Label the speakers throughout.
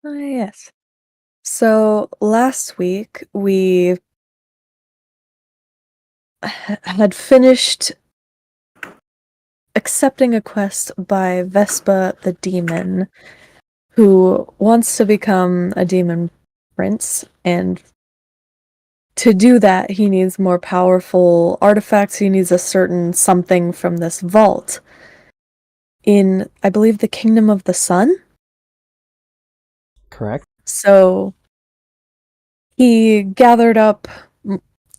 Speaker 1: Yes. So last week we had finished accepting a quest by Vespa the demon, who wants to become a demon prince, and to do that he needs more powerful artifacts. He needs a certain something from this vault in, I believe, the Kingdom of the Sun.
Speaker 2: Correct.
Speaker 1: So he gathered up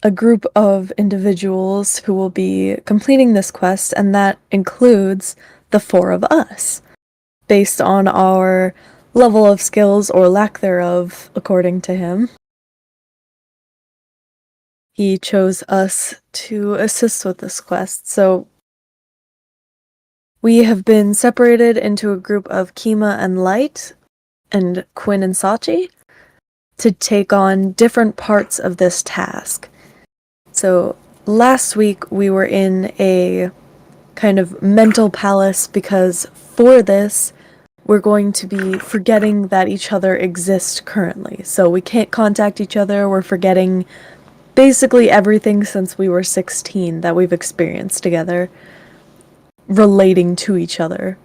Speaker 1: a group of individuals who will be completing this quest, and that includes the four of us, based on our level of skills or lack thereof, according to him. He chose us to assist with this quest, so we have been separated into a group of Kima and Light, and Quinn and Sachi, to take on different parts of this task. So last week we were in a kind of mental palace because for this we're going to be forgetting that each other exists currently. So we can't contact each other. We're forgetting basically everything since we were 16 that we've experienced together relating to each other.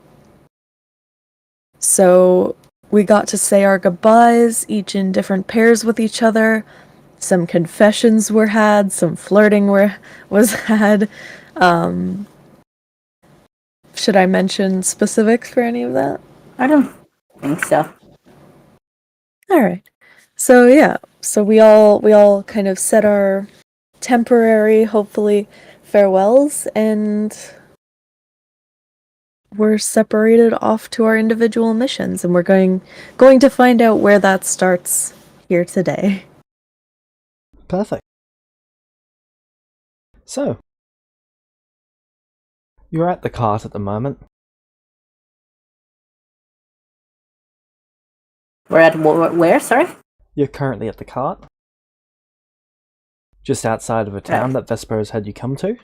Speaker 1: So we got to say our goodbyes, each in different pairs with each other. Some confessions were had, some flirting was had. Should I mention specifics for any of that?
Speaker 3: I don't think so.
Speaker 1: Alright. So yeah, so we all kind of said our temporary, hopefully, farewells, and we're separated off to our individual missions, and we're going to find out where that starts here today.
Speaker 2: Perfect. So, you're at the cart at the moment.
Speaker 3: We're at where? Sorry?
Speaker 2: You're currently at the cart. Just outside of a town that Vespero's had you come to.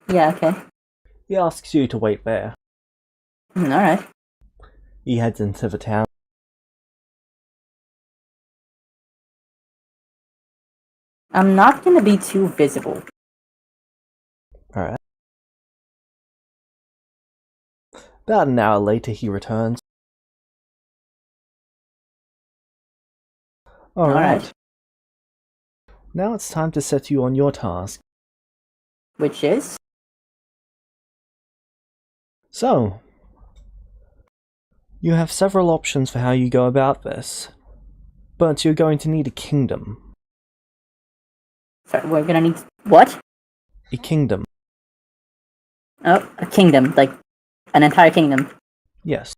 Speaker 3: Yeah, okay.
Speaker 2: He asks you to wait there.
Speaker 3: Alright.
Speaker 2: He heads into the town.
Speaker 3: I'm not gonna be too visible.
Speaker 2: Alright. About an hour later he returns. Alright. Now it's time to set you on your task.
Speaker 3: Which is?
Speaker 2: So, you have several options for how you go about this, but you're going to need a kingdom.
Speaker 3: Sorry, we're gonna need... What?
Speaker 2: A kingdom.
Speaker 3: Oh, a kingdom. Like, an entire kingdom.
Speaker 2: Yes.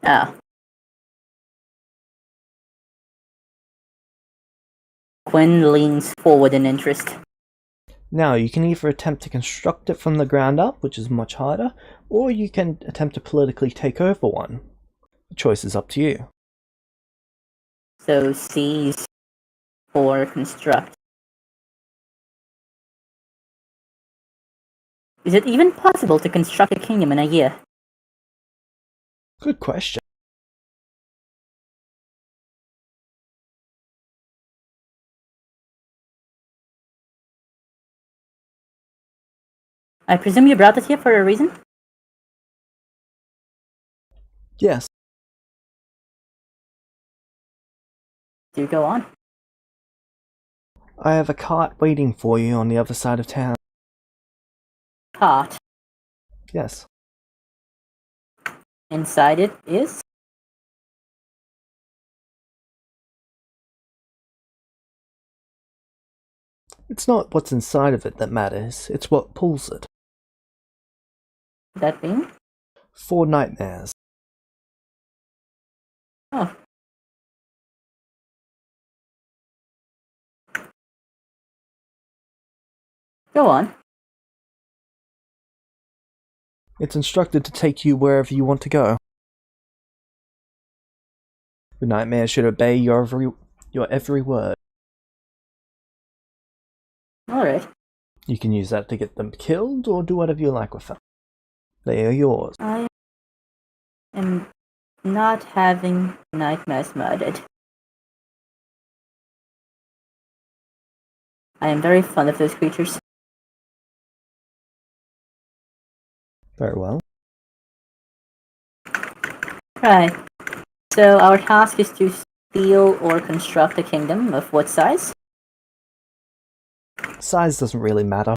Speaker 3: Ah. Quinn leans forward in interest.
Speaker 2: Now, you can either attempt to construct it from the ground up, which is much harder, or you can attempt to politically take over one. The choice is up to you.
Speaker 3: So, C's for construct. Is it even possible to construct a kingdom in a year?
Speaker 2: Good question.
Speaker 3: I presume you brought us here for a reason?
Speaker 2: Yes.
Speaker 3: Do go on.
Speaker 2: I have a cart waiting for you on the other side of town.
Speaker 3: Cart.
Speaker 2: Yes.
Speaker 3: Inside it is?
Speaker 2: It's not what's inside of it that matters, it's what pulls it.
Speaker 3: That being?
Speaker 2: 4 nightmares.
Speaker 3: Oh. Go on.
Speaker 2: It's instructed to take you wherever you want to go. The nightmare should obey your every word.
Speaker 3: Alright.
Speaker 2: You can use that to get them killed, or do whatever you like with them. They are yours.
Speaker 3: I and not having nightmares modded. I am very fond of those creatures.
Speaker 2: Very well.
Speaker 3: Right. So our task is to steal or construct a kingdom of what size?
Speaker 2: Size doesn't really matter.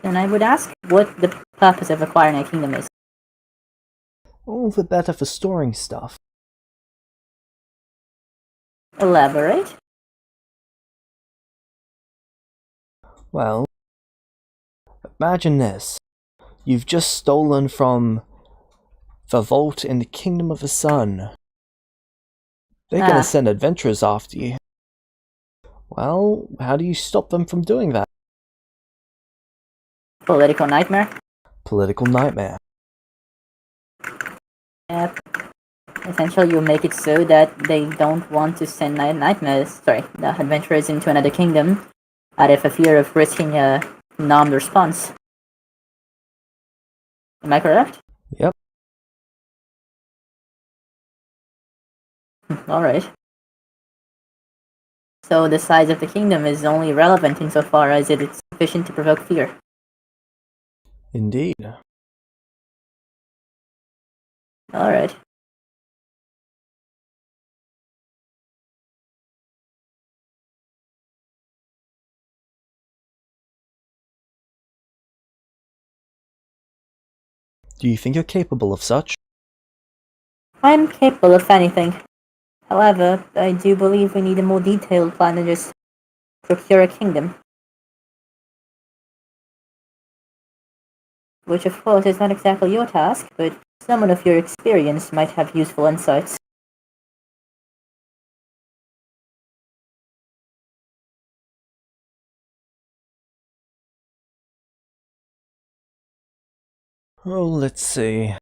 Speaker 3: Then I would ask what the purpose of acquiring a kingdom is.
Speaker 2: All the better for storing stuff.
Speaker 3: Elaborate.
Speaker 2: Well, imagine this. You've just stolen from the vault in the Kingdom of the Sun. They're gonna send adventurers after you. Well, how do you stop them from doing that?
Speaker 3: Political nightmare.
Speaker 2: Political nightmare.
Speaker 3: Yep. Essentially, you make it so that they don't want to send the adventurers into another kingdom out of a fear of risking a non response. Am I correct?
Speaker 2: Yep.
Speaker 3: Alright. So the size of the kingdom is only relevant insofar as it is sufficient to provoke fear.
Speaker 2: Indeed.
Speaker 3: Alright.
Speaker 2: Do you think you're capable of such?
Speaker 3: I'm capable of anything. However, I do believe we need a more detailed plan than just procure a kingdom. Which of course is not exactly your task, but someone of your experience might have useful insights.
Speaker 2: Oh, let's see.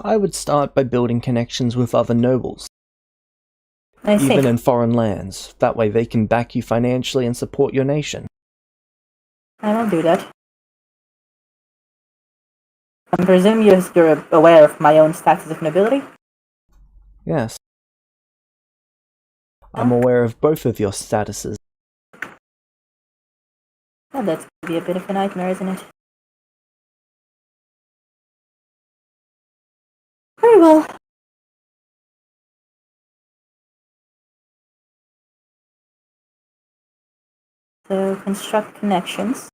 Speaker 2: I would start by building connections with other nobles,
Speaker 3: I see.
Speaker 2: even in foreign lands. That way they can back you financially and support your nation.
Speaker 3: I will do that. I presume you're aware of my own status of nobility?
Speaker 2: Yes. I'm aware of both of your statuses.
Speaker 3: Well, that's gonna be a bit of a nightmare, isn't it? Very well. So, construct connections.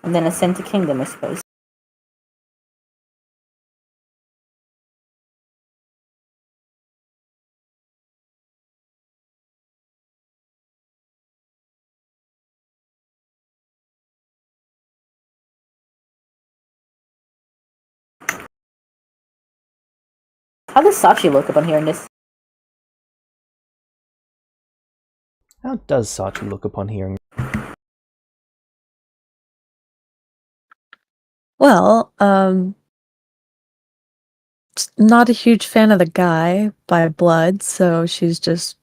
Speaker 3: And then ascend to kingdom, I suppose. How does Sachi look upon hearing this?
Speaker 2: How does Sachi look upon hearing?
Speaker 1: Well, not a huge fan of the guy by blood, so she's just,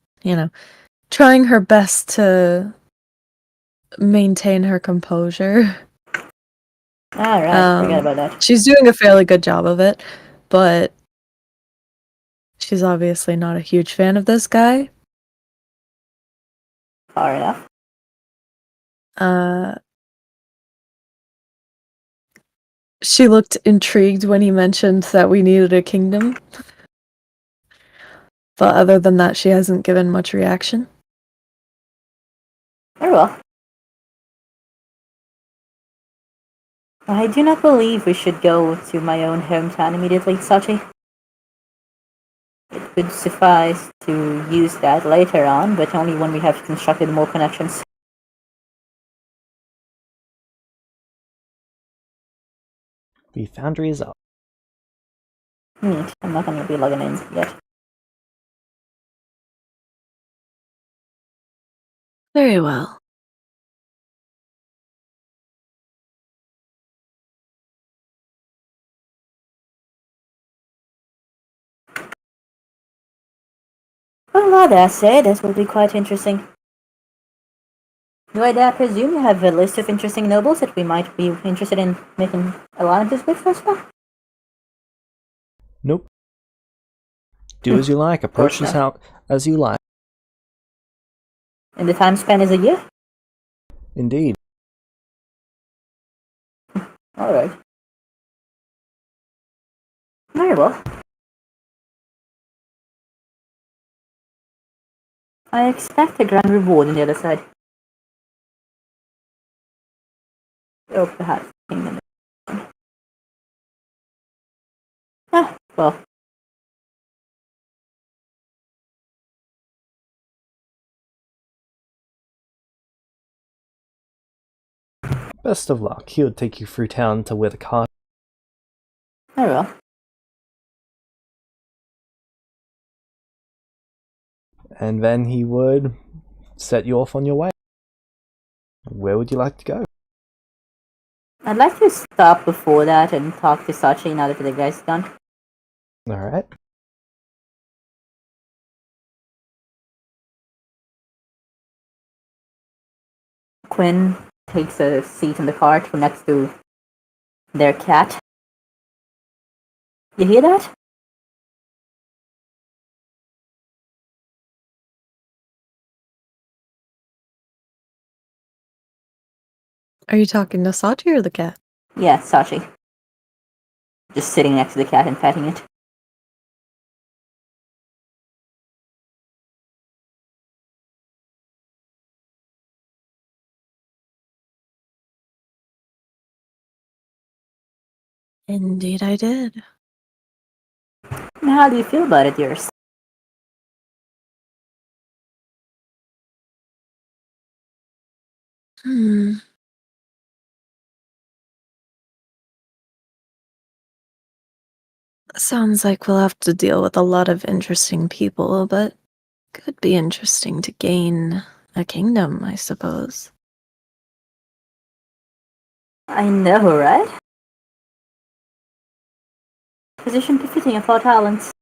Speaker 1: trying her best to maintain her composure.
Speaker 3: Alright, forget about that.
Speaker 1: She's doing a fairly good job of it, but she's obviously not a huge fan of this guy.
Speaker 3: Far enough.
Speaker 1: She looked intrigued when he mentioned that we needed a kingdom. But other than that, she hasn't given much reaction.
Speaker 3: Very well. I do not believe we should go to my own hometown immediately, Sachi. It could suffice to use that later on, but only when we have constructed more connections.
Speaker 2: The foundry is up.
Speaker 3: Neat. I'm not going to be logging in yet.
Speaker 1: Very well.
Speaker 3: Well, I dare say this will be quite interesting. Do I dare presume you have a list of interesting nobles that we might be interested in making alliances with as well?
Speaker 2: Nope. Do as you like, approach this out as you like.
Speaker 3: And the time span is a year?
Speaker 2: Indeed.
Speaker 3: Alright. Very well. I expect a grand reward on the other side. Or perhaps kingdom. Ah, well.
Speaker 2: Best of luck. He'll take you through town to where the car.
Speaker 3: Very well.
Speaker 2: And then he would set you off on your way. Where would you like to go?
Speaker 3: I'd like to stop before that and talk to Sachi now that the guy's gone.
Speaker 2: Alright.
Speaker 3: Quinn takes a seat in the cart next to their cat. You hear that?
Speaker 1: Are you talking to Sachi or the cat?
Speaker 3: Yeah, Sachi. Just sitting next to the cat and petting it.
Speaker 1: Indeed, I did.
Speaker 3: And how do you feel about it, dearest?
Speaker 1: Hmm. Sounds like we'll have to deal with a lot of interesting people, but could be interesting to gain a kingdom, I suppose.
Speaker 3: I know, right? Position befitting of our talents.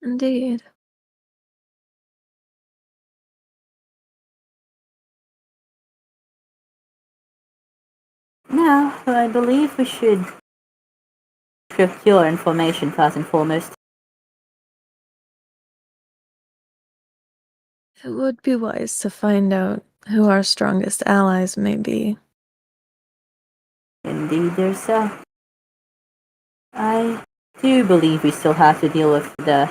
Speaker 1: Indeed.
Speaker 3: Now, I believe we should procure information first and foremost.
Speaker 1: It would be wise to find out who our strongest allies may be.
Speaker 3: Indeed, there's so. I do believe we still have to deal with the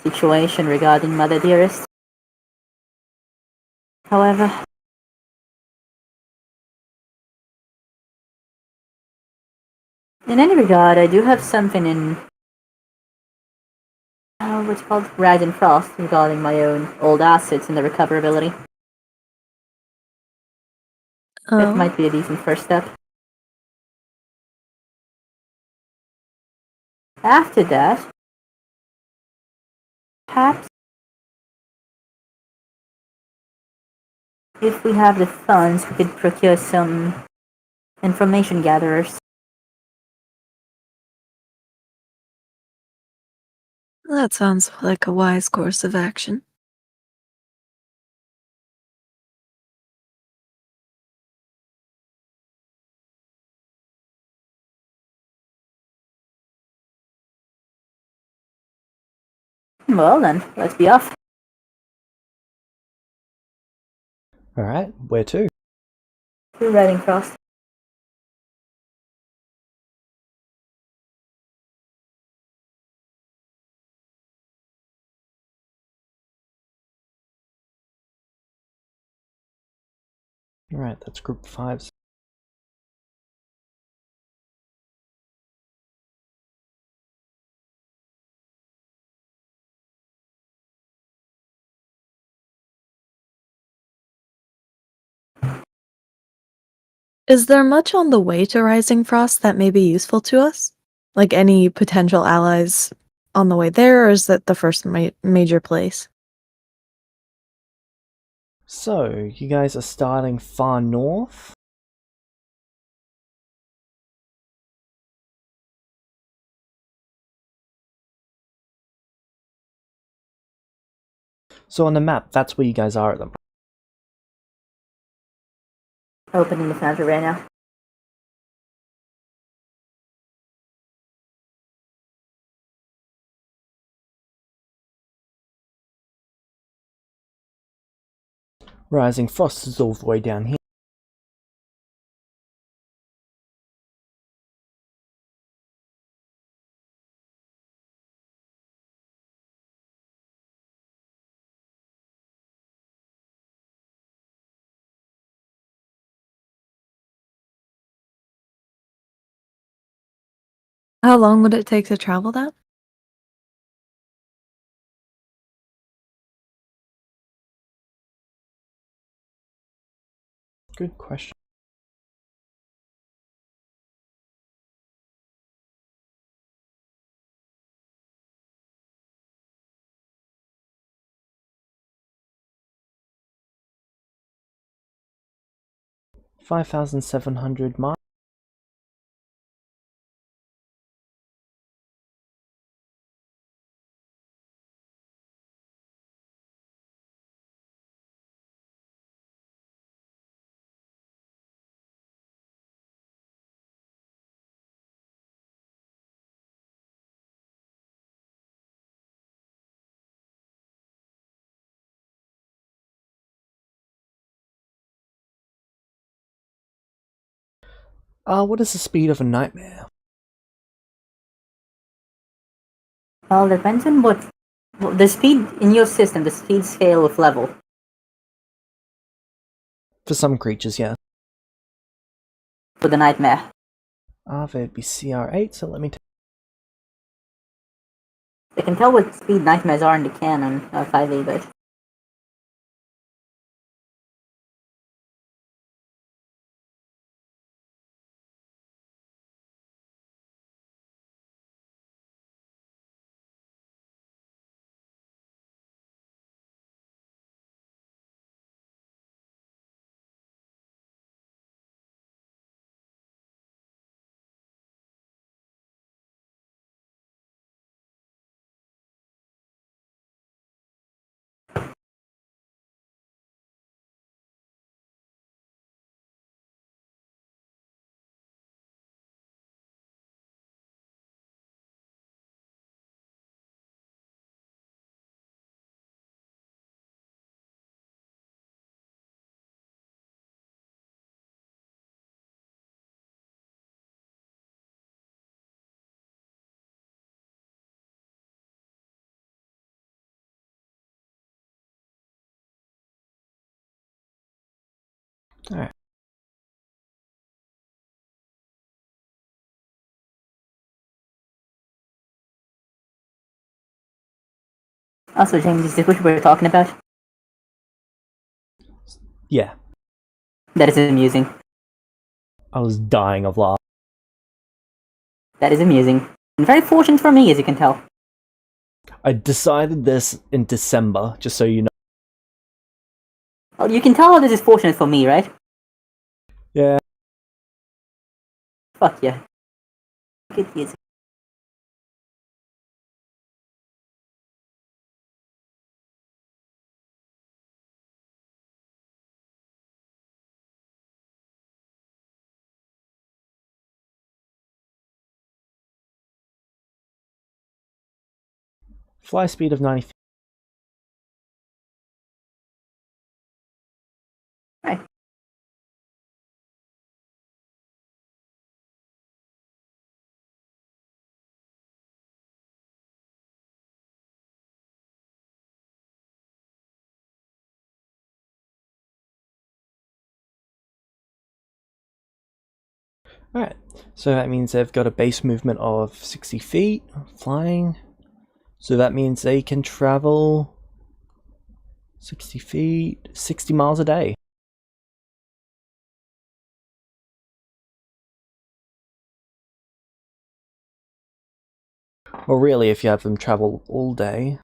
Speaker 3: situation regarding Mother Dearest. However, in any regard, I do have something in what's it called Rise and Frost regarding my own old assets and the recoverability. That
Speaker 1: Oh,
Speaker 3: might be a decent first step. After that, perhaps if we have the funds, we could procure some information gatherers.
Speaker 1: that sounds like a wise course of action.
Speaker 3: Well then, let's be off.
Speaker 2: Alright, where to?
Speaker 3: To Riding Frost.
Speaker 2: Alright, that's group 5.
Speaker 1: Is there much on the way to Rising Frost that may be useful to us? Like any potential allies on the way there, or is that the first major place?
Speaker 2: So, you guys are starting far north? So on the map, that's where you guys are at them.
Speaker 3: Opening the foundry right now.
Speaker 2: Rising Frost is all the way down here.
Speaker 1: How long would it take to travel that?
Speaker 2: Good question. $5,700 miles. What is the speed of a nightmare?
Speaker 3: Well, depends on what the speed in your system, the speed scale of level.
Speaker 2: For some creatures, yeah.
Speaker 3: For the nightmare.
Speaker 2: There'd be CR8, so let me
Speaker 3: I can tell what speed nightmares are in the canon of 5e, but
Speaker 2: Alright.
Speaker 3: also, James, is this what we were talking about?
Speaker 2: Yeah.
Speaker 3: That is amusing.
Speaker 2: I was dying of laughter.
Speaker 3: That is amusing. And very fortunate for me, as you can tell.
Speaker 2: I decided this in December, just so you know.
Speaker 3: Well, you can tell how this is fortunate for me, right?
Speaker 2: Yeah.
Speaker 3: Fuck yeah. Good years.
Speaker 2: Fly speed of 90 feet.
Speaker 3: Right.
Speaker 2: Alright, so that means they've got a base movement of 60 feet, flying. So that means they can travel 60 feet, 60 miles a day. Or really, if you have them travel all day.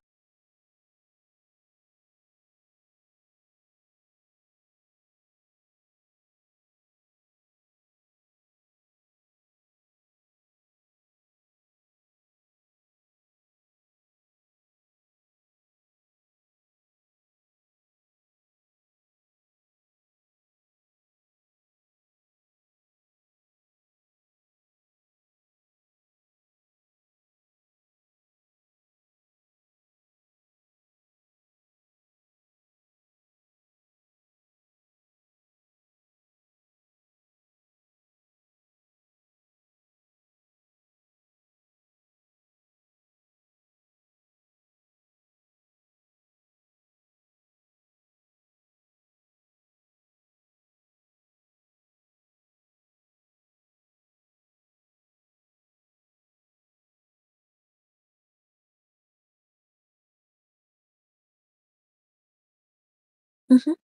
Speaker 1: Mhm.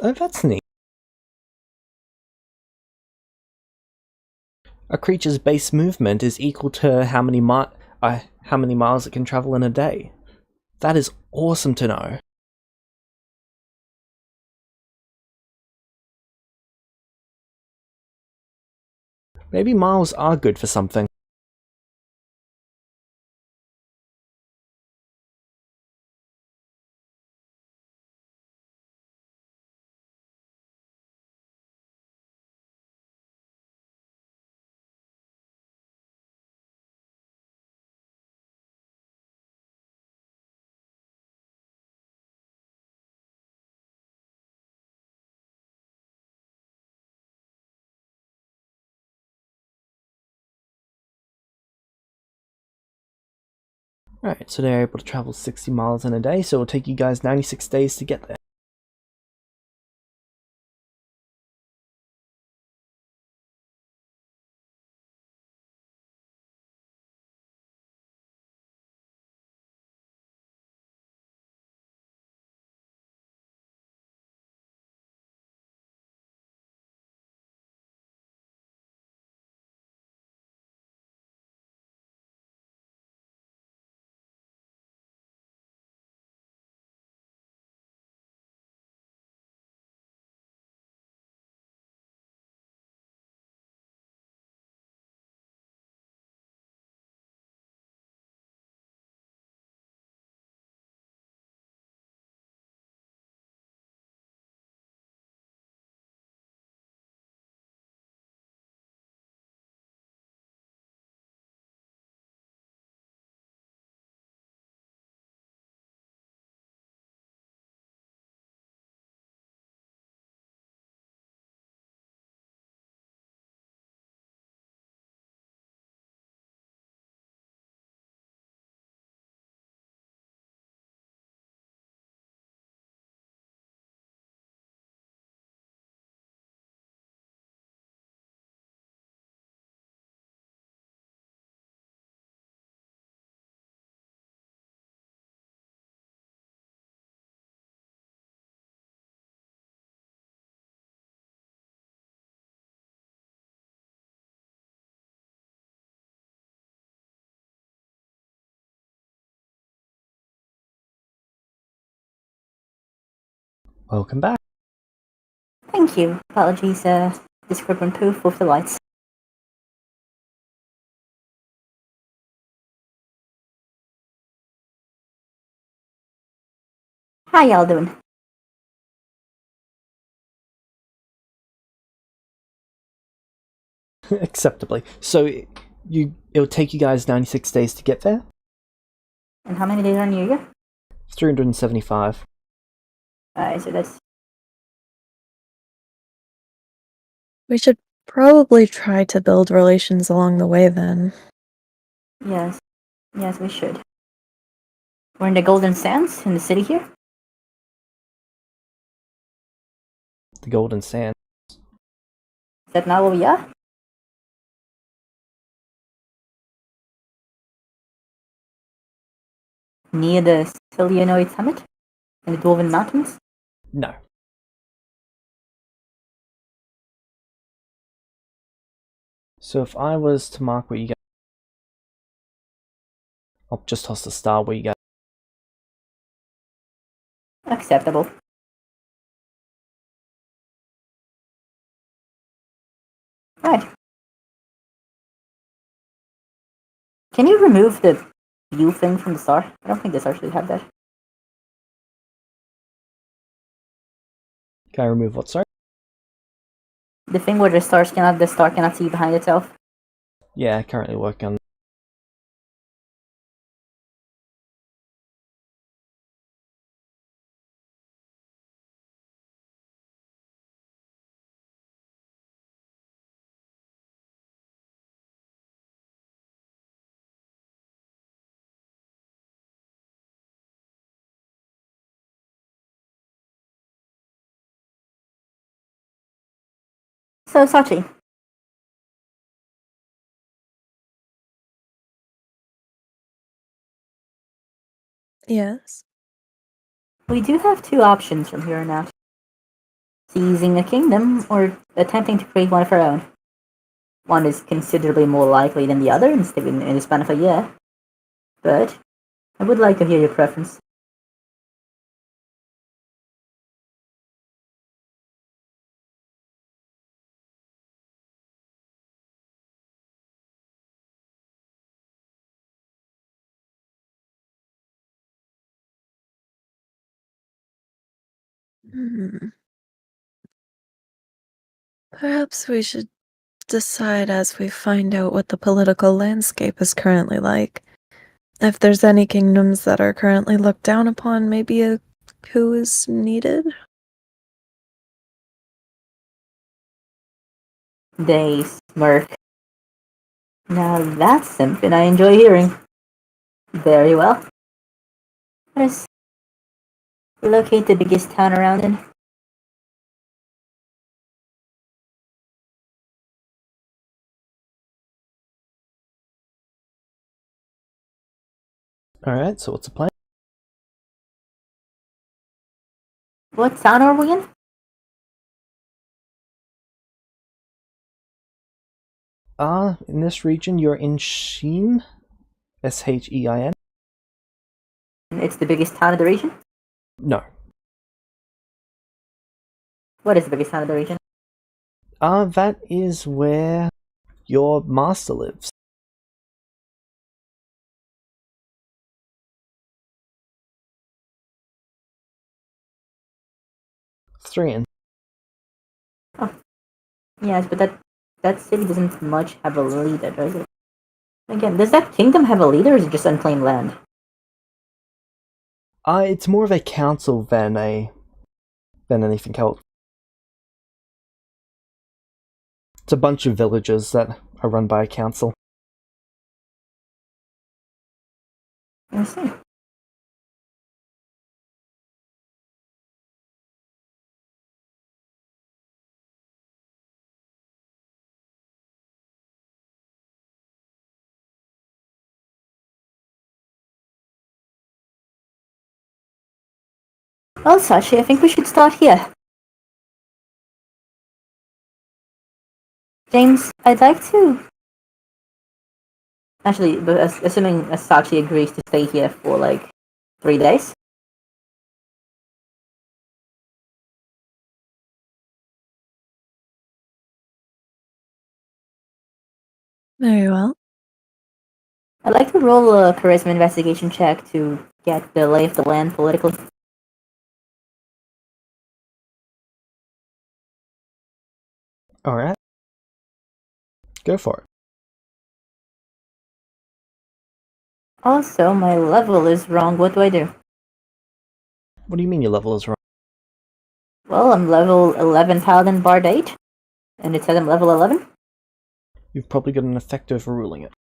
Speaker 2: Oh, that's neat. A creature's base movement is equal to how many miles it can travel in a day. That is awesome to know. Maybe miles are good for something. Alright, so they're able to travel 60 miles in a day, so it'll take you guys 96 days to get there. Welcome back.
Speaker 3: Thank you. Apologies, discrepant poof with the lights. How y'all doing?
Speaker 2: Acceptably. So, it'll take you guys 96 days to get there?
Speaker 3: And how many days are New Year?
Speaker 2: 375.
Speaker 3: Alright, so that's...
Speaker 1: We should probably try to build relations along the way then.
Speaker 3: Yes. Yes, we should. We're in the Golden Sands, in the city here.
Speaker 2: The Golden Sand.
Speaker 3: Is that not where we are? Near the Silianoid summit? In the Dwarven Mountains?
Speaker 2: No. So if I was to mark where you guys... I'll just toss the star where you guys...
Speaker 3: Acceptable. Right. Can you remove the view thing from the star? I don't think this actually have that.
Speaker 2: Can I remove what, sorry?
Speaker 3: The thing where the star cannot see behind itself.
Speaker 2: Yeah, currently working on.
Speaker 3: So, Sachi,
Speaker 1: Yes.
Speaker 3: we do have two options from here on out. Seizing a kingdom or attempting to create one of our own. One is considerably more likely than the other in the span of a year. But I would like to hear your preference.
Speaker 1: Hmm. Perhaps we should decide as we find out what the political landscape is currently like. If there's any kingdoms that are currently looked down upon, maybe a coup is needed?
Speaker 3: They smirk. Now that's something I enjoy hearing. Very well. Let us locate the biggest town around in.
Speaker 2: Alright, so what's the plan?
Speaker 3: What town are we in?
Speaker 2: In this region, you're in Sheen? Shein?
Speaker 3: It's the biggest town of the region?
Speaker 2: No.
Speaker 3: What is the biggest town of the region?
Speaker 2: That is where your master lives. Threean.
Speaker 3: Yes, but that city doesn't much have a leader, does it? Again, does that kingdom have a leader or is it just unclaimed land?
Speaker 2: It's more of a council than anything else. It's a bunch of villages that are run by a council.
Speaker 3: I see. Well, Sashi, I think we should start here. James, I'd like to... Actually, but assuming Sachi agrees to stay here for, 3 days.
Speaker 1: Very well.
Speaker 3: I'd like to roll a charisma investigation check to get the lay of the land politically.
Speaker 2: Alright. Go for it.
Speaker 3: Also, my level is wrong. What do I do?
Speaker 2: What do you mean your level is wrong?
Speaker 3: Well, I'm level 11 Paladin Bard 8, and it says I'm level 11.
Speaker 2: You've probably got an effect overruling it.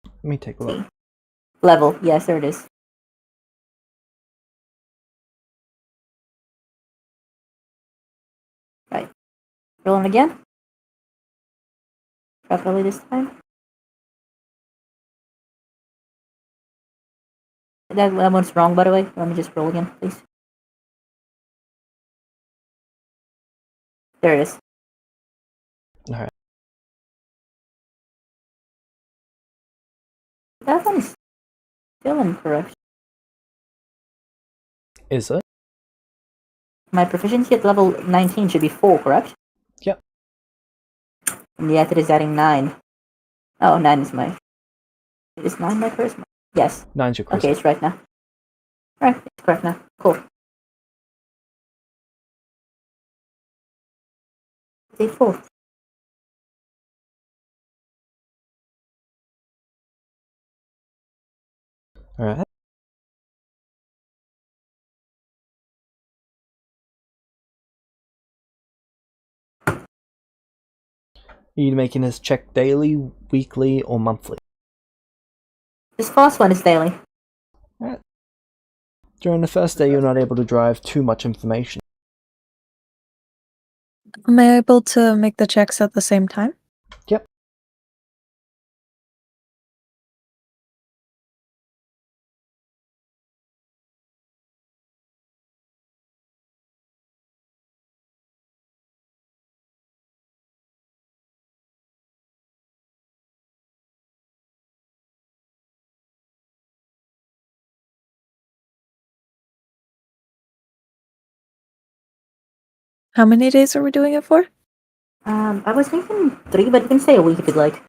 Speaker 2: Let me take a look.
Speaker 3: Level, yes, there it is. Right. Rolling again. Properly this time. That one's wrong, by the way. Let me just roll again, please. There it is.
Speaker 2: Alright.
Speaker 3: That one's still incorrect.
Speaker 2: Is it?
Speaker 3: My proficiency at level 19 should be 4, correct?
Speaker 2: Yep.
Speaker 3: And yet it is adding 9. Oh, 9 is my... Is 9 my charisma? Yes.
Speaker 2: 9's your charisma.
Speaker 3: Okay, it's right now. Right, it's correct now. Cool. a 4.
Speaker 2: Alright. Are you making this check daily, weekly, or monthly?
Speaker 3: This first one is daily.
Speaker 2: Alright. During the first day, you're not able to drive too much information.
Speaker 1: Am I able to make the checks at the same time?
Speaker 2: Yep.
Speaker 1: How many days are we doing it for?
Speaker 3: I was thinking 3, but you can say a week if you'd like.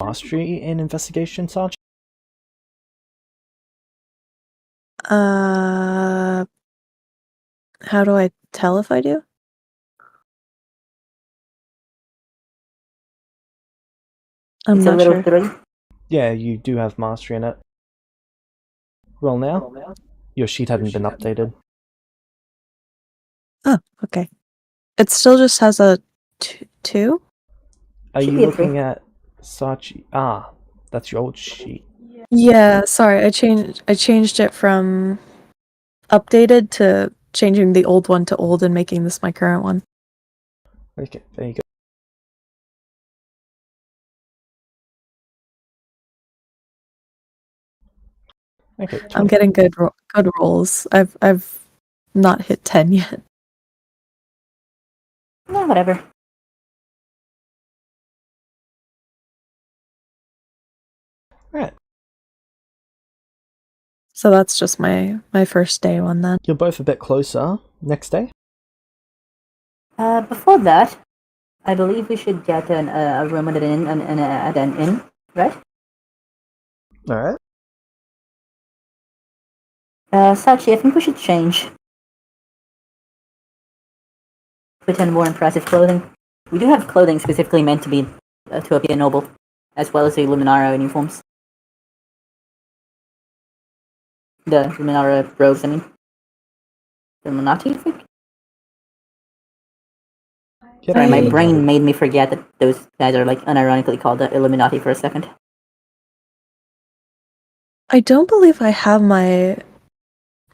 Speaker 2: Mastery in investigation, Sarge?
Speaker 1: How do I tell if I do? I'm
Speaker 3: It's a
Speaker 1: not
Speaker 3: little
Speaker 1: sure.
Speaker 3: 3.
Speaker 2: Yeah, you do have mastery in it. Roll now. Your sheet hadn't been updated.
Speaker 1: Oh, okay. It still just has a 2?
Speaker 2: Are
Speaker 3: Should
Speaker 2: you
Speaker 3: be a 3.
Speaker 2: looking at Sachi? Ah, that's your old sheet.
Speaker 1: Yeah, sorry, I changed it from updated to changing the old one to old and making this my current one.
Speaker 2: Okay, there you go. Okay,
Speaker 1: I'm
Speaker 2: 20.
Speaker 1: getting good rolls. I've not hit 10 yet.
Speaker 3: No, whatever.
Speaker 2: Alright,
Speaker 1: So that's just my first day one then.
Speaker 2: you're both a bit closer. Next day?
Speaker 3: Before that, I believe we should get a room at an inn, right?
Speaker 2: Alright.
Speaker 3: Sachi, I think we should change. Put on more impressive clothing. We do have clothing specifically meant to be to appear noble, as well as the Luminara uniforms. The Luminara robes, I mean. The Illuminati, I think?
Speaker 2: Yep,
Speaker 3: Sorry,
Speaker 2: the
Speaker 3: my
Speaker 2: Illuminati.
Speaker 3: brain made me forget that those guys are like unironically called the Illuminati for a second.
Speaker 1: I don't believe I have my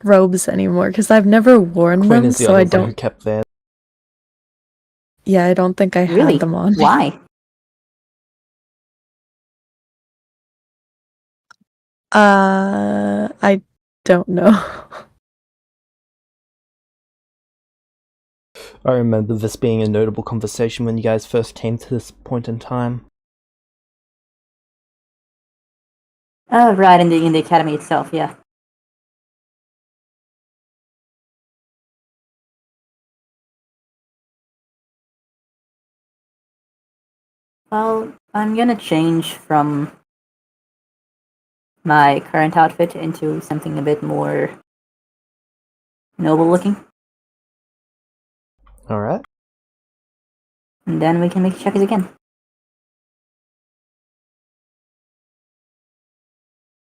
Speaker 1: robes anymore because I've never worn
Speaker 2: Quinn
Speaker 1: them,
Speaker 2: is the
Speaker 1: so
Speaker 2: other
Speaker 1: I
Speaker 2: one who
Speaker 1: don't.
Speaker 2: kept theirs.
Speaker 1: Yeah, I don't think I
Speaker 3: Really?
Speaker 1: had them on.
Speaker 3: Why?
Speaker 1: I don't know.
Speaker 2: I remember this being a notable conversation when you guys first came to this point in time.
Speaker 3: Oh, right, in the academy itself, yeah. Well, I'm gonna change from my current outfit into something a bit more noble looking,
Speaker 2: Alright.
Speaker 3: and then we can make checkers again.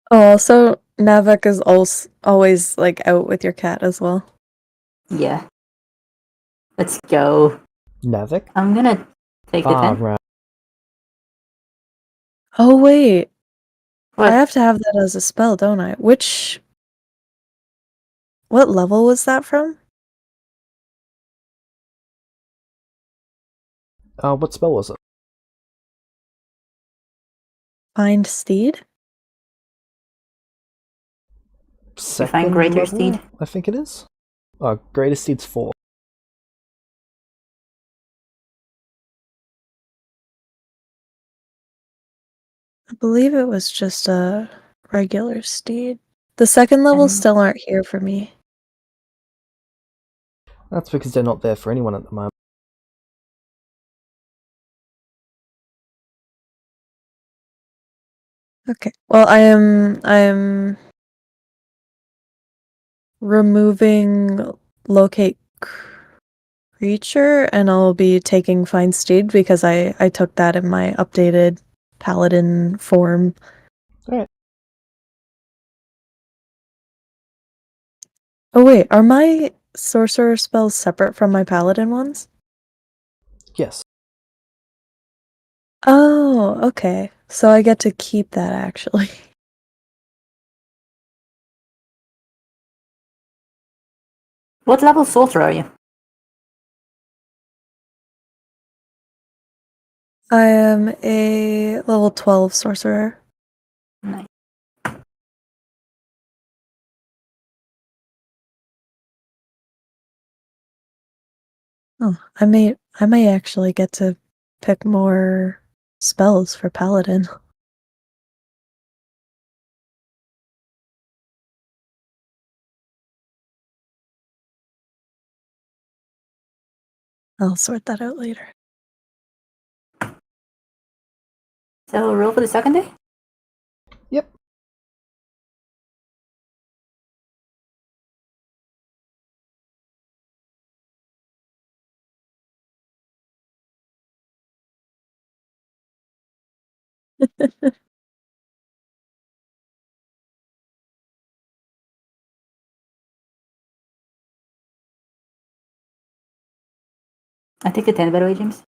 Speaker 1: Oh, also, Navek is also always like out with your cat as well.
Speaker 3: Yeah. Let's go.
Speaker 2: Navik?
Speaker 3: I'm gonna take the 10.
Speaker 2: Right.
Speaker 1: Oh wait,
Speaker 3: What?
Speaker 1: I have to have that as a spell, don't I? What level was that from?
Speaker 2: What spell was it?
Speaker 1: Find Steed?
Speaker 2: Second
Speaker 3: Greater
Speaker 2: level,
Speaker 3: Steed?
Speaker 2: I think it is. Greatest Steed's 4.
Speaker 1: I believe it was just a regular steed. The second levels
Speaker 3: And
Speaker 1: still aren't here for me.
Speaker 2: That's because they're not there for anyone at the moment.
Speaker 1: Okay. Well, I am removing locate creature, and I'll be taking Fine Steed because I took that in my updated paladin form.
Speaker 2: Alright.
Speaker 1: Oh wait, are my sorcerer spells separate from my paladin ones?
Speaker 2: Yes.
Speaker 1: Oh, okay. So I get to keep that actually.
Speaker 3: What level sorcerer are you?
Speaker 1: I am a level 12 sorcerer.
Speaker 3: Nice.
Speaker 1: Oh, I may actually get to pick more spells for paladin. I'll sort that out later.
Speaker 3: So roll for the second day?
Speaker 2: Yep.
Speaker 3: I take the 10 by the way, James.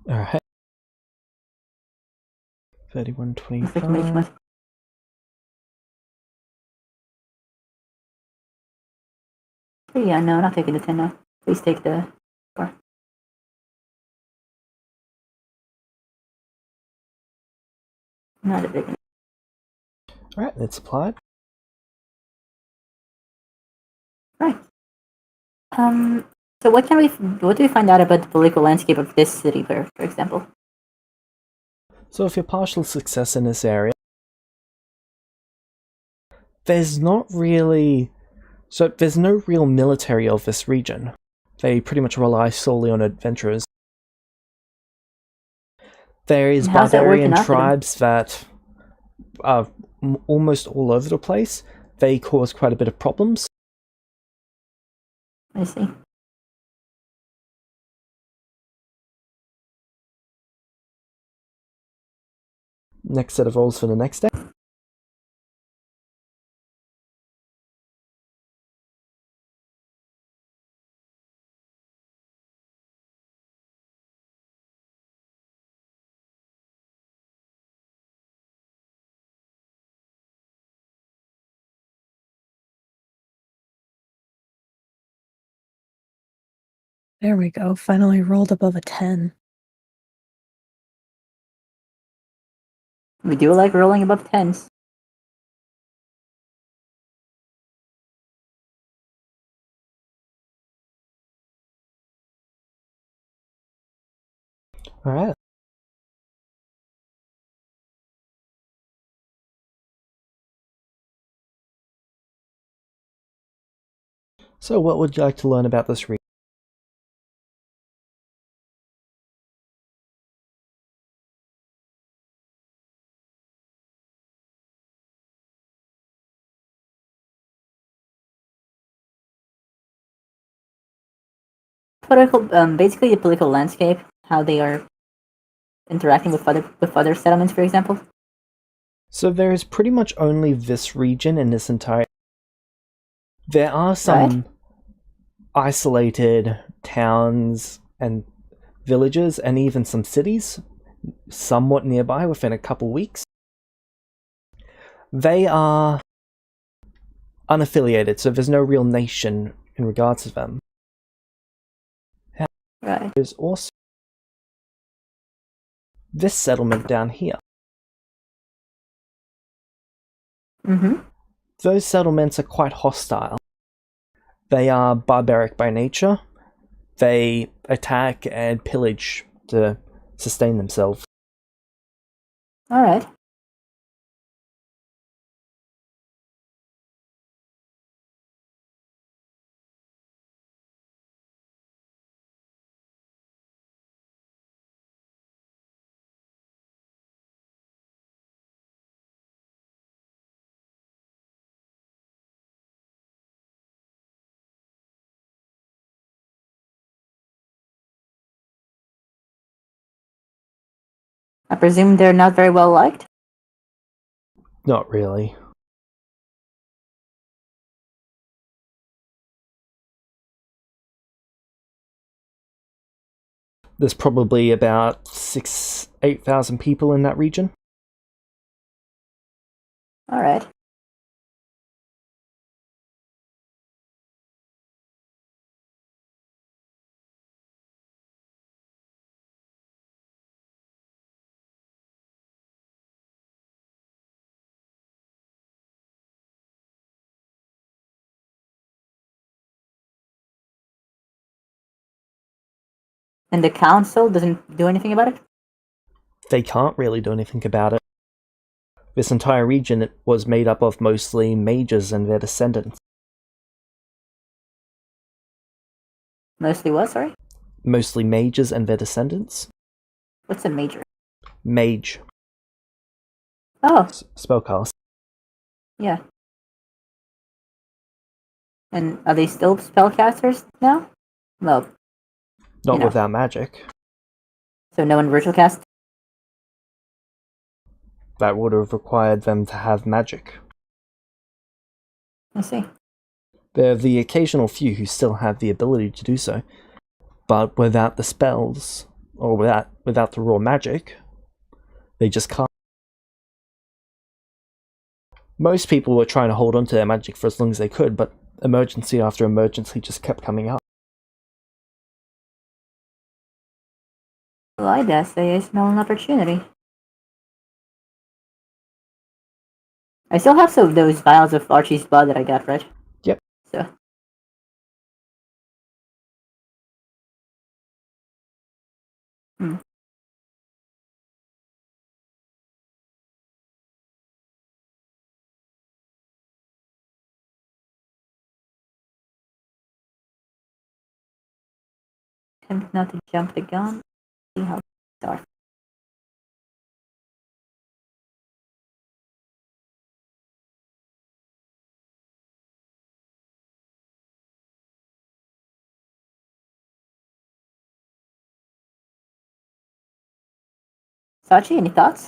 Speaker 2: Alright.
Speaker 3: Inflict mage
Speaker 2: 3125.
Speaker 3: must. Yeah, no, not taking the 10 now. Please take the 4. Not a big one.
Speaker 2: Alright, it's applied.
Speaker 3: Right. So what do we find out about the political landscape of this city, for example?
Speaker 2: So if you're partial success in this area, there's no real military of this region. They pretty much rely solely on adventurers. There is
Speaker 3: And how's that working
Speaker 2: barbarian
Speaker 3: out for them?
Speaker 2: tribes that are almost all over the place. They cause quite a bit of problems.
Speaker 3: I see.
Speaker 2: Next set of rolls for the next day.
Speaker 1: There we go. Finally rolled above a 10.
Speaker 3: We do like rolling above 10s.
Speaker 2: Alright. So what would you like to learn about this region?
Speaker 3: Basically the political landscape, how they are interacting with other settlements, for example.
Speaker 2: So there is pretty much only this region in this entire... There are some
Speaker 3: Right.
Speaker 2: isolated towns and villages and even some cities somewhat nearby within a couple weeks. They are unaffiliated, so there's no real nation in regards to them.
Speaker 3: Right.
Speaker 2: There's also this settlement down here.
Speaker 3: Mm-hmm.
Speaker 2: Those settlements are quite hostile. They are barbaric by nature. They attack and pillage to sustain themselves.
Speaker 3: Alright. I presume they're not very well liked?
Speaker 2: Not really. There's probably about 8,000 people in that region.
Speaker 3: Alright. And the council doesn't do anything about it?
Speaker 2: They can't really do anything about it. This entire region was made up of mostly mages and their descendants.
Speaker 3: Mostly what, sorry?
Speaker 2: Mostly mages and their descendants.
Speaker 3: What's a major?
Speaker 2: Mage.
Speaker 3: Oh,
Speaker 2: Spellcast.
Speaker 3: yeah. And are they still spellcasters now? No.
Speaker 2: Not
Speaker 3: You know.
Speaker 2: without magic.
Speaker 3: So no one virtual cast?
Speaker 2: That would have required them to have magic.
Speaker 3: I see.
Speaker 2: There are the occasional few who still have the ability to do so, but without the spells, or without the raw magic, they just can't. Most people were trying to hold on to their magic for as long as they could, but emergency after emergency just kept coming up.
Speaker 3: Well, I dare say I smell an opportunity. I still have some of those vials of Archie's blood that I got, right?
Speaker 2: Yep.
Speaker 3: So. Attempt not to jump the gun. See how they are. Sachi, any thoughts?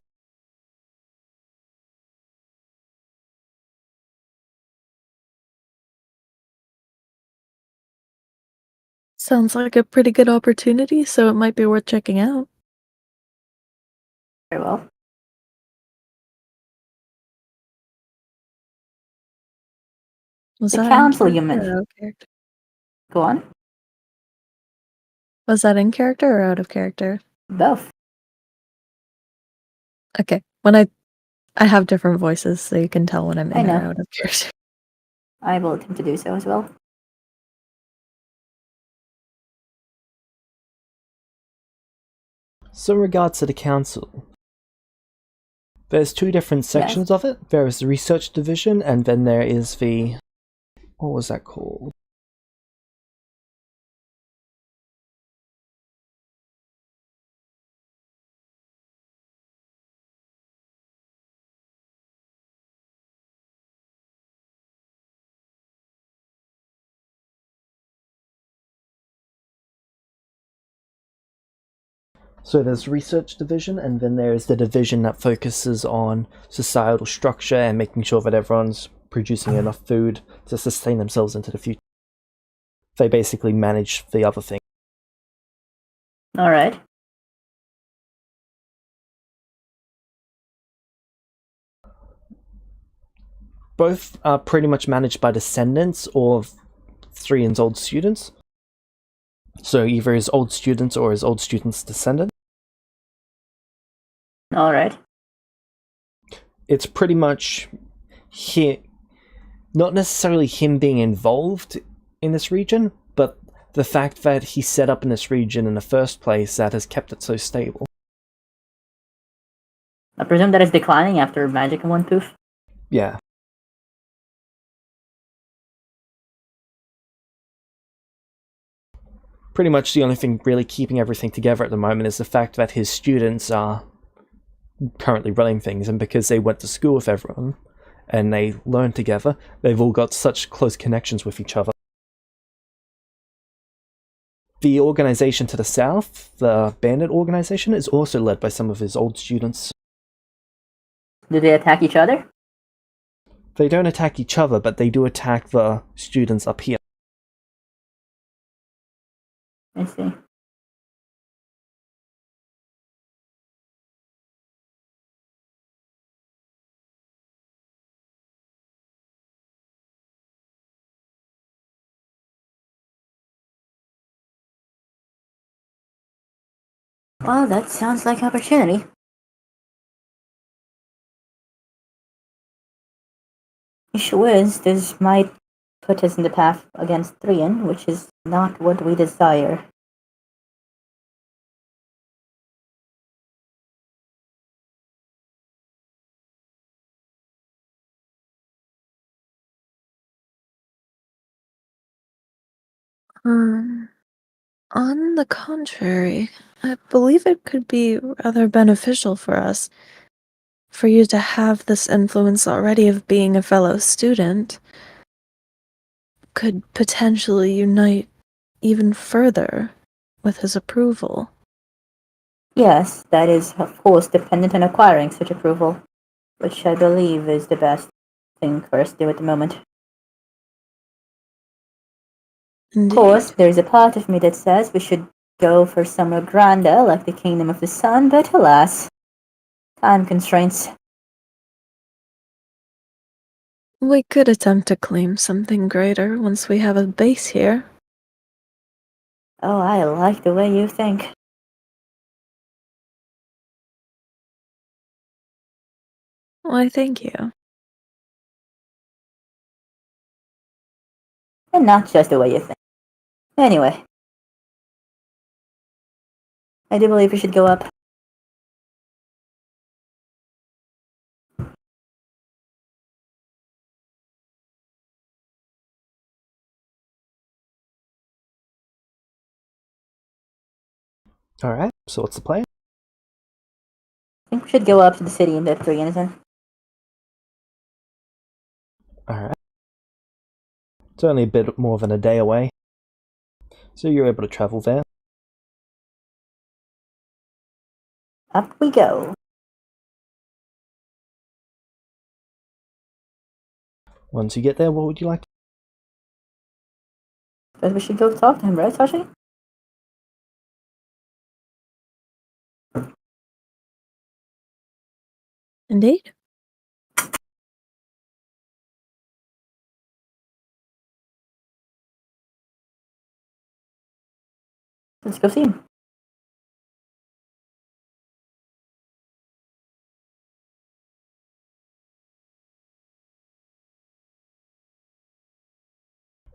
Speaker 1: Sounds like a pretty good opportunity, so it might be worth checking out.
Speaker 3: Very well.
Speaker 1: Was
Speaker 3: The
Speaker 1: that in
Speaker 3: council you
Speaker 1: character or
Speaker 3: mentioned.
Speaker 1: out of character?
Speaker 3: Go on.
Speaker 1: Was that in character or out of character?
Speaker 3: Both.
Speaker 1: Okay, when I have different voices, so you can tell when I'm
Speaker 3: I
Speaker 1: in or
Speaker 3: know.
Speaker 1: out of character.
Speaker 3: I will attempt to do so as well.
Speaker 2: So in regards to the council, there's two different sections of it. There is the research division, and then there is the... what was that called? So there's research division, and then there's the division that focuses on societal structure and making sure that everyone's producing enough food to sustain themselves into the future. They basically manage the other thing.
Speaker 3: Alright.
Speaker 2: Both are pretty much managed by descendants or 3's old students. So either his old students or his old students' descendants.
Speaker 3: Alright.
Speaker 2: It's pretty much not necessarily him being involved in this region, but the fact that he set up in this region in the first place that has kept it so stable.
Speaker 3: I presume that is declining after magic in one poof.
Speaker 2: Yeah. Pretty much the only thing really keeping everything together at the moment is the fact that his students are currently running things, and because they went to school with everyone and they learned together, they've all got such close connections with each other. The organization to the south, the bandit organization, is also led by some of his old students.
Speaker 3: Do they attack each other?
Speaker 2: They don't attack each other, but they do attack the students up here.
Speaker 3: I see. Well, that sounds like opportunity. Issue is, this might put us in the path against Thrian, which is not what we desire.
Speaker 1: On the contrary, I believe it could be rather beneficial for us. For you to have this influence already of being a fellow student could potentially unite even further with his approval.
Speaker 3: Yes, that is, of course, dependent on acquiring such approval, which I believe is the best thing for us to do at the moment.
Speaker 1: Indeed.
Speaker 3: Of course, there's a part of me that says we should go for somewhere grander, like the Kingdom of the Sun, but alas, time constraints.
Speaker 1: We could attempt to claim something greater once we have a base here.
Speaker 3: Oh, I like the way you think.
Speaker 1: Why, thank you.
Speaker 3: And not just the way you think. Anyway, I do believe we should go up.
Speaker 2: Alright, so what's the plan?
Speaker 3: I think we should go up to the city that Thrian is in.
Speaker 2: Alright. It's only a bit more than a day away, so you're able to travel there.
Speaker 3: Up we go.
Speaker 2: Once you get there, what would you like to
Speaker 3: But we should go talk to him, right, Sashi?
Speaker 1: Indeed.
Speaker 3: Let's go see him.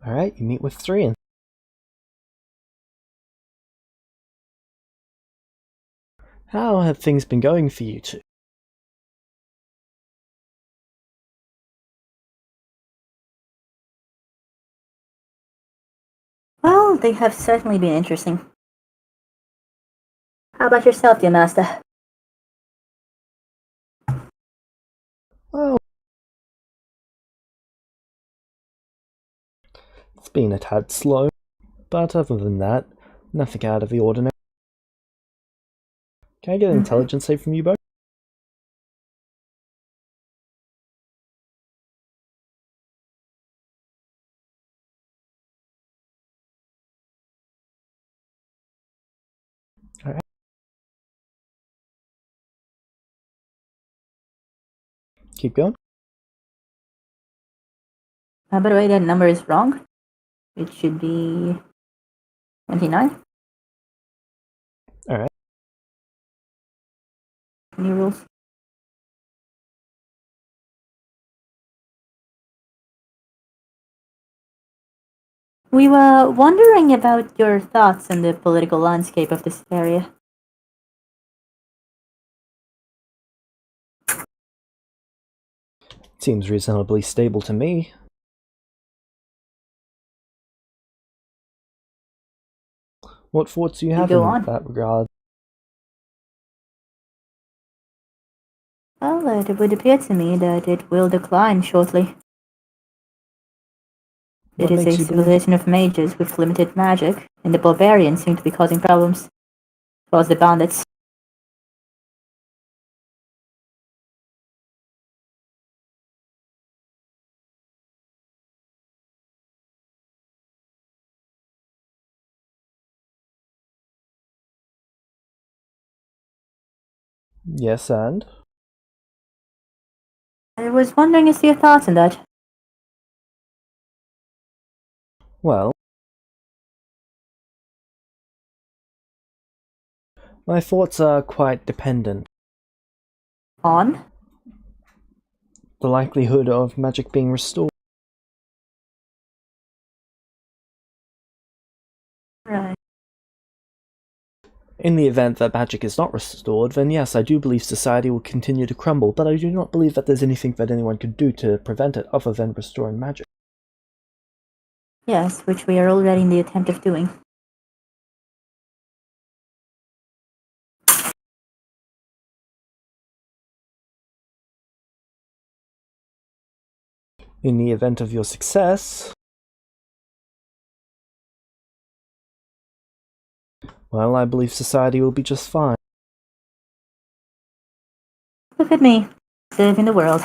Speaker 2: Alright, you meet with Thrian. How have things been going for you two?
Speaker 3: Well, they have certainly been interesting. How about yourself, dear master?
Speaker 2: Well, it's been a tad slow, but other than that, nothing out of the ordinary. Can I get an intelligence save from you both? Alright. Keep going.
Speaker 3: By the way, that number is wrong. It should be 29.
Speaker 2: Alright.
Speaker 3: New rules. We were wondering about your thoughts on the political landscape of this area.
Speaker 2: Seems reasonably stable to me. What thoughts do you have
Speaker 3: go
Speaker 2: in
Speaker 3: on.
Speaker 2: that regard?
Speaker 3: Well, it would appear to me that it will decline shortly. It
Speaker 2: What
Speaker 3: is a
Speaker 2: makes you believe?
Speaker 3: civilization of mages with limited magic, and the barbarians seem to be causing problems. As well as the bandits.
Speaker 2: Yes, and?
Speaker 3: I was wondering as to your thoughts on that.
Speaker 2: Well, my thoughts are quite dependent.
Speaker 3: On?
Speaker 2: The likelihood of magic being restored.
Speaker 3: Right.
Speaker 2: In the event that magic is not restored, then yes, I do believe society will continue to crumble, but I do not believe that there's anything that anyone could do to prevent it other than restoring magic.
Speaker 3: Yes, which we are already in the attempt of doing.
Speaker 2: In the event of your success, well, I believe society will be just fine.
Speaker 3: Look at me, saving the world.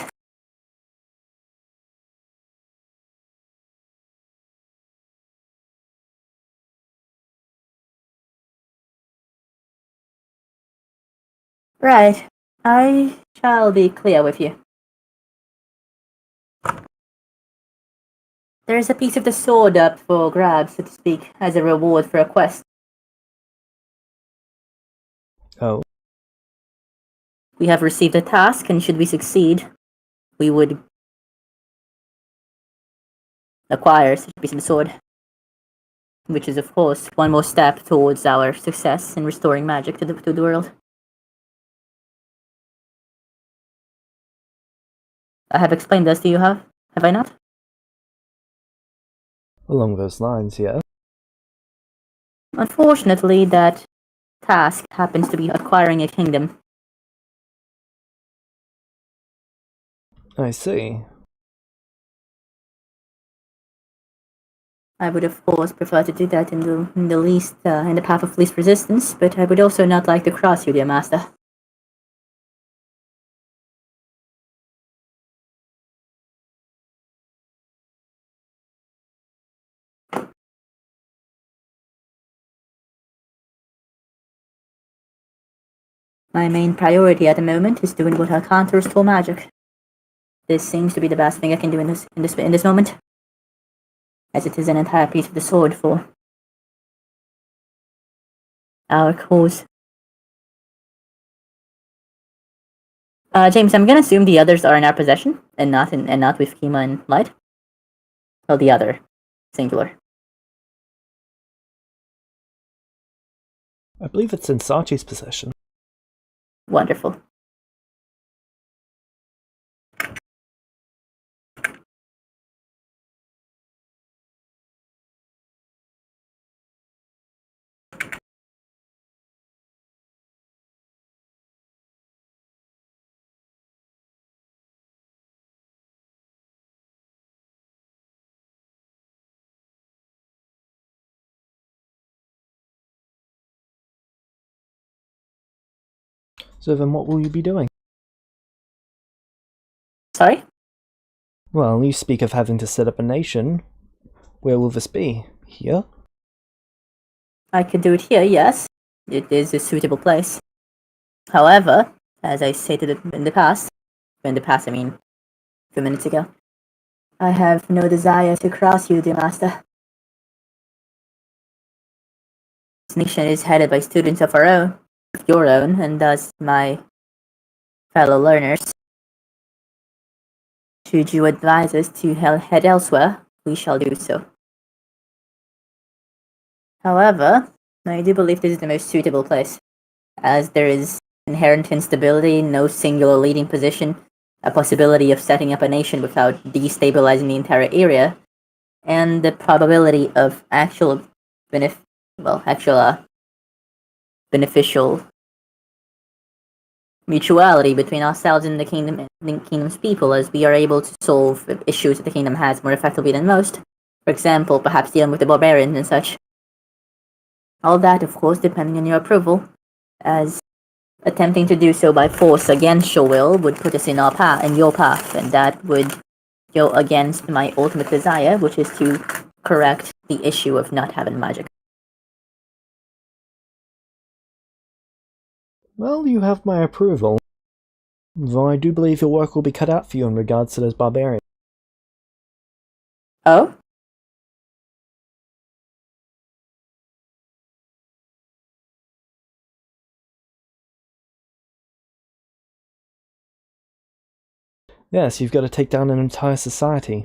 Speaker 3: Right. I shall be clear with you. There is a piece of the sword up for grabs, so to speak, as a reward for a quest.
Speaker 2: Oh,
Speaker 3: We have received a task, and should we succeed, we would acquire such a piece of the sword. Which is, of course, one more step towards our success in restoring magic to the world. I have explained this to you, have I not?
Speaker 2: along those lines, yeah.
Speaker 3: Unfortunately, that task happens to be acquiring a kingdom.
Speaker 2: I see.
Speaker 3: I would, of course, prefer to do that in the path of least resistance, but I would also not like to cross you, dear master. My main priority at the moment is doing what I can to restore magic. This seems to be the best thing I can do in this moment, as it is an entire piece of the sword for our cause. James, I'm gonna assume the others are in our possession and not with Kima and Light. Oh, the other singular.
Speaker 2: I believe it's in Sachi's possession.
Speaker 3: Wonderful.
Speaker 2: So then what will you be doing?
Speaker 3: Sorry?
Speaker 2: Well, you speak of having to set up a nation. Where will this be? Here?
Speaker 3: I could do it here, yes. It is a suitable place. However, as I stated in the past, I mean, a few minutes ago, I have no desire to cross you, dear master. This nation is headed by students of your own, and thus my fellow learners. Should you advise us to head elsewhere, we shall do so. However, I do believe this is the most suitable place, as there is inherent instability, no singular leading position, a possibility of setting up a nation without destabilizing the entire area, and the probability of actual beneficial mutuality between ourselves and the kingdom's people, as we are able to solve issues that the kingdom has more effectively than most, For example, perhaps dealing with the barbarians and such. All that, of course, depending on your approval, as attempting to do so by force against your will would put us in your path, and that would go against my ultimate desire, which is to correct the issue of not having magic.
Speaker 2: Well, you have my approval. Though I do believe your work will be cut out for you in regards to those barbarians.
Speaker 3: Oh?
Speaker 2: Yes, you've got to take down an entire society.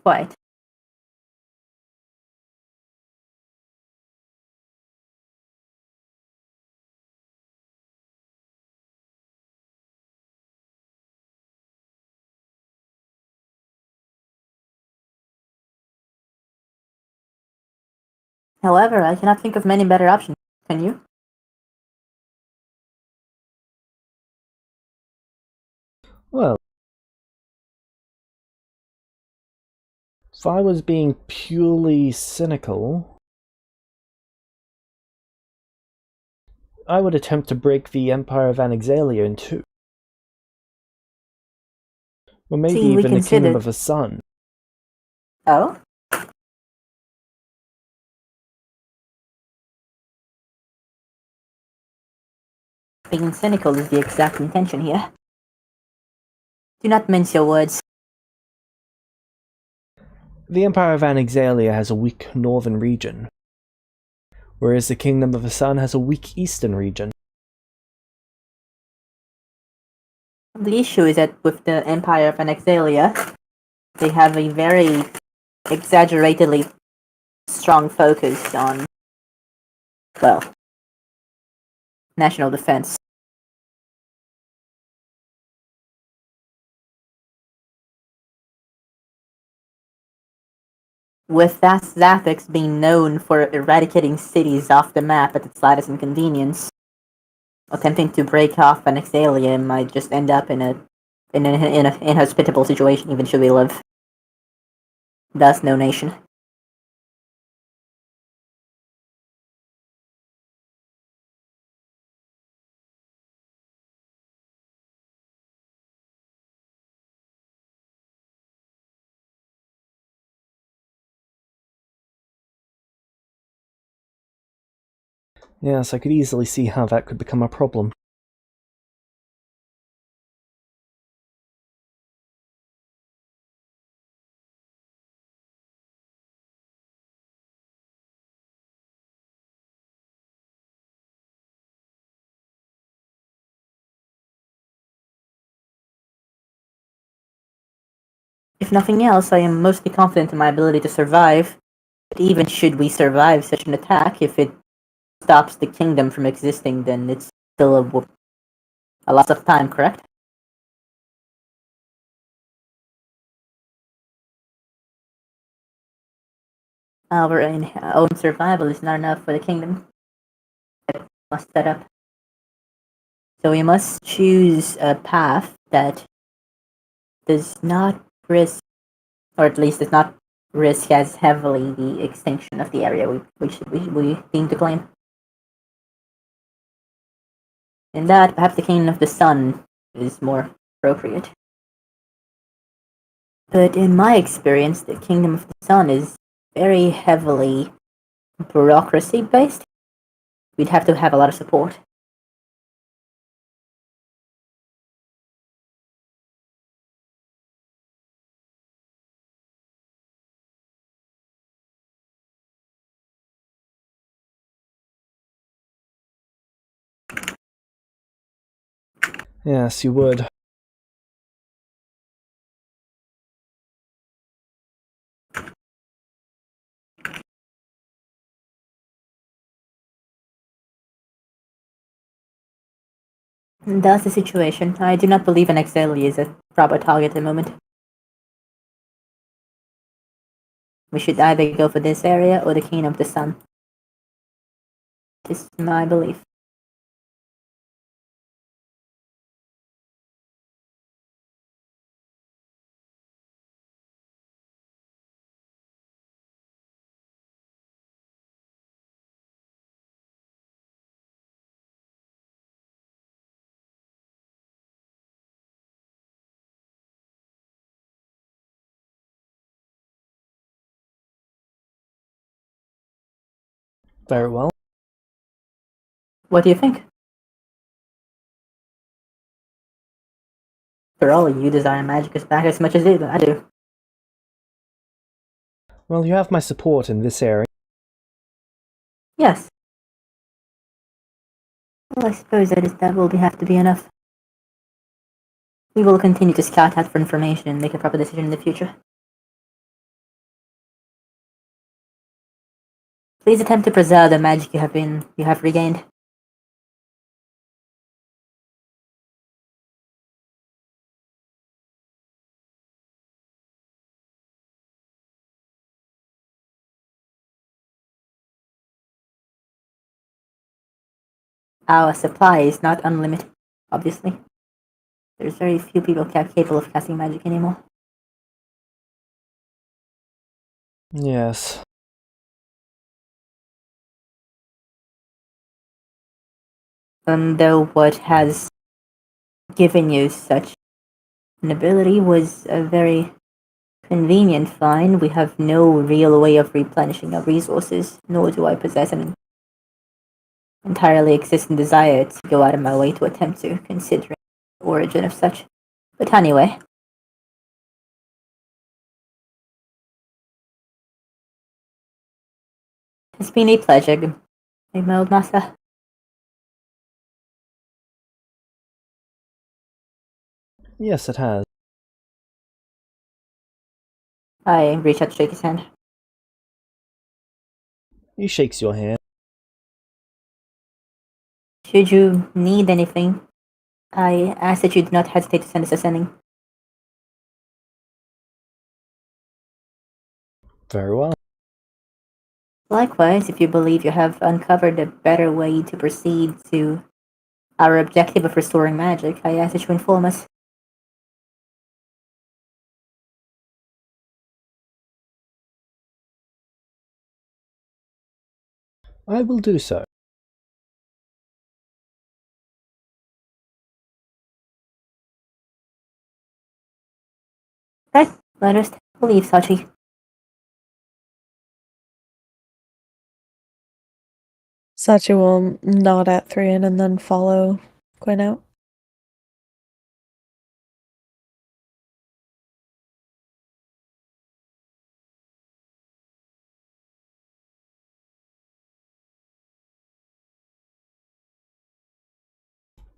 Speaker 3: Quite. However, I cannot think of many better options. Can you?
Speaker 2: Well, if I was being purely cynical, I would attempt to break the Empire of Anaxalia in two. Or maybe
Speaker 3: See, we
Speaker 2: even the Kingdom
Speaker 3: considered-
Speaker 2: of the Sun.
Speaker 3: Oh? Being cynical is the exact intention here. Do not mince your words.
Speaker 2: The Empire of Anaxalia has a weak northern region, whereas the Kingdom of the Sun has a weak eastern region.
Speaker 3: The issue is that with the Empire of Anaxalia, they have a very exaggeratedly strong focus on, well, national defense. With Zathix being known for eradicating cities off the map at its slightest inconvenience, attempting to break off Anaxalia might just end up in an inhospitable situation even should we live. Thus, no nation.
Speaker 2: Yes, I could easily see how that could become a problem.
Speaker 3: If nothing else, I am mostly confident in my ability to survive. But even should we survive such an attack, if it stops the kingdom from existing, then it's still a loss of time, correct? Our own survival is not enough for the kingdom. It must set up. So we must choose a path that does not risk, or at least does not risk as heavily the extinction of the area we deem to claim. In that, perhaps the Kingdom of the Sun is more appropriate. But in my experience, the Kingdom of the Sun is very heavily bureaucracy based. We'd have to have a lot of support.
Speaker 2: Yes, you would.
Speaker 3: And that's the situation. I do not believe an Anaxalia is a proper target at the moment. We should either go for this area or the Kingdom of the Sun. This is my belief.
Speaker 2: Very well.
Speaker 3: What do you think? For all, you desire magic back as much as I do.
Speaker 2: Well, you have my support in this area.
Speaker 3: Yes. Well, I suppose that will have to be enough. We will continue to scout out for information and make a proper decision in the future. Please attempt to preserve the magic you have regained. Our supply is not unlimited, obviously. There's very few people capable of casting magic anymore.
Speaker 2: Yes.
Speaker 3: Though what has given you such an ability was a very convenient find, we have no real way of replenishing our resources, nor do I possess an entirely existing desire to go out of my way to attempt to, considering the origin of such. But anyway. It's been a pleasure, my old master.
Speaker 2: Yes, it has.
Speaker 3: I reach out to shake his hand.
Speaker 2: He shakes your hand.
Speaker 3: Should you need anything, I ask that you do not hesitate to send us a sending.
Speaker 2: Very well.
Speaker 3: Likewise, if you believe you have uncovered a better way to proceed to our objective of restoring magic, I ask that you inform us.
Speaker 2: I will do so.
Speaker 3: Right, let us leave, Sachi.
Speaker 1: Sachi will nod at Thrian and then follow Quinn out.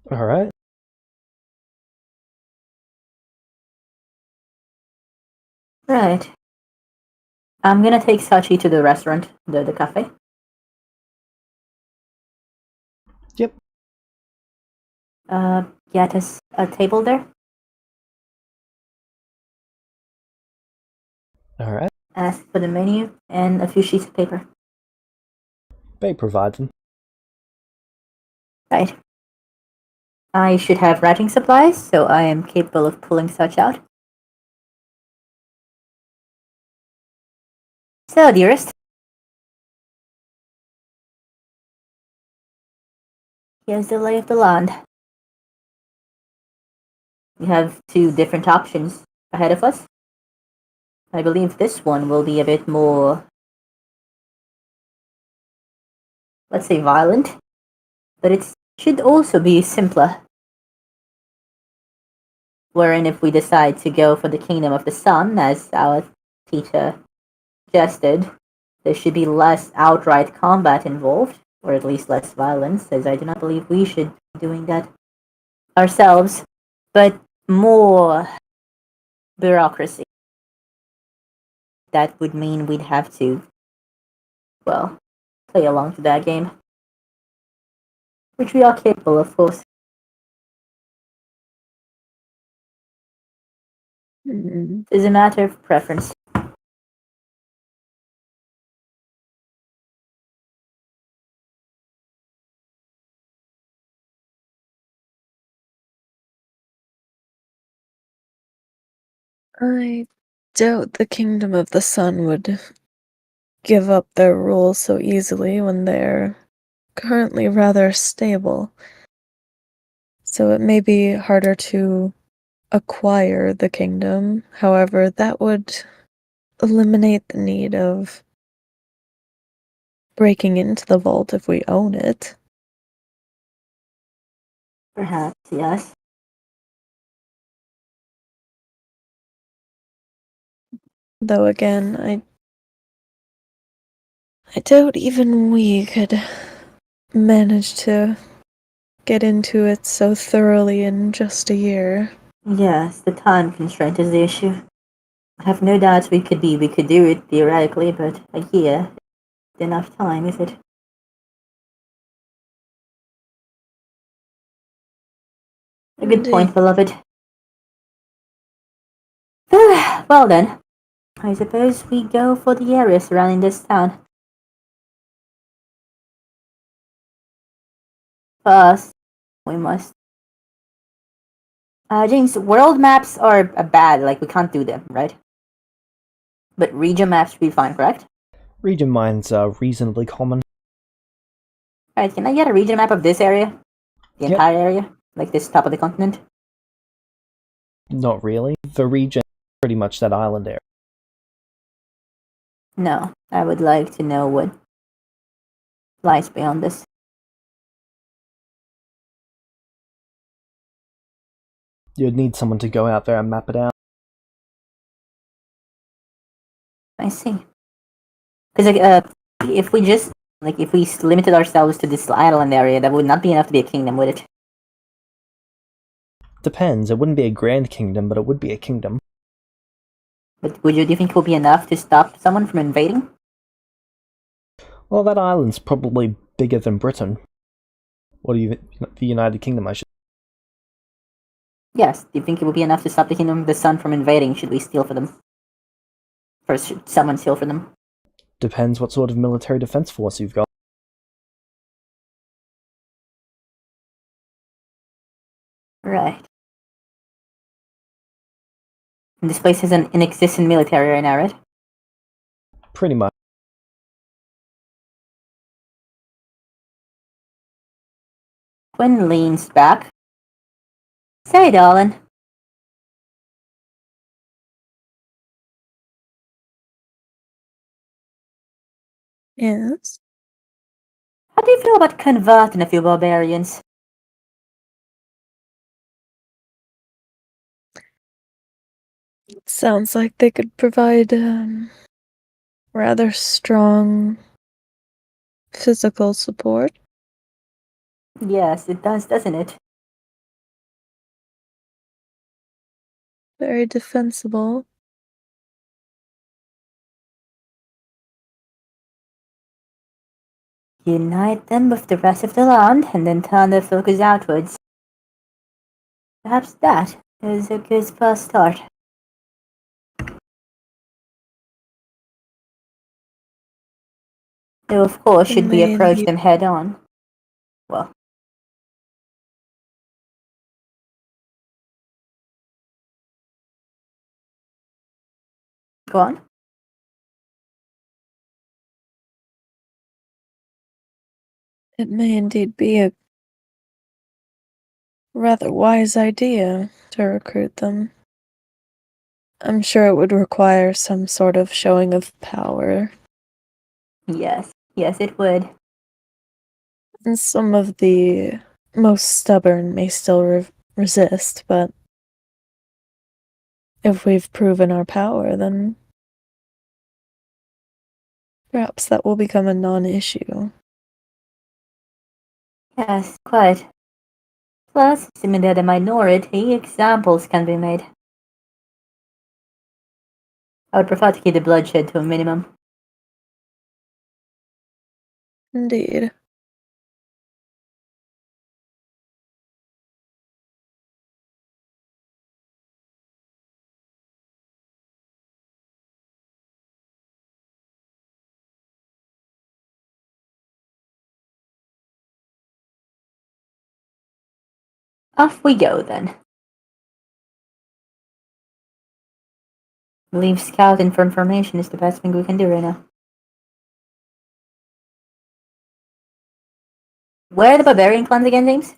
Speaker 2: Alright.
Speaker 3: Right. I'm gonna take Sachi to the restaurant, the cafe.
Speaker 2: Yep.
Speaker 3: Get us a table there.
Speaker 2: Alright.
Speaker 3: Ask for the menu and a few sheets of paper.
Speaker 2: They provide them.
Speaker 3: Right. I should have writing supplies, so I am capable of pulling such out. So, dearest. Here's the lay of the land. We have two different options ahead of us. I believe this one will be a bit more, let's say, violent, but it should also be simpler. Wherein, if we decide to go for the Kingdom of the Sun, as our teacher suggested, there should be less outright combat involved, or at least less violence, as I do not believe we should be doing that ourselves, but more bureaucracy. That would mean we'd have to, well, play along to that game. Which we are capable, of course. It's a matter of preference.
Speaker 1: I doubt the Kingdom of the Sun would give up their rule so easily when they're currently rather stable. So it may be harder to acquire the kingdom. However, that would eliminate the need of breaking into the vault if we own it.
Speaker 3: Perhaps, yes.
Speaker 1: Though again, I doubt even we could manage to get into it so thoroughly in just a year.
Speaker 3: Yes, the time constraint is the issue. I have no doubts we could do it theoretically, but a year is enough time, is it? A good point,
Speaker 1: Indeed.
Speaker 3: beloved. Well then, I suppose we go for the area surrounding this town. First, we must. James, world maps are bad, like we can't do them, right? But region maps should be fine, correct?
Speaker 2: Region mines are reasonably common.
Speaker 3: Alright, can I get a region map of this area? The
Speaker 2: Yep.
Speaker 3: entire area? Like this top of the continent?
Speaker 2: Not really. The region is pretty much that island area.
Speaker 3: No, I would like to know what lies beyond this.
Speaker 2: You'd need someone to go out there and map it out.
Speaker 3: I see. Because if we just if we limited ourselves to this island area, that would not be enough to be a kingdom, would it?
Speaker 2: Depends. It wouldn't be a grand kingdom, but it would be a kingdom.
Speaker 3: But do you think it would be enough to stop someone from invading?
Speaker 2: Well, that island's probably bigger than Britain. Or the United Kingdom, I should.
Speaker 3: Yes. Do you think it would be enough to stop the kingdom of the sun from invading? Should we steal for them? Or should someone steal for them?
Speaker 2: Depends what sort of military defense force you've got.
Speaker 3: Right. And this place has an inexistent military right now, right?
Speaker 2: Pretty much.
Speaker 3: Quinn leans back. Say, darling.
Speaker 1: Yes.
Speaker 3: How do you feel about converting a few barbarians?
Speaker 1: Sounds like they could provide rather strong physical support.
Speaker 3: Yes, it does, doesn't it?
Speaker 1: Very defensible.
Speaker 3: Unite them with the rest of the land, and then turn their focus outwards. Perhaps that is a good first start. Though, of course, should we approach them head on? Well. Go on.
Speaker 1: It may indeed be a rather wise idea to recruit them. I'm sure it would require some sort of showing of power.
Speaker 3: Yes, yes, it would.
Speaker 1: And some of the most stubborn may still resist, but if we've proven our power, then perhaps that will become a non-issue.
Speaker 3: Yes, quite. Plus, assuming they're the minority, examples can be made. I would prefer to keep the bloodshed to a minimum.
Speaker 1: Indeed.
Speaker 3: Off we go, then. Leave scouting for information is the best thing we can do right now. Where are the barbarian clans again, James?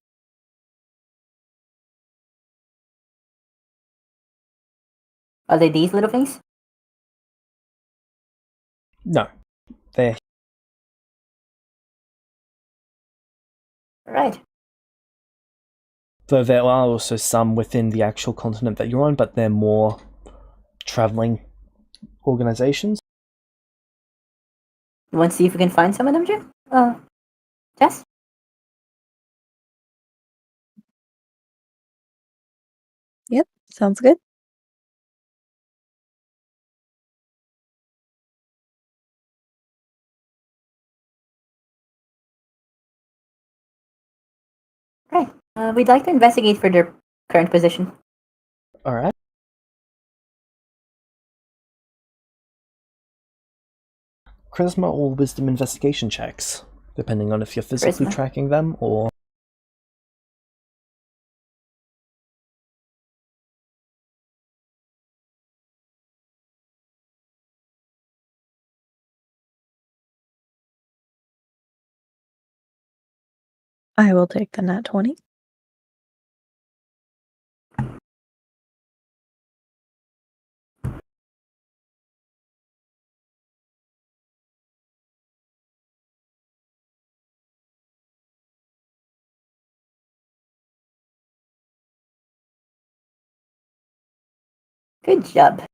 Speaker 3: Are they these little things?
Speaker 2: No. They're
Speaker 3: Right.
Speaker 2: Though there are also some within the actual continent that you're on, but they're more traveling organizations.
Speaker 3: You want to see if we can find some of them, Jim? Tess?
Speaker 1: Yep, sounds good.
Speaker 3: Right. We'd like to investigate for their current position.
Speaker 2: Alright. Charisma or wisdom investigation checks, depending on if you're physically
Speaker 3: Charisma.
Speaker 2: tracking them or...
Speaker 1: I will take the nat 20.
Speaker 3: Good job.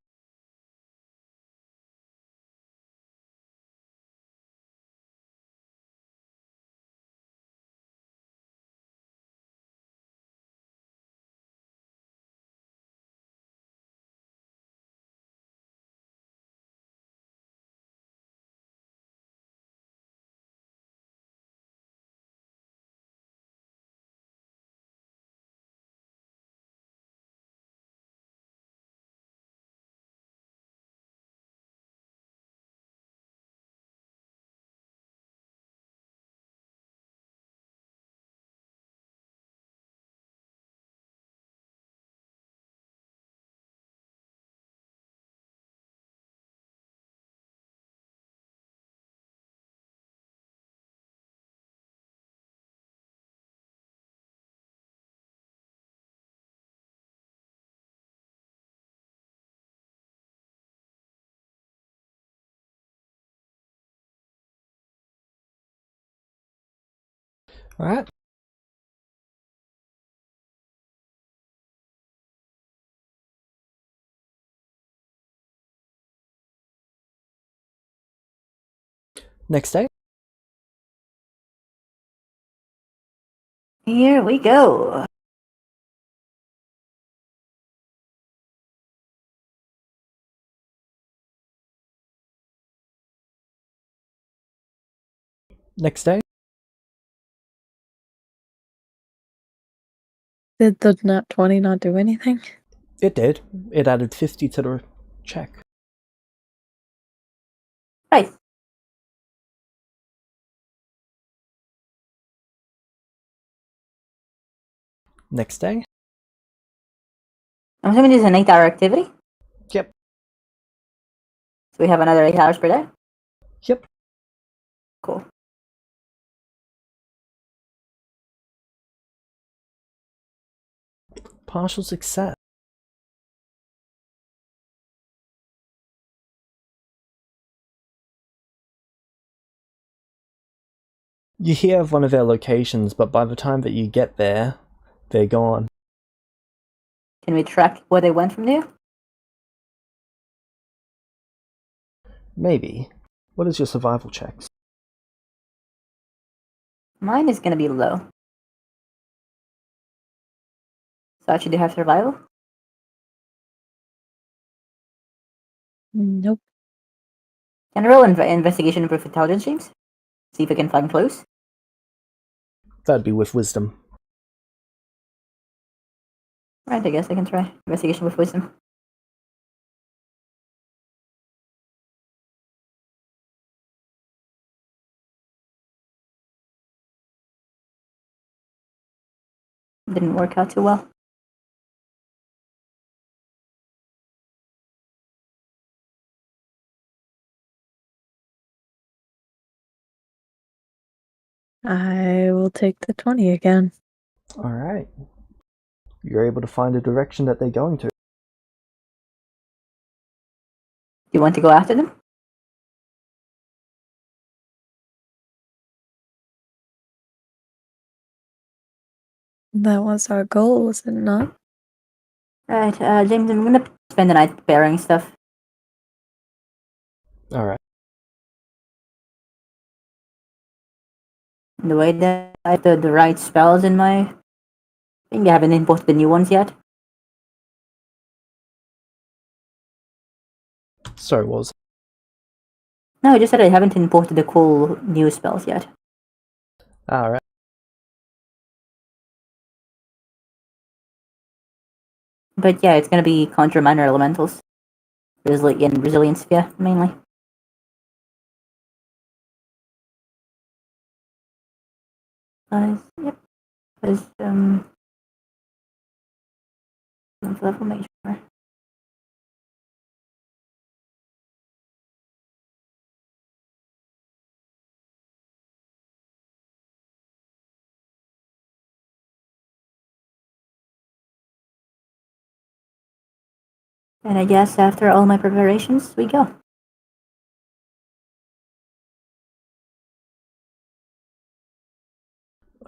Speaker 2: Alright. Next day.
Speaker 3: Here we go.
Speaker 2: Next day.
Speaker 1: Did the nat 20 not do anything?
Speaker 2: It did. It added 50 to the check.
Speaker 3: Right.
Speaker 2: Next day.
Speaker 3: I'm assuming this is an 8-hour activity.
Speaker 2: Yep.
Speaker 3: So we have another 8 hours per day.
Speaker 2: Yep.
Speaker 3: Cool.
Speaker 2: Partial success. You hear of one of their locations, but by the time that you get there, they're gone.
Speaker 3: Can we track where they went from there?
Speaker 2: Maybe. What is your survival checks?
Speaker 3: Mine is gonna be low. So actually, do you have survival?
Speaker 1: Nope.
Speaker 3: Can I roll investigation and proof intelligence, James? See if we can find clues.
Speaker 2: That'd be with wisdom.
Speaker 3: Right, I guess I can try investigation with wisdom. Didn't work out too well.
Speaker 1: I will take the 20 again.
Speaker 2: Alright. You're able to find a direction that they're going to.
Speaker 3: Do you want to go after them?
Speaker 1: That was our goal, was it not?
Speaker 3: Right, James, I'm gonna spend the night preparing stuff.
Speaker 2: Alright.
Speaker 3: The way that I have the right spells in my thing, I haven't imported the new ones yet.
Speaker 2: Sorry, what was
Speaker 3: No, I just said I haven't imported the cool new spells yet.
Speaker 2: Alright.
Speaker 3: But yeah, it's gonna be conjure minor elementals. And resilience, yeah, mainly. Yep. Because, level major. And I guess after all my preparations, we go.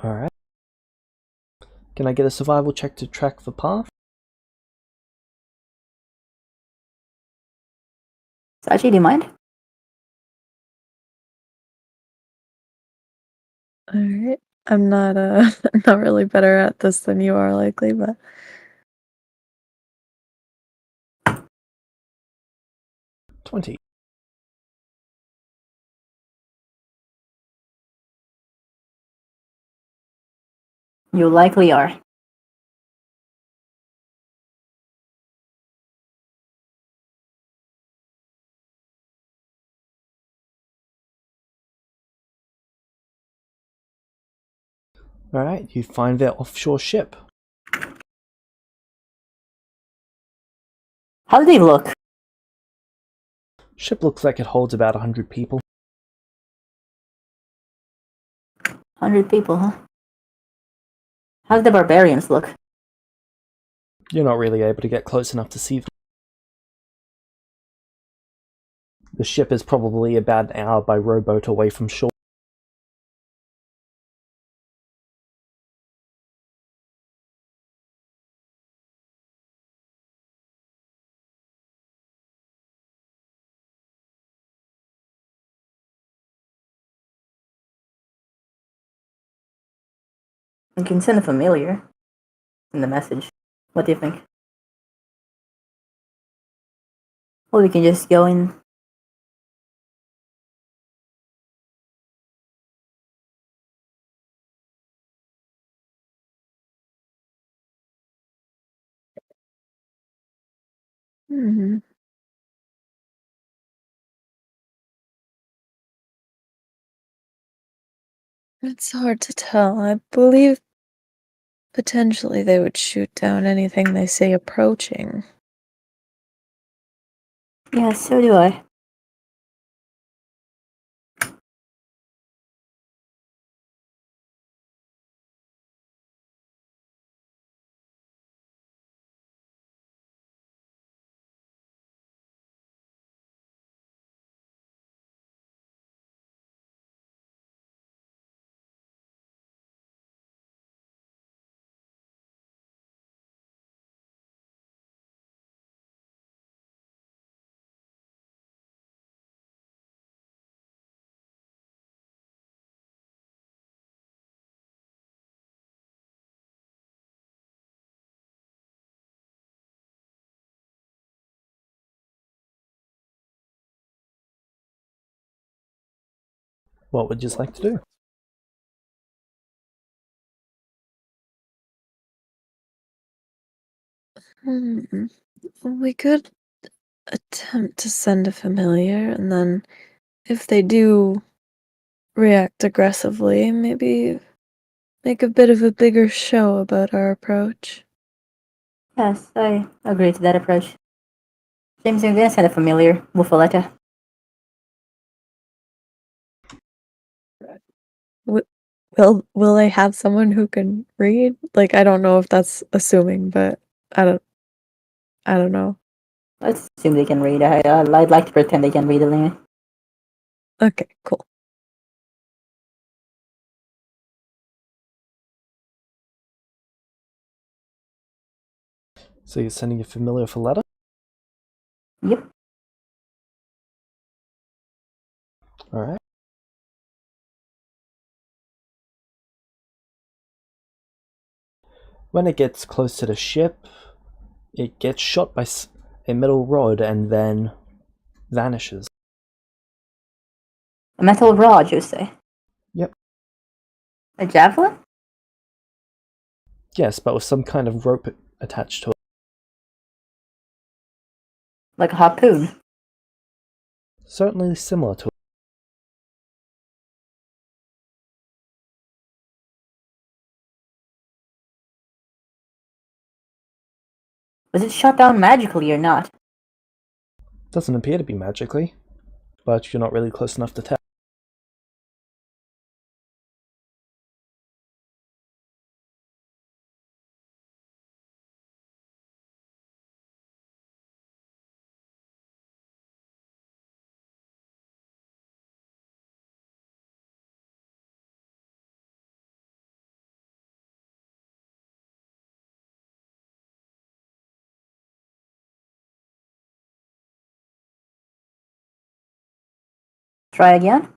Speaker 2: Alright. Can I get a survival check to track the path?
Speaker 3: Sachi, do you mind?
Speaker 1: Alright. I'm not not really better at this than you are likely, but
Speaker 2: 20.
Speaker 3: You likely are.
Speaker 2: Alright, you find their offshore ship.
Speaker 3: How do they look?
Speaker 2: Ship looks like it holds about 100 people.
Speaker 3: 100 people, huh? How do the barbarians look?
Speaker 2: You're not really able to get close enough to see them. The ship is probably about an hour by rowboat away from shore.
Speaker 3: You can send a familiar in the message. What do you think? Or we can just go in.
Speaker 1: hmm. It's hard to tell. I believe potentially they would shoot down anything they see approaching.
Speaker 3: Yeah, so do I.
Speaker 2: What would you like to do?
Speaker 1: Hmm. We could attempt to send a familiar, and then if they do react aggressively, maybe make a bit of a bigger show about our approach.
Speaker 3: Yes, I agree to that approach. James, I'm gonna send a familiar with a letter.
Speaker 1: Will they have someone who can read? Like, I don't know if that's assuming, but I don't know.
Speaker 3: Let's assume they can read. I'd like to pretend they can read it anyway.
Speaker 1: Okay, cool.
Speaker 2: So you're sending a familiar for letter?
Speaker 3: Yep.
Speaker 2: Alright. When it gets close to the ship, it gets shot by a metal rod and then vanishes.
Speaker 3: A metal rod, you say?
Speaker 2: Yep.
Speaker 3: A javelin?
Speaker 2: Yes, but with some kind of rope attached to it.
Speaker 3: Like a harpoon?
Speaker 2: Certainly similar to it.
Speaker 3: Was it shot down magically or not?
Speaker 2: Doesn't appear to be magically, but you're not really close enough to tell.
Speaker 3: Try again?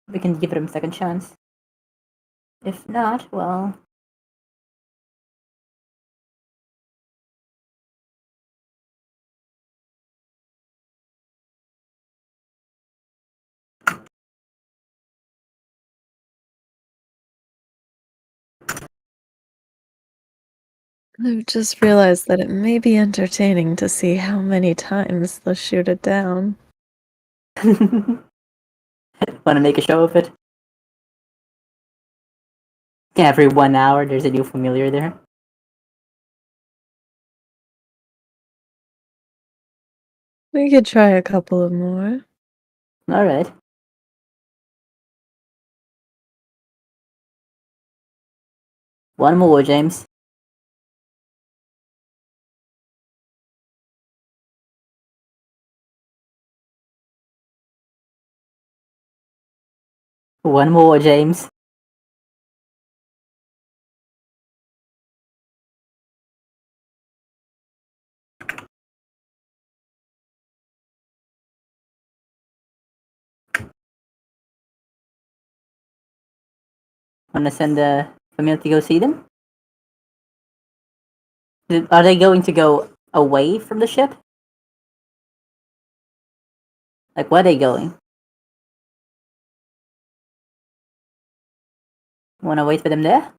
Speaker 3: We can give it a second chance. If not, well...
Speaker 1: I've just realized that it may be entertaining to see how many times they'll shoot it down.
Speaker 3: Wanna make a show of it? Yeah, every 1 hour there's a new familiar there.
Speaker 1: We could try a couple of more.
Speaker 3: Alright. One more, James. One more, James. Wanna send the familiar to go see them? Are they going to go away from the ship? Like, where are they going? Wanna wait for them there?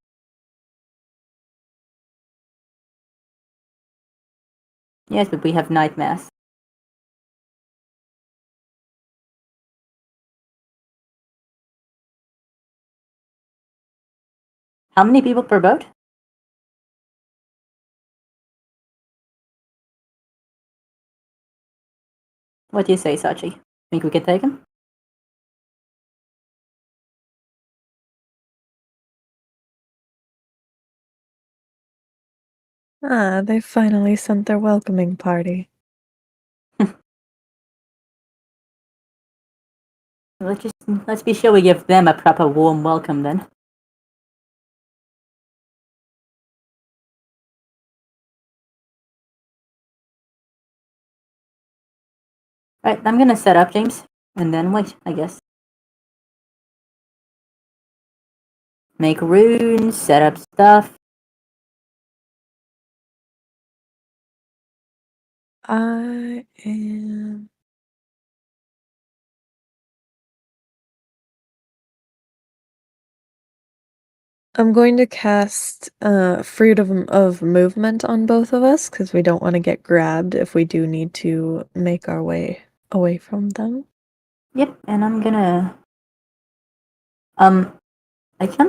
Speaker 3: Yes, but we have night mass. How many people per boat? What do you say, Sachi? Think we can take him?
Speaker 1: Ah, they finally sent their welcoming party.
Speaker 3: Let's be sure we give them a proper warm welcome then. Alright, I'm gonna set up, James, and then wait, I guess. Make runes, set up stuff.
Speaker 1: I am... I'm going to cast freedom of movement on both of us because we don't want to get grabbed if we do need to make our way away from them.
Speaker 3: Yep, and I'm gonna... I can...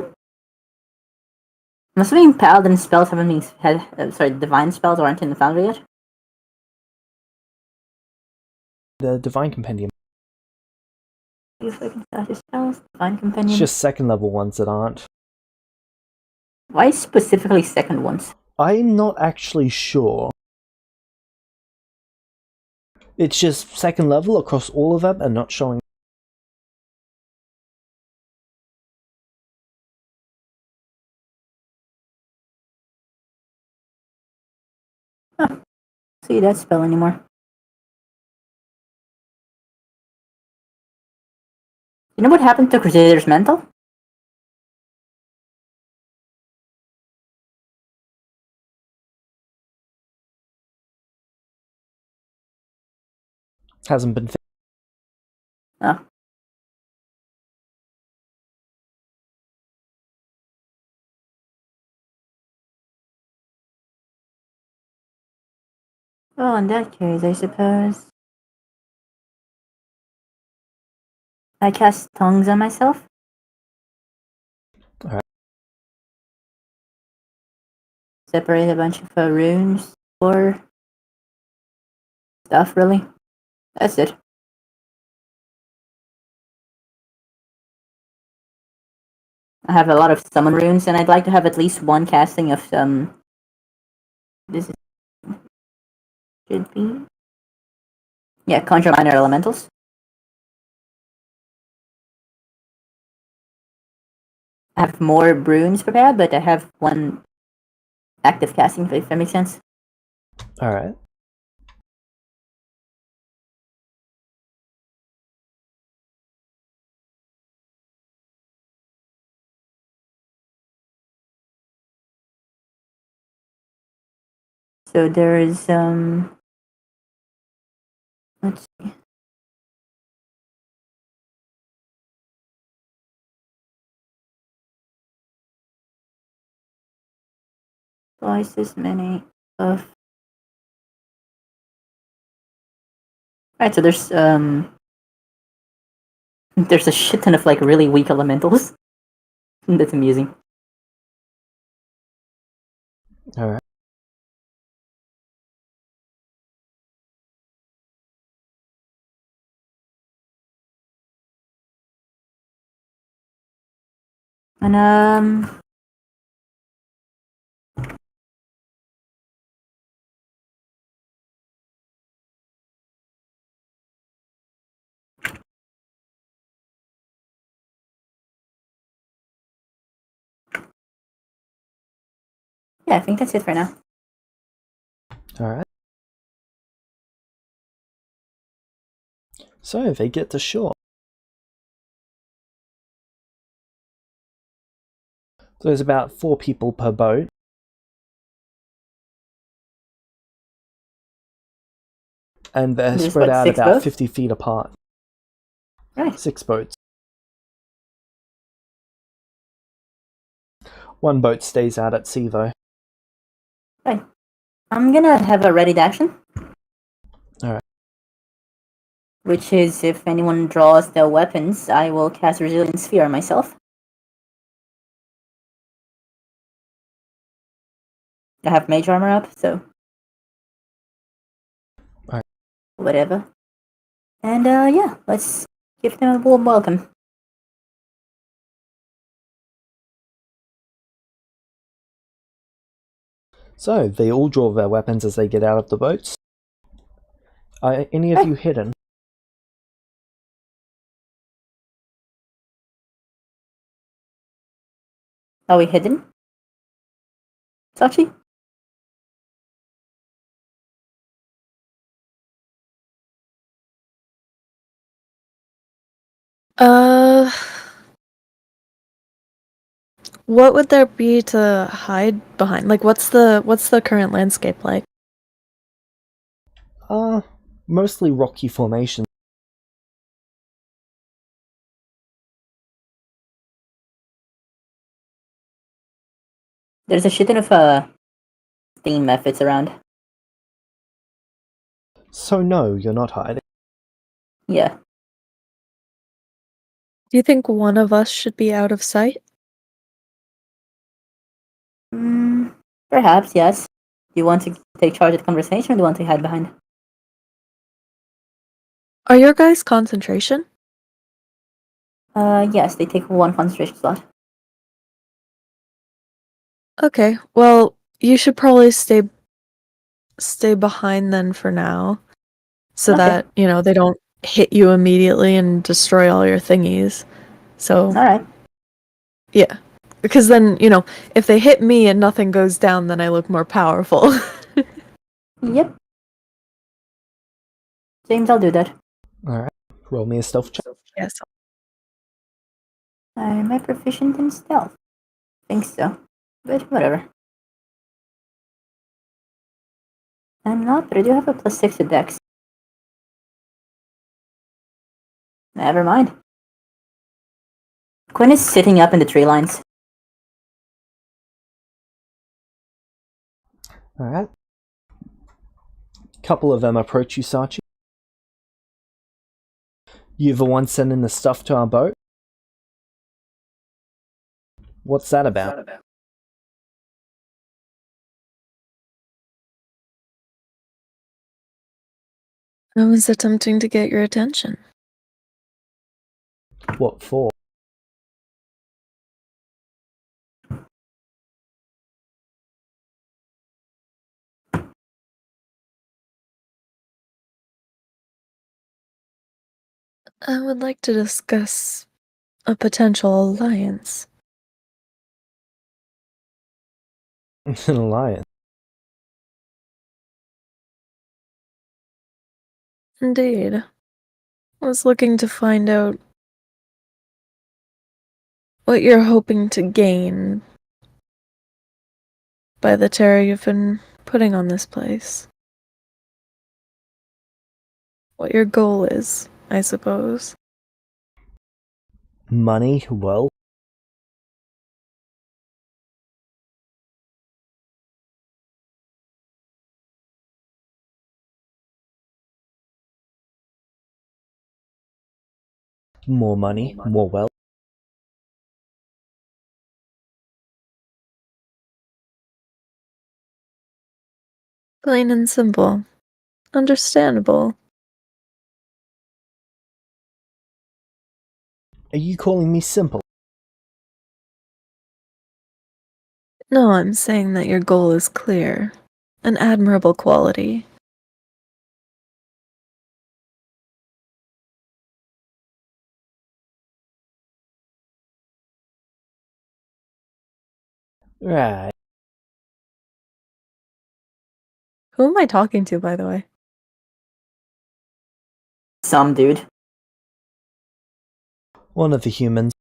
Speaker 3: I'm assuming paladin spells haven't been... sorry, divine spells aren't in the foundry yet?
Speaker 2: The Divine Compendium.
Speaker 3: See if I can start his spells. Divine
Speaker 2: It's
Speaker 3: Companion.
Speaker 2: just second level ones that aren't.
Speaker 3: Why specifically second ones?
Speaker 2: I'm not actually sure. It's just second level across all of them and not showing.
Speaker 3: Huh. see that spell anymore. You know what happened to Crusader's Mantle?
Speaker 2: Hasn't been
Speaker 3: Oh. Well, in that case, I suppose I cast tongues on myself.
Speaker 2: Alright.
Speaker 3: Separate a bunch of runes or stuff, really. That's it. I have a lot of summon runes, and I'd like to have at least one casting of This should be. Yeah, conjure minor elementals. I have more runes prepared, but I have one active casting, if that makes sense.
Speaker 2: Alright.
Speaker 3: So there is let's see. Twice as many of. Alright, so there's there's a shit ton of like really weak elementals. That's amusing.
Speaker 2: Alright.
Speaker 3: And yeah, I think that's it for now.
Speaker 2: Alright. So they get to shore. So there's about 4 people per boat. And they're
Speaker 3: There's,
Speaker 2: spread
Speaker 3: what,
Speaker 2: out
Speaker 3: 6
Speaker 2: about
Speaker 3: boats?
Speaker 2: 50 feet apart.
Speaker 3: Right.
Speaker 2: 6 boats. 1 boat stays out at sea though.
Speaker 3: Right. I'm gonna have a ready action.
Speaker 2: Alright.
Speaker 3: Which is, if anyone draws their weapons, I will cast Resilient Sphere on myself. I have Mage Armor up, so.
Speaker 2: Alright.
Speaker 3: Whatever. And yeah, let's give them a warm welcome.
Speaker 2: So they all draw their weapons as they get out of the boats. Are any of you hidden?
Speaker 3: Are we hidden? Sachi?
Speaker 1: What would there be to hide behind? Like, what's the current landscape like?
Speaker 2: Mostly rocky formation.
Speaker 3: There's a shit ton of steam methods around.
Speaker 2: So no, you're not hiding.
Speaker 3: Yeah.
Speaker 1: Do you think one of us should be out of sight?
Speaker 3: Perhaps, yes. Do you want to take charge of the conversation, or do you want to hide behind?
Speaker 1: Are your guys concentration?
Speaker 3: Yes, they take 1 concentration slot.
Speaker 1: Okay, well, you should probably stay behind then for now, so
Speaker 3: Okay.
Speaker 1: that, you know, they don't hit you immediately and destroy all your thingies. So,
Speaker 3: Alright.
Speaker 1: yeah. Because then, you know, if they hit me and nothing goes down, then I look more powerful.
Speaker 3: Yep. James, I'll do that.
Speaker 2: Alright, roll me a stealth check.
Speaker 1: Yes.
Speaker 3: Am I proficient in stealth? Think so. But whatever. I'm not, but I do have a +6 to dex. Never mind. Quinn is sitting up in the tree lines.
Speaker 2: Alright. Couple of them approach you, Sachi. You the one sending the stuff to our boat? What's that about?
Speaker 1: I was attempting to get your attention.
Speaker 2: What for?
Speaker 1: I would like to discuss a potential alliance.
Speaker 2: An alliance.
Speaker 1: Indeed. I was looking to find out what you're hoping to gain by the terror you've been putting on this place. What your goal is, I suppose.
Speaker 2: Money, wealth. More money, more wealth.
Speaker 1: Plain and simple. Understandable.
Speaker 2: Are you calling me simple?
Speaker 1: No, I'm saying that your goal is clear. An admirable quality.
Speaker 2: Right.
Speaker 1: Who am I talking to, by the way?
Speaker 3: Some dude.
Speaker 2: One of the humans.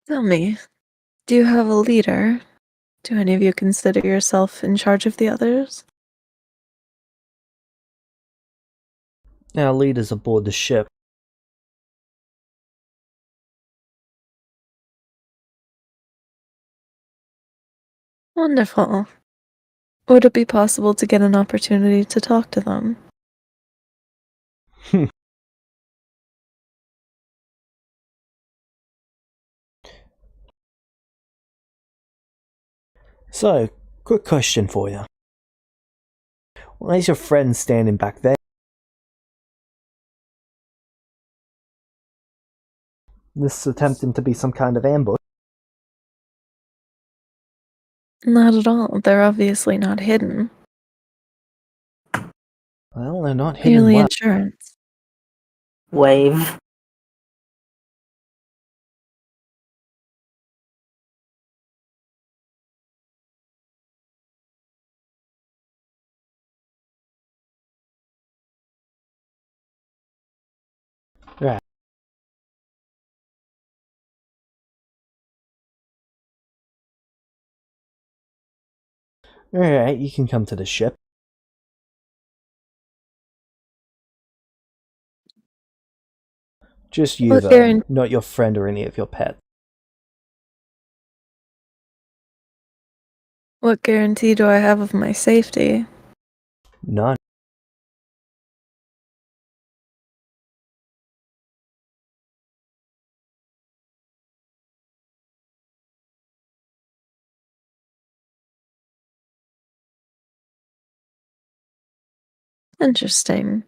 Speaker 1: Tell me, do you have a leader? Do any of you consider yourself in charge of the others?
Speaker 2: Our leader's aboard the ship.
Speaker 1: Wonderful. Would it be possible to get an opportunity to talk to them?
Speaker 2: So, quick question for you. Why is your friend standing back there? This attempting to be some kind of ambush?
Speaker 1: Not at all. They're obviously not hidden.
Speaker 2: Well, they're not hidden
Speaker 1: Merely
Speaker 2: well.
Speaker 1: insurance.
Speaker 3: Wave.
Speaker 2: Right. Alright, you can come to the ship. Just you,
Speaker 1: What
Speaker 2: though, not your friend or any of your pets.
Speaker 1: What guarantee do I have of my safety?
Speaker 2: None.
Speaker 1: Interesting.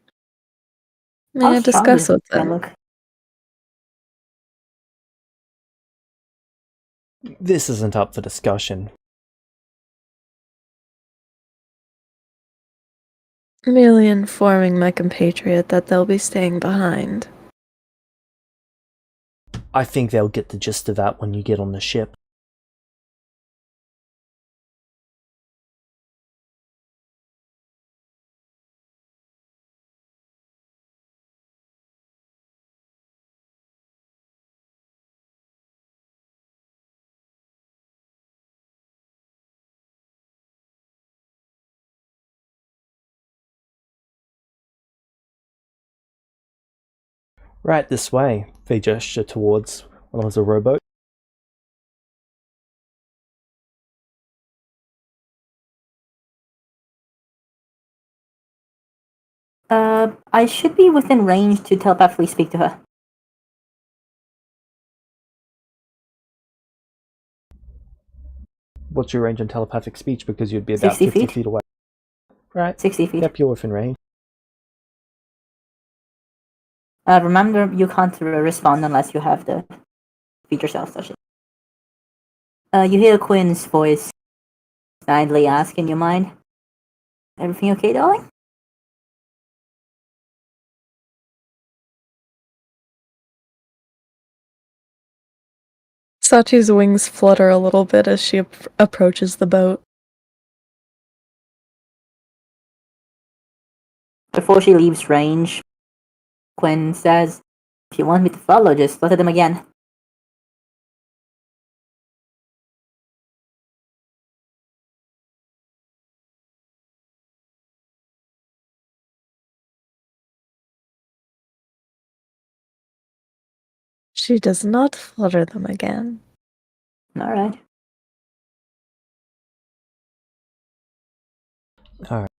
Speaker 1: May
Speaker 3: How
Speaker 1: I
Speaker 3: strong
Speaker 1: discuss
Speaker 3: does
Speaker 1: with
Speaker 3: that
Speaker 1: them?
Speaker 3: look?
Speaker 2: This isn't up for discussion.
Speaker 1: Merely informing my compatriot that they'll be staying behind.
Speaker 2: I think they'll get the gist of that when you get on the ship. Right this way, they gesture towards what was a rowboat.
Speaker 3: I should be within range to telepathically speak to her.
Speaker 2: What's your range on telepathic speech? Because you'd be about
Speaker 3: 60
Speaker 2: 50
Speaker 3: feet.
Speaker 2: feet away. Right.
Speaker 3: 60 feet.
Speaker 2: Yep, you're within range.
Speaker 3: Remember, you can't respond unless you have the feature self touch it. You hear Quinn's voice kindly ask in your mind, "Everything okay, darling?"
Speaker 1: Sachi's wings flutter a little bit as she approaches the boat.
Speaker 3: Before she leaves range, Quinn says, "If you want me to follow, just look at them again."
Speaker 1: She does not flutter them again.
Speaker 3: Alright.
Speaker 2: Alright.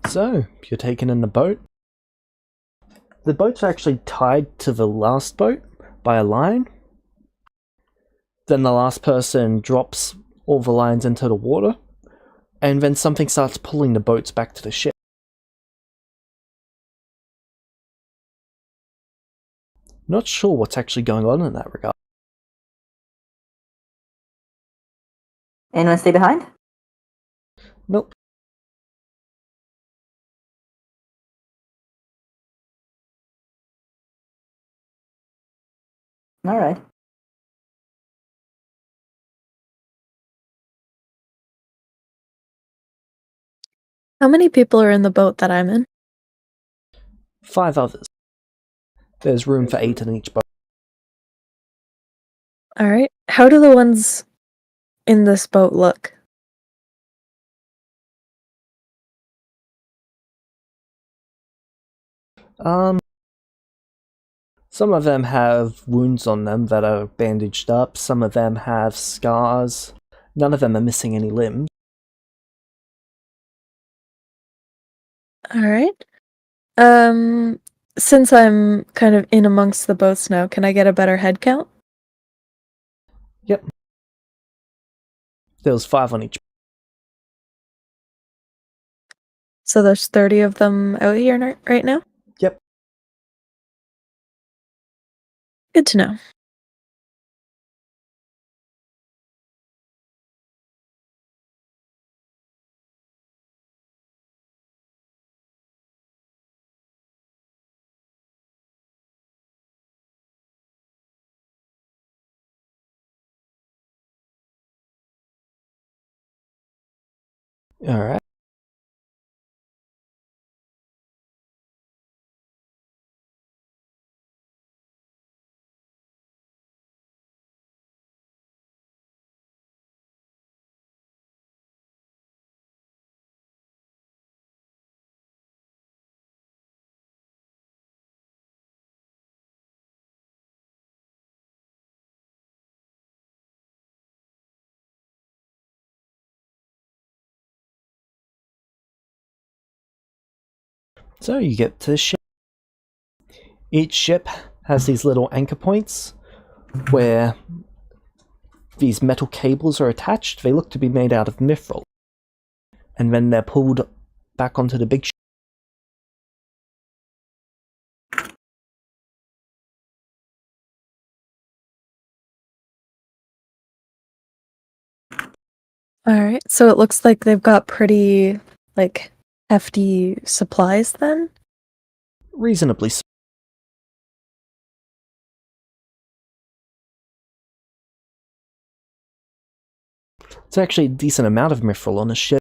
Speaker 2: So, you're taken in the boat. The boat's actually tied to the last boat by a line. Then the last person drops all the lines into the water, and then something starts pulling the boats back to the ship. Not sure what's actually going on in that regard.
Speaker 3: Anyone stay behind?
Speaker 2: Nope.
Speaker 3: Alright.
Speaker 1: How many people are in the boat that I'm in?
Speaker 2: 5 others. There's room for 8 in each boat.
Speaker 1: Alright. How do the ones in this boat look?
Speaker 2: Some of them have wounds on them that are bandaged up. Some of them have scars. None of them are missing any limbs.
Speaker 1: Alright. Since I'm kind of in amongst the boats now, can I get a better head count?
Speaker 2: Yep. There was 5 on each.
Speaker 1: So there's 30 of them out here right now?
Speaker 2: Yep.
Speaker 1: Good to know.
Speaker 2: Alright. So you get to the ship. Each ship has these little anchor points where these metal cables are attached. They look to be made out of mithril. And then they're pulled back onto the big ship.
Speaker 1: Alright, so it looks like they've got pretty, like, hefty supplies then?
Speaker 2: Reasonably so. It's actually a decent amount of mithril on a ship.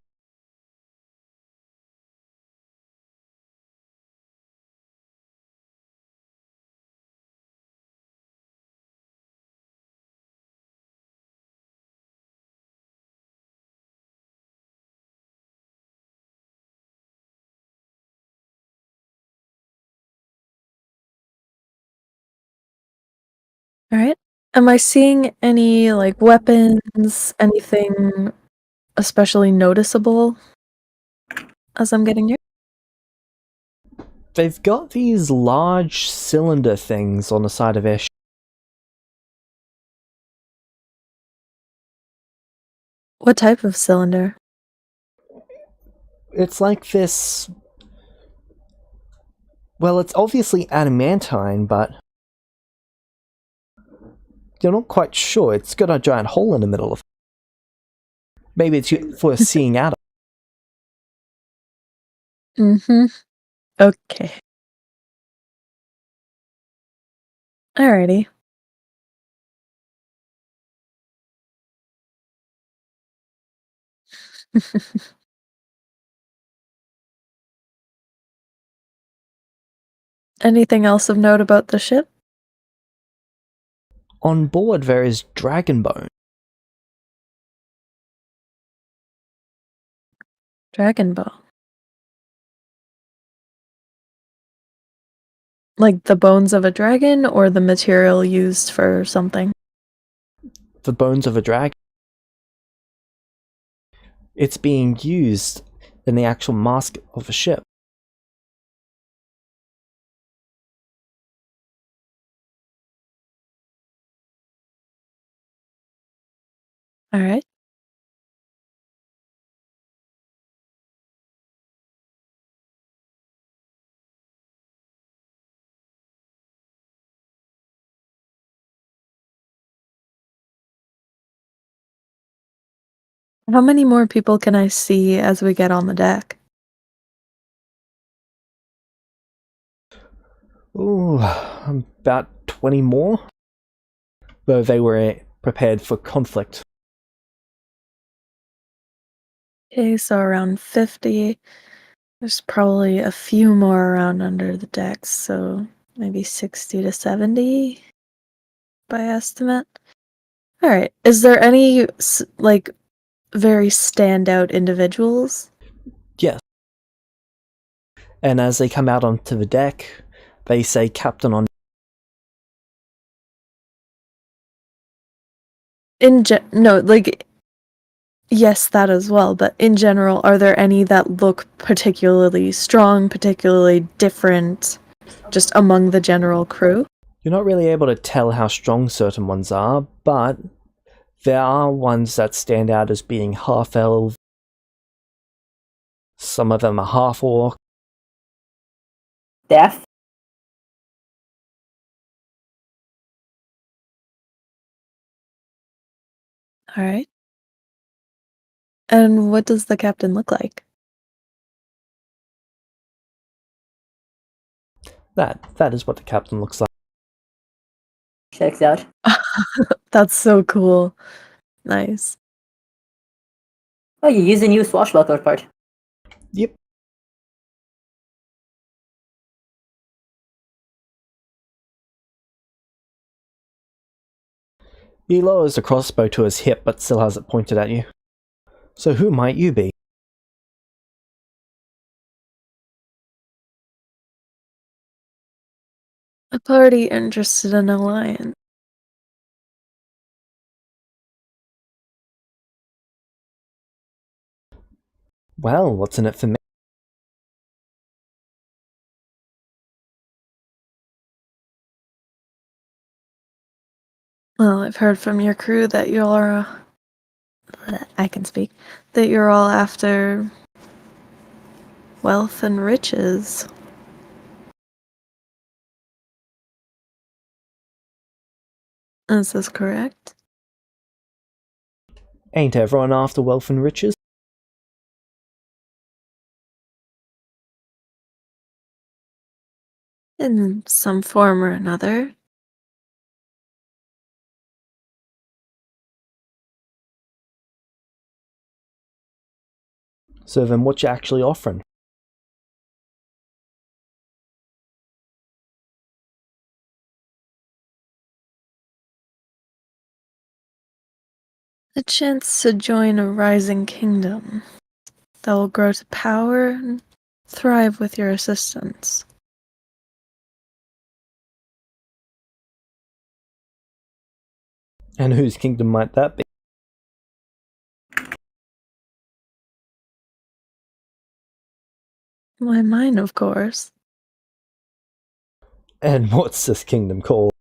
Speaker 1: Alright. Am I seeing any, like, weapons, anything especially noticeable as I'm getting near?
Speaker 2: They've got these large cylinder things on the side of their ship.
Speaker 1: What type of cylinder?
Speaker 2: It's like this... Well, it's obviously adamantine, but... You're not quite sure. It's got a giant hole in the middle of it. Maybe it's for seeing out of.
Speaker 1: Mm-hmm. Okay. Alrighty. Anything else of note about the ship?
Speaker 2: On board there is dragon bone.
Speaker 1: Dragon bone. Like the bones of a dragon or the material used for something?
Speaker 2: The bones of a dragon. It's being used in the actual mast of a ship.
Speaker 1: Alright. How many more people can I see as we get on the deck?
Speaker 2: Ooh, about 20 more? Though they were prepared for conflict.
Speaker 1: Okay, so around 50. There's probably a few more around under the decks, so maybe 60 to 70 by estimate. Alright, is there any, like, very standout individuals?
Speaker 2: Yes. And as they come out onto the deck, they say Captain on.
Speaker 1: No, like, yes, that as well, but in general, are there any that look particularly strong, particularly different, just among the general crew?
Speaker 2: You're not really able to tell how strong certain ones are, but there are ones that stand out as being half-elf. Some of them are half-orc.
Speaker 3: Death?
Speaker 1: Alright. And what does the captain look like?
Speaker 2: That is what the captain looks like.
Speaker 3: Checks out.
Speaker 1: That's so cool. Nice.
Speaker 3: Oh, you use the new swashbuckler part.
Speaker 2: Yep. He lowers the crossbow to his hip, but still has it pointed at you. So who might you be?
Speaker 1: A party interested in alliance.
Speaker 2: Well, what's in it for me?
Speaker 1: Well, I've heard from your crew that you're, I can speak, that you're all after wealth and riches. Is this correct?
Speaker 2: Ain't everyone after wealth and riches?
Speaker 1: In some form or another.
Speaker 2: So then what you actually offering?
Speaker 1: A chance to join a rising kingdom that will grow to power and thrive with your assistance.
Speaker 2: And whose kingdom might that be?
Speaker 1: Why, mine, of course.
Speaker 2: And what's this kingdom called?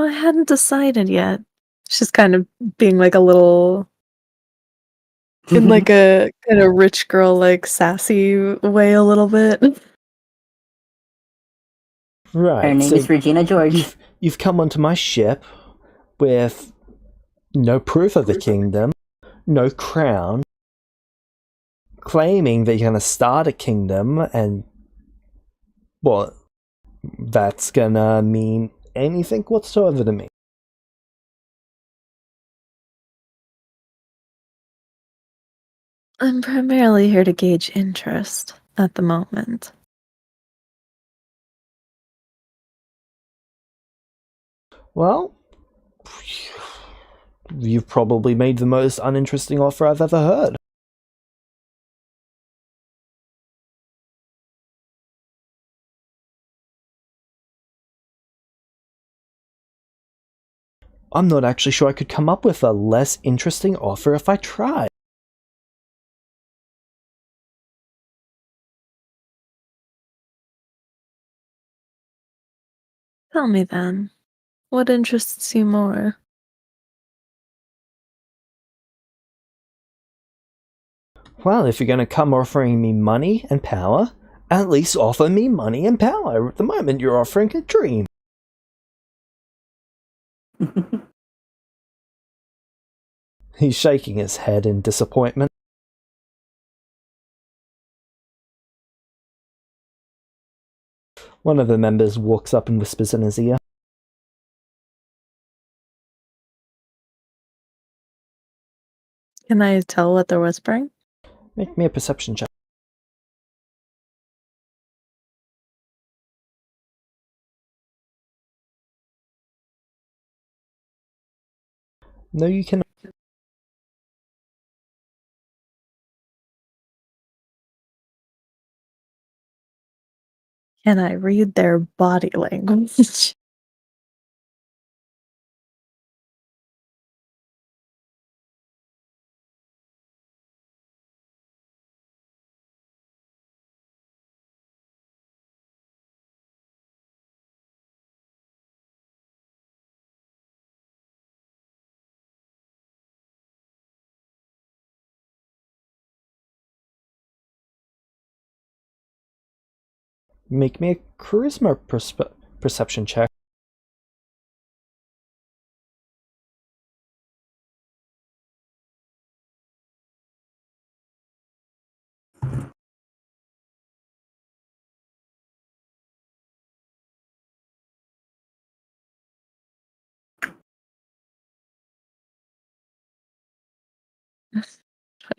Speaker 1: I hadn't decided yet. She's kind of being like a little, in like a kind of rich girl, like sassy way a little bit.
Speaker 2: Right,
Speaker 3: Her name
Speaker 2: so
Speaker 3: is Regina George.
Speaker 2: you've come onto my ship with no proof of the kingdom, no crown, claiming that you're going to start a kingdom, and well, that's gonna mean anything whatsoever to me.
Speaker 1: I'm primarily here to gauge interest at the moment.
Speaker 2: Well, you've probably made the most uninteresting offer I've ever heard. I'm not actually sure I could come up with a less interesting offer if I tried.
Speaker 1: Tell me then, what interests you more?
Speaker 2: Well, if you're going to come offering me money and power, at least offer me money and power. At the moment, you're offering a dream. He's shaking his head in disappointment. One of the members walks up and whispers in his ear.
Speaker 1: Can I tell what they're whispering?
Speaker 2: Make me a perception check. No, you cannot.
Speaker 1: Can I read their body language?
Speaker 2: Make me a charisma perception check.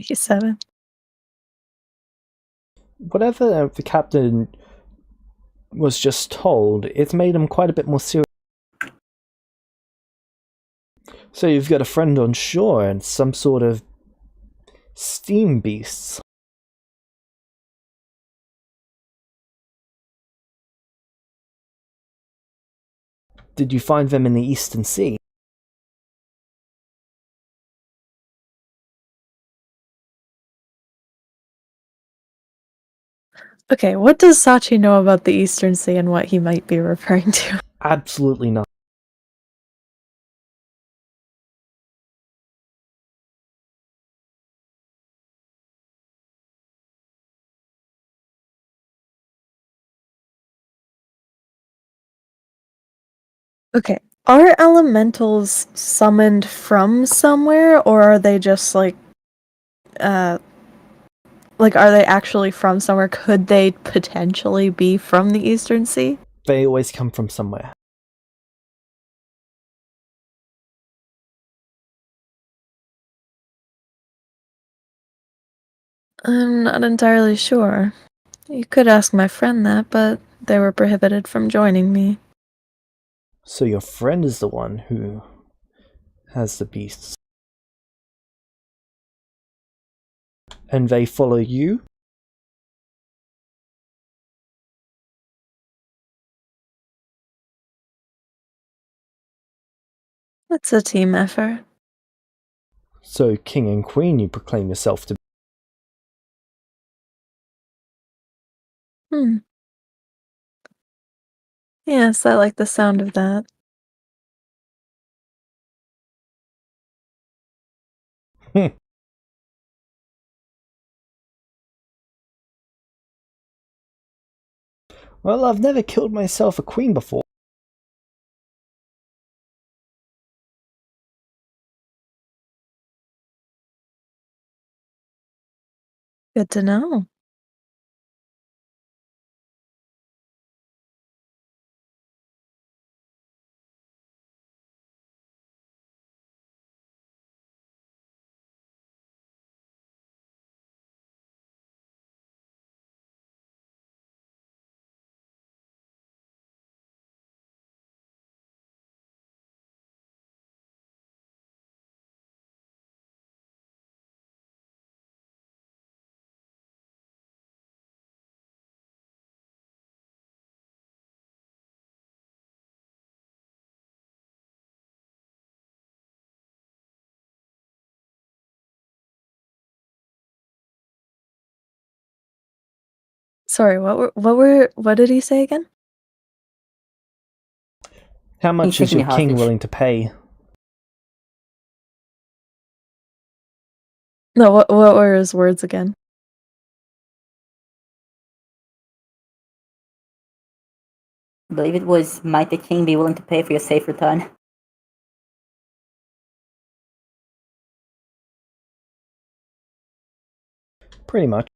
Speaker 1: $27.
Speaker 2: Whatever the captain was just told, it's made him quite a bit more serious. So you've got a friend on shore and some sort of steam beasts. Did you find them in the Eastern Sea?
Speaker 1: Okay, what does Sachi know about the Eastern Sea and what he might be referring to?
Speaker 2: Absolutely not.
Speaker 1: Okay, Are elementals summoned from somewhere, or are they just like are they actually from somewhere? Could they potentially be from the Eastern Sea?
Speaker 2: They always come from somewhere.
Speaker 1: I'm not entirely sure. You could ask my friend that, but they were prohibited from joining me.
Speaker 2: So your friend is the one who has the beasts. And they follow you?
Speaker 1: It's a team effort.
Speaker 2: So king and queen you proclaim yourself to
Speaker 1: Hmm. Yes, I like the sound of that.
Speaker 2: be. Well, I've never killed myself a queen before.
Speaker 1: Good to know. Sorry, what did he say again?
Speaker 2: How much
Speaker 3: He's
Speaker 2: is
Speaker 3: taking
Speaker 2: your
Speaker 3: me
Speaker 2: king
Speaker 3: hostage.
Speaker 2: willing to pay?
Speaker 1: No, what were his words again?
Speaker 3: I believe it was, might the king be willing to pay for your safe return?
Speaker 2: Pretty much.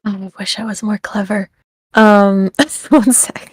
Speaker 1: Oh, I wish I was more clever. One sec.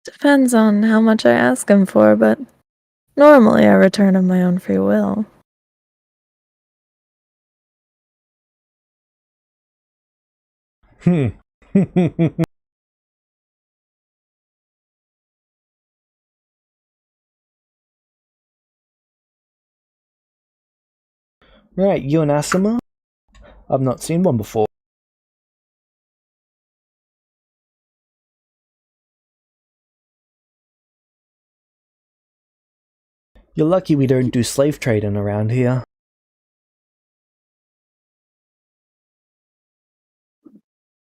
Speaker 1: Depends on how much I ask him for, but normally I return of my own free will.
Speaker 2: Hmm. Right, you an Asima? I've not seen one before. You're lucky we don't do slave trading around here.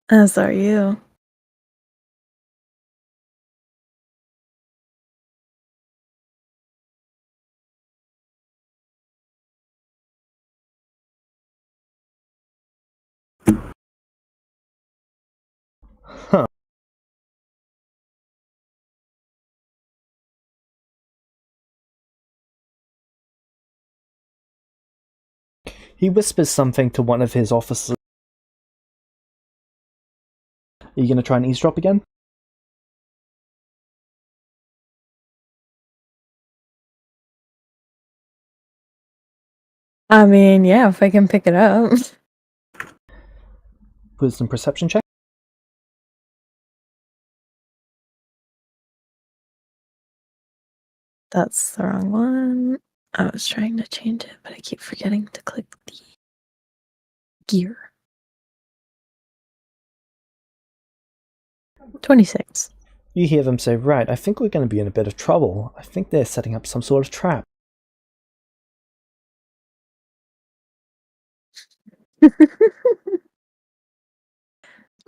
Speaker 1: As are you.
Speaker 2: Huh. He whispers something to one of his officers. Are you gonna try and eavesdrop again?
Speaker 1: I mean, yeah, if I can pick it up.
Speaker 2: Wisdom perception check.
Speaker 1: That's the wrong one. I was trying to change it, but I keep forgetting to click the gear. 26.
Speaker 2: You hear them say, right, I think we're going to be in a bit of trouble. I think they're setting up some sort of trap.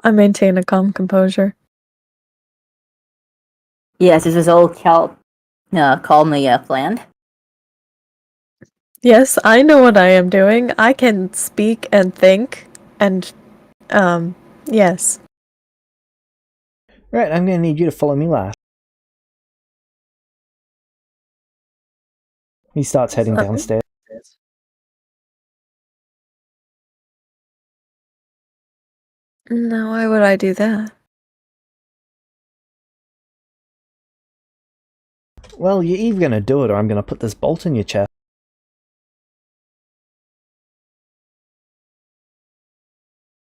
Speaker 1: I maintain a calm composure.
Speaker 3: Yes, this is all calmly planned.
Speaker 1: Yes, I know what I am doing. I can speak and think, and, yes.
Speaker 2: Right, I'm going to need you to follow me last. He starts heading
Speaker 1: Okay.
Speaker 2: downstairs.
Speaker 1: Now, why would I do that?
Speaker 2: Well, you're either going to do it or I'm going to put this bolt in your chest.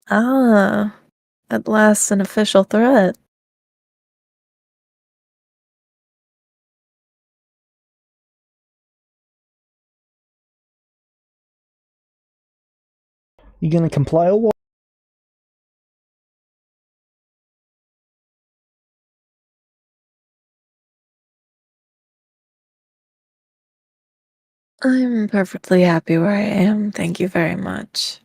Speaker 1: Ah, at last an official threat.
Speaker 2: You going to comply or what?
Speaker 1: I'm perfectly happy where I am, thank you very much.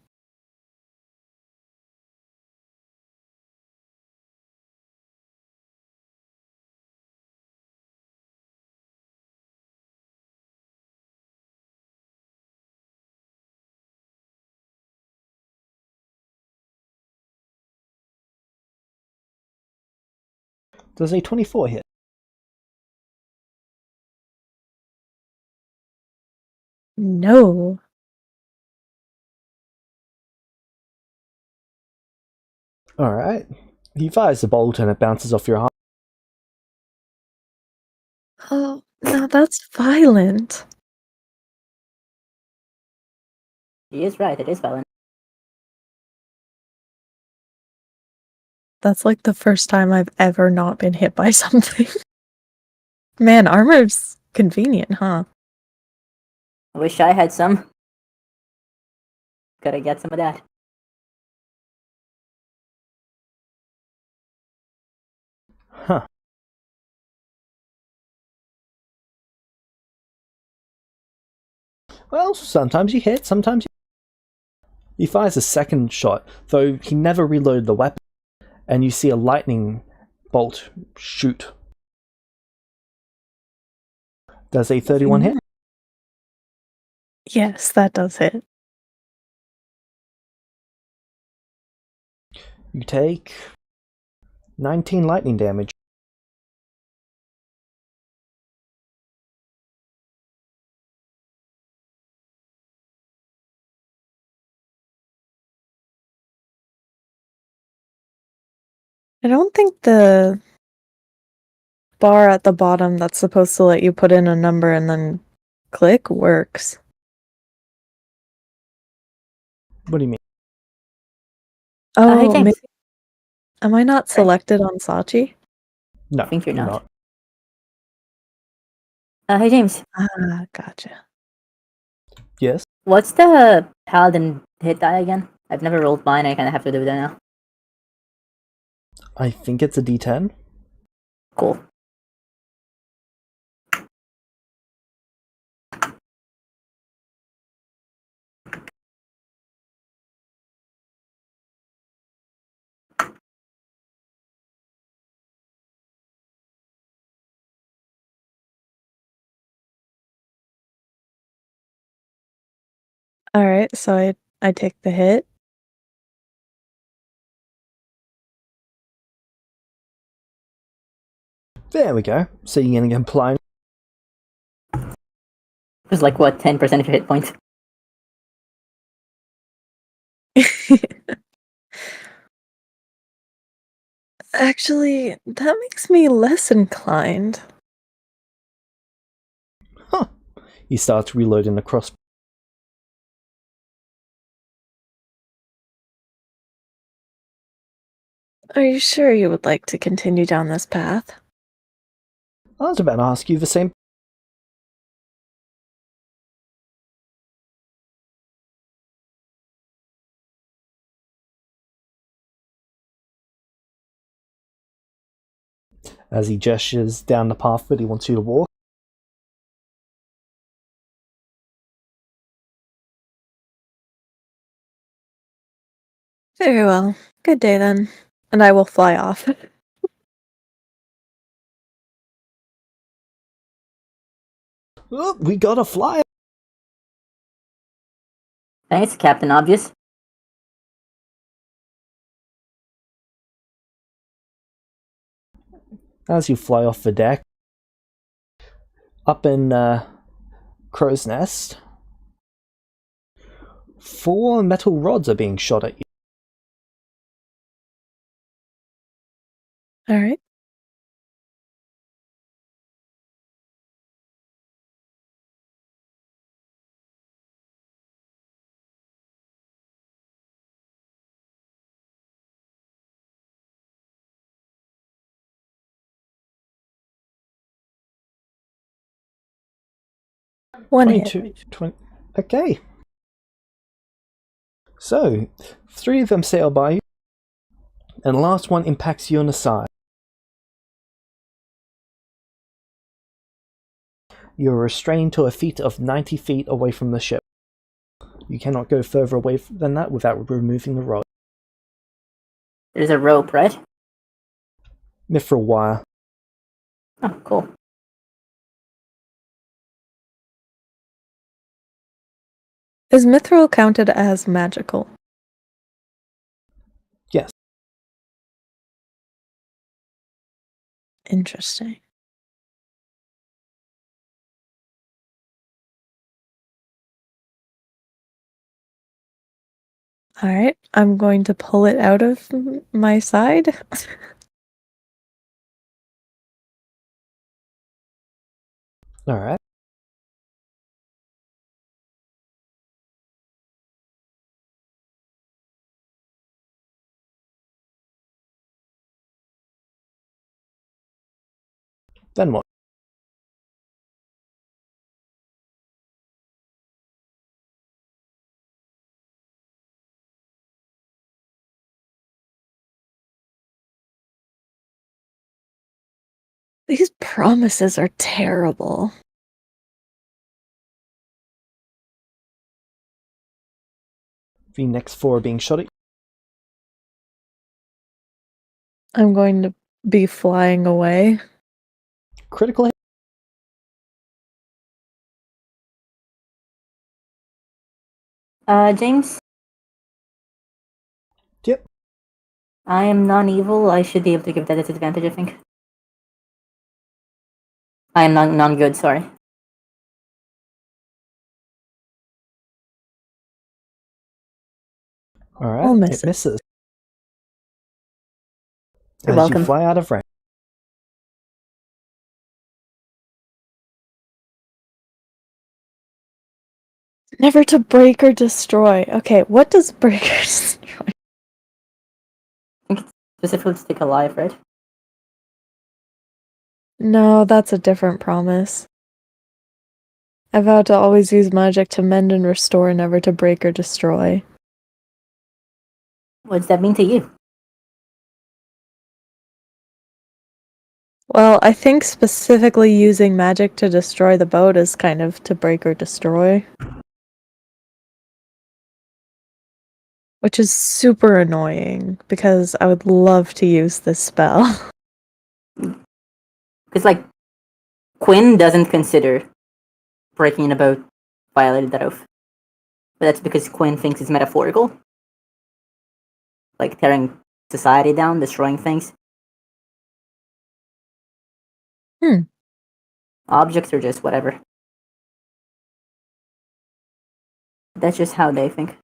Speaker 2: Does a 24 hit?
Speaker 1: No.
Speaker 2: Alright. He fires the bolt and it bounces off your arm.
Speaker 1: Oh, now that's violent.
Speaker 3: He is right, it is violent.
Speaker 1: That's like the first time I've ever not been hit by something. Man, armor's convenient, huh?
Speaker 3: I wish I had some. Gotta get some of that.
Speaker 2: Huh. Well, sometimes you hit, sometimes you... He fires a second shot, though he never reloaded the weapon, and you see a lightning bolt shoot. Does a 31 hit?
Speaker 1: Yes, that does hit.
Speaker 2: You take 19 lightning damage.
Speaker 1: I don't think the bar at the bottom that's supposed to let you put in a number and then click works.
Speaker 2: What do you mean?
Speaker 3: Hey,
Speaker 1: Oh,
Speaker 3: James.
Speaker 1: maybe. Am I not
Speaker 3: Sorry.
Speaker 1: selected on Sachi?
Speaker 2: No,
Speaker 3: I think you're
Speaker 2: you're
Speaker 3: not. Hey, James.
Speaker 1: Ah, gotcha.
Speaker 2: Yes?
Speaker 3: What's the paladin hit die again? I've never rolled mine, I kinda have to do that now.
Speaker 2: I think it's a D10.
Speaker 3: Cool.
Speaker 1: Alright, so I take the hit.
Speaker 2: There we go. So you're gonna apply.
Speaker 3: It's like, what, 10% of your hit points?
Speaker 1: Actually, that makes me less inclined.
Speaker 2: Huh. He starts reloading the crossbow.
Speaker 1: Are you sure you would like to continue down this path?
Speaker 2: I was about to ask you the same. As he gestures down the path that he wants you to walk.
Speaker 1: Very well. Good day then. And I will fly off.
Speaker 2: Oh, we got a flyer.
Speaker 3: Thanks, Captain Obvious.
Speaker 2: As you fly off the deck, up in Crow's Nest, 4 metal rods are being shot at you.
Speaker 1: Alright. One hit.
Speaker 2: 20. Okay. So, 3 of them sail by you, and the last one impacts you on the side. You are restrained to a feet of 90 feet away from the ship. You cannot go further away than that without removing the rod.
Speaker 3: There's a rope, right?
Speaker 2: Mithril wire.
Speaker 3: Oh, cool.
Speaker 1: Is mithril counted as magical?
Speaker 2: Yes.
Speaker 1: Interesting. Alright, I'm going to pull it out of my side.
Speaker 2: Alright. Then what?
Speaker 1: These promises are terrible.
Speaker 2: The next 4 are being shot at you.
Speaker 1: I'm going to be flying away.
Speaker 2: Critical hit.
Speaker 3: James?
Speaker 2: Yep.
Speaker 3: I am non-evil. I should be able to give that a disadvantage, I think. I am non-good, sorry.
Speaker 2: Alright,
Speaker 1: All
Speaker 2: it
Speaker 1: misses.
Speaker 2: misses.
Speaker 3: You're
Speaker 2: As
Speaker 3: welcome.
Speaker 2: you fly out of range.
Speaker 1: Never to break or destroy. Okay, what does break or destroy?
Speaker 3: Specifically to stick alive, right?
Speaker 1: No, that's a different promise. I vow to always use magic to mend and restore, never to break or destroy.
Speaker 3: What does that mean to you?
Speaker 1: Well, I think specifically using magic to destroy the boat is kind of to break or destroy. Which is super annoying, because I would love to use this spell.
Speaker 3: Because, like, Quinn doesn't consider breaking in a boat violated that oath. But that's because Quinn thinks it's metaphorical. Like tearing society down, destroying things.
Speaker 1: Hmm.
Speaker 3: Objects are just whatever. That's just how they think.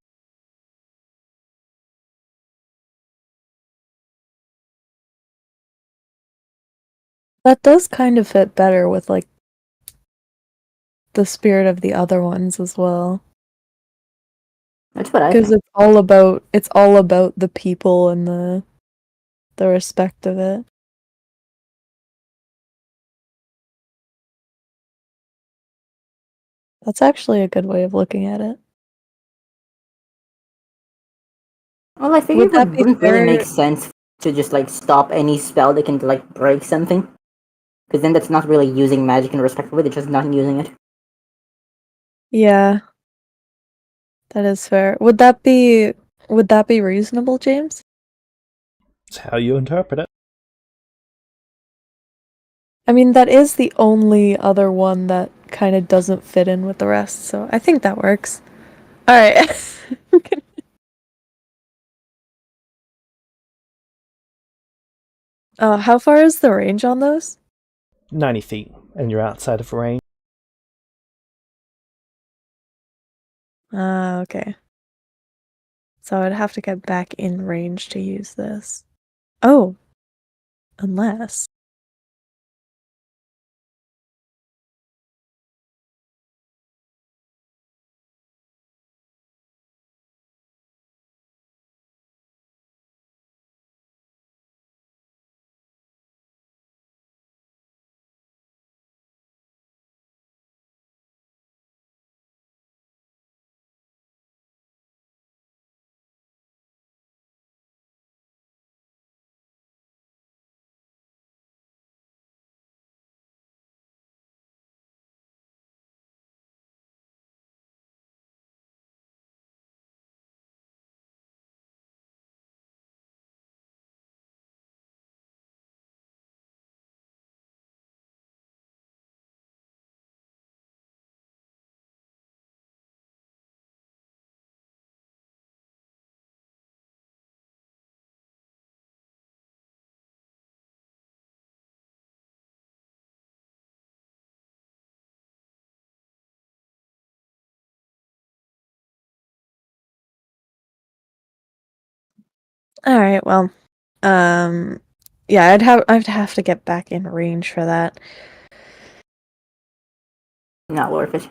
Speaker 1: That does kind of fit better with like the spirit of the other ones as well.
Speaker 3: That's what I
Speaker 1: Because
Speaker 3: think.
Speaker 1: it's all about the people and the respect of it. That's actually a good way of looking at it.
Speaker 3: Well, I figured
Speaker 1: Would that
Speaker 3: it
Speaker 1: be
Speaker 3: wouldn't really make
Speaker 1: fair?
Speaker 3: sense to just like stop any spell that can like break something. Because then that's not really using magic in a respectful way, they're just not using it.
Speaker 1: Yeah, that is fair. Would that be reasonable, James?
Speaker 2: It's how you interpret it.
Speaker 1: I mean, that is the only other one that kind of doesn't fit in with the rest, so I think that works. All right. How far is the range on those?
Speaker 2: 90 feet, and you're outside of range.
Speaker 1: Ah, okay. So I'd have to get back in range to use this. Oh, unless. All right, well, yeah, I'd have to get back in range for that.
Speaker 3: Not worth it.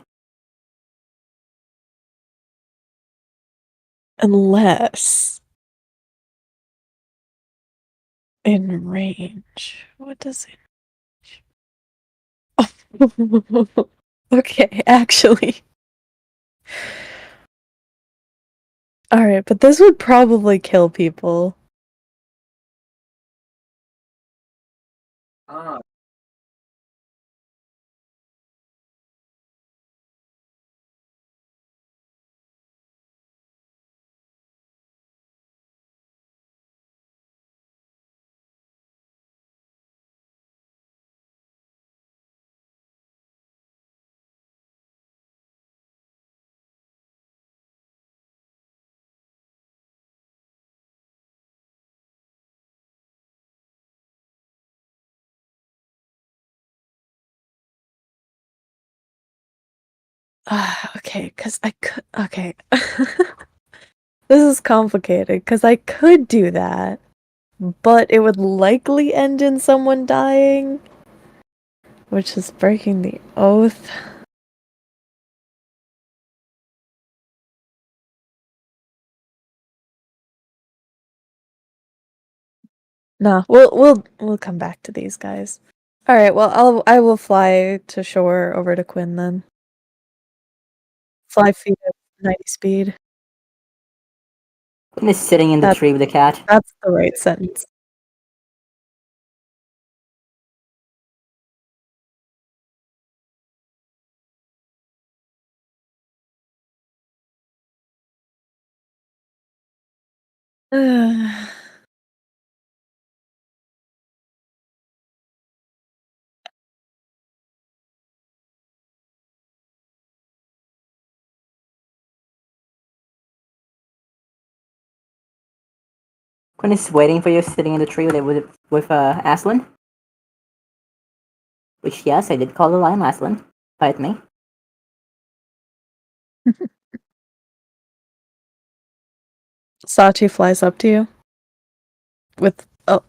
Speaker 1: Unless in range. What does it? Okay, actually. All right, but this would probably kill people. Okay, because I could. Okay. This is complicated because I could do that, but it would likely end in someone dying, which is breaking the oath. Nah, we'll come back to these guys. All right, well, I will fly to shore over to Quinn then. 5 feet at 90 speed.
Speaker 3: Quinn is sitting in the
Speaker 1: That
Speaker 3: tree with the cat.
Speaker 1: that's the right sentence.
Speaker 3: Quinn is waiting for you, sitting in the tree with Aslan. Which, yes, I did call the lion Aslan. Fight me.
Speaker 1: Sachi flies up to you with a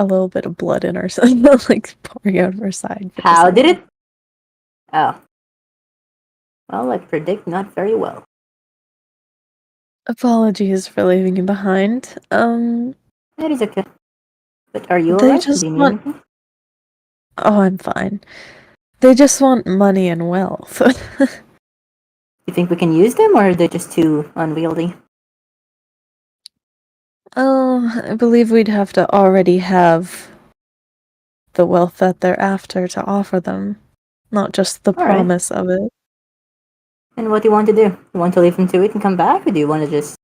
Speaker 1: little bit of blood in her, so like pouring out of her side.
Speaker 3: How did it? Oh. Well, I predict not very well.
Speaker 1: Apologies for leaving you behind.
Speaker 3: That is okay. But are you
Speaker 1: They
Speaker 3: alright?
Speaker 1: just
Speaker 3: Do you need
Speaker 1: want.
Speaker 3: anything?
Speaker 1: Oh, I'm fine. They just want money and wealth.
Speaker 3: You think we can use them, or are they just too unwieldy?
Speaker 1: Oh, I believe we'd have to already have the wealth that they're after to offer them, not just the
Speaker 3: Alright.
Speaker 1: promise of it.
Speaker 3: And what do you want to do? You want to leave them to it and come back, or do you want to just,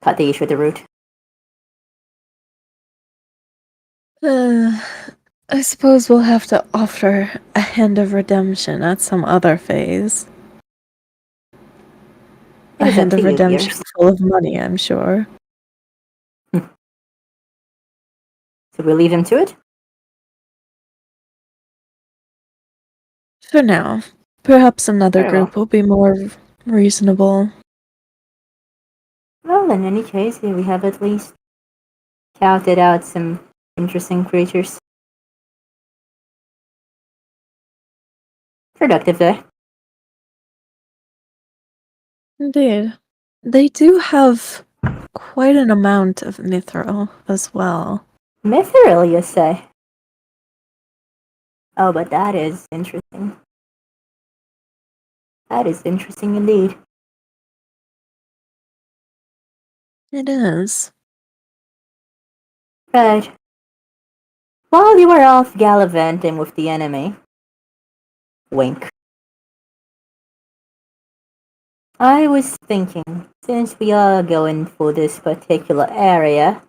Speaker 3: cut the issue at the root?
Speaker 1: I suppose we'll have to offer a hand of redemption at some other phase.
Speaker 3: It
Speaker 1: A
Speaker 3: is up
Speaker 1: hand
Speaker 3: to
Speaker 1: of
Speaker 3: you,
Speaker 1: redemption
Speaker 3: dears.
Speaker 1: full of money, I'm sure.
Speaker 3: So we'll leave them to it?
Speaker 1: For now. Perhaps another
Speaker 3: Very well.
Speaker 1: group will be more reasonable.
Speaker 3: Well, in any case, here we have at least counted out some interesting creatures. Productive day.
Speaker 1: Indeed. They do have quite an amount of mithril as well.
Speaker 3: Mithril, you say? Oh, but that is interesting. That is interesting indeed.
Speaker 1: It is.
Speaker 3: Right. While you were off gallivanting with the enemy, wink, I was thinking, since we are going for this particular area,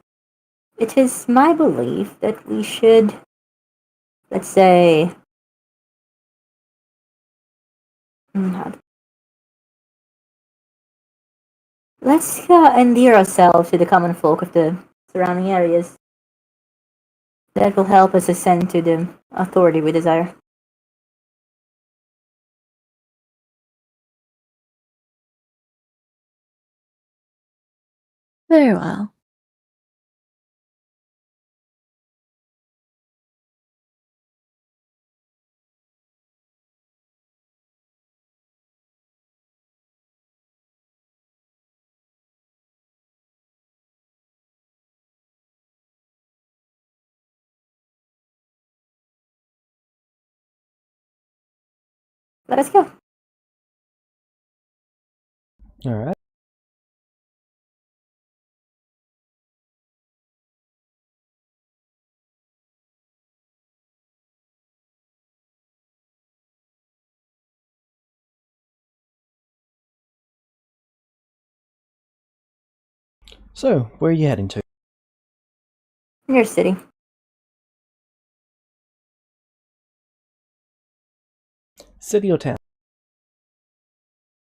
Speaker 3: it is my belief that we should, let's say, let's endear ourselves to the common folk of the surrounding areas. That will help us ascend to the authority we desire.
Speaker 1: Very well.
Speaker 3: Let us go.
Speaker 2: Alright. So, where are you heading to?
Speaker 3: Your city.
Speaker 2: City or town?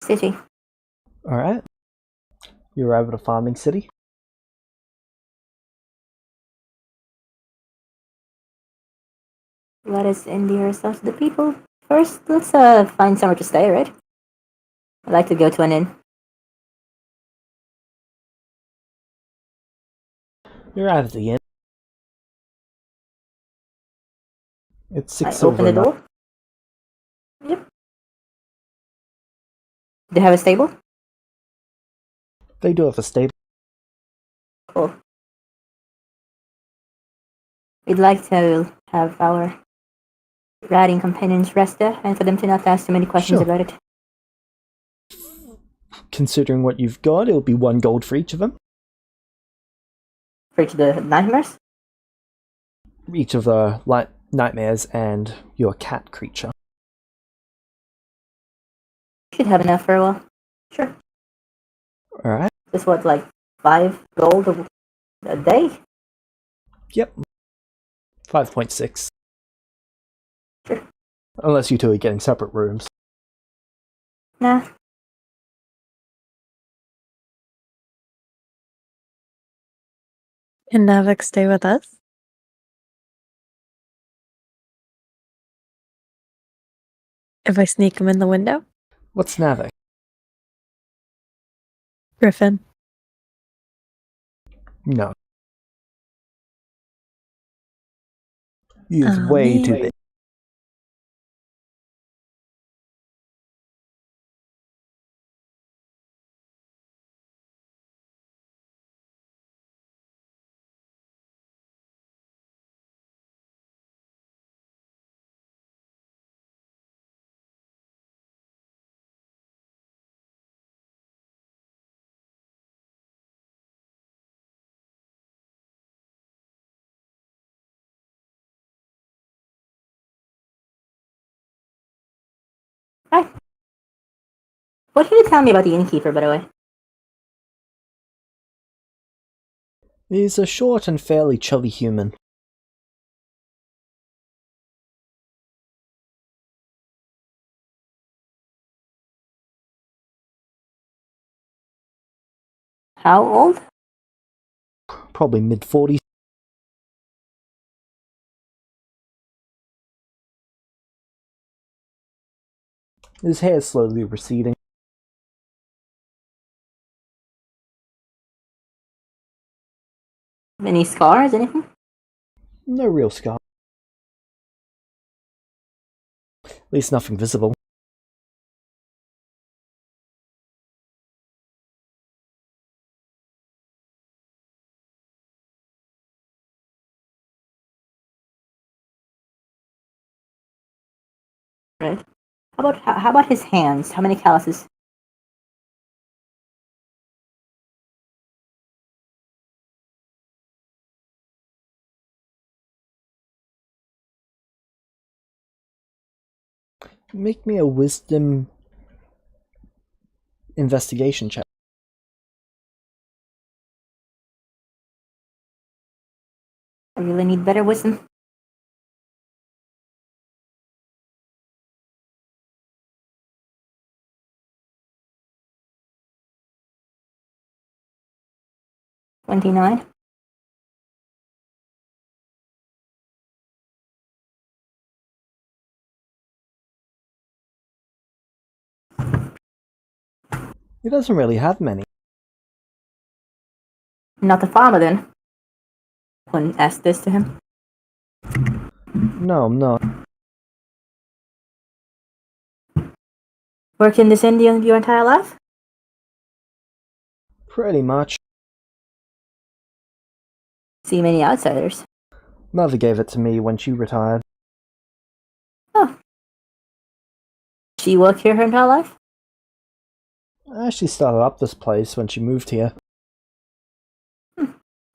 Speaker 3: City.
Speaker 2: Alright. You arrive at a farming city.
Speaker 3: Let us endear ourselves to the people. First, let's find somewhere to stay, right? I'd like to go to an inn.
Speaker 2: You arrive at the inn. It's
Speaker 3: I
Speaker 2: 6 silver
Speaker 3: open the
Speaker 2: a night.
Speaker 3: door. Yep. Do they have a stable?
Speaker 2: They do have a stable.
Speaker 3: Cool. We'd like to have our riding companions rest there, and for them to not ask too many questions
Speaker 2: Sure.
Speaker 3: about it.
Speaker 2: Considering what you've got, it'll be 1 gold for each of them.
Speaker 3: For each of the nightmares?
Speaker 2: Each of the nightmares and your cat creature.
Speaker 3: Should have enough for a while. Sure.
Speaker 2: Alright.
Speaker 3: This what, like 5 gold a day?
Speaker 2: Yep. 5.6.
Speaker 3: Sure.
Speaker 2: Unless you two are getting separate rooms.
Speaker 3: Nah.
Speaker 1: Can Navik stay with us? If I sneak him in the window?
Speaker 2: What's Navik?
Speaker 1: Griffin.
Speaker 2: No. He is
Speaker 1: Oh,
Speaker 2: way too
Speaker 1: man.
Speaker 2: big.
Speaker 3: Hi. What can you tell me about the innkeeper, by the way?
Speaker 2: He's a short and fairly chubby human.
Speaker 3: How old?
Speaker 2: Probably mid-40s. His hair is slowly receding.
Speaker 3: Any scars? Anything?
Speaker 2: No real scar. At least nothing visible.
Speaker 3: Right. How about his hands? How many calluses?
Speaker 2: Make me a wisdom investigation check.
Speaker 3: I really need better wisdom. $29.
Speaker 2: He doesn't really have many.
Speaker 3: Not the farmer then. Couldn't ask this to him.
Speaker 2: No, I'm not.
Speaker 3: Worked in this Indian your entire life?
Speaker 2: Pretty much.
Speaker 3: See many outsiders.
Speaker 2: Mother gave it to me when she retired.
Speaker 3: Oh. She worked here her entire life?
Speaker 2: She started up this place when she moved here.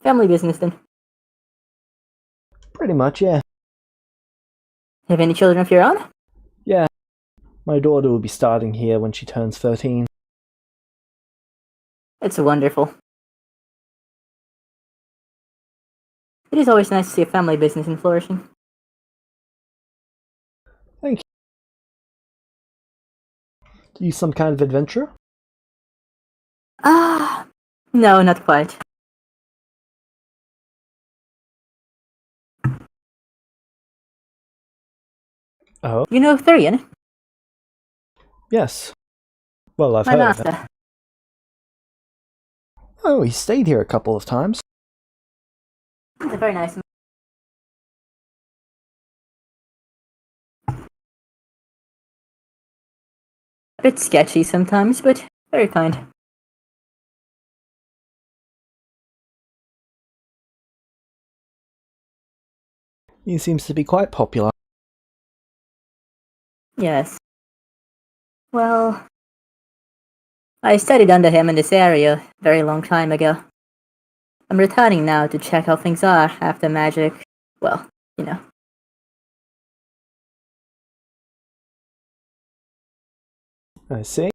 Speaker 3: Family business then.
Speaker 2: Pretty much, yeah.
Speaker 3: Have any children of your own?
Speaker 2: Yeah. My daughter will be starting here when she turns 13.
Speaker 3: It's wonderful. It is always nice to see a family business in flourishing.
Speaker 2: Thank you. You some kind of adventurer?
Speaker 3: Ah, no, not quite.
Speaker 2: Oh,
Speaker 3: You know Thurian?
Speaker 2: yes. Well, I've
Speaker 3: My
Speaker 2: heard of it.
Speaker 3: master.
Speaker 2: Oh, he stayed here a couple of times.
Speaker 3: He's a very nice man. A bit sketchy sometimes, but very kind.
Speaker 2: He seems to be quite popular.
Speaker 3: Yes. Well, I studied under him in this area a very long time ago. I'm returning now to check how things are after magic. Well, you know.
Speaker 2: I see.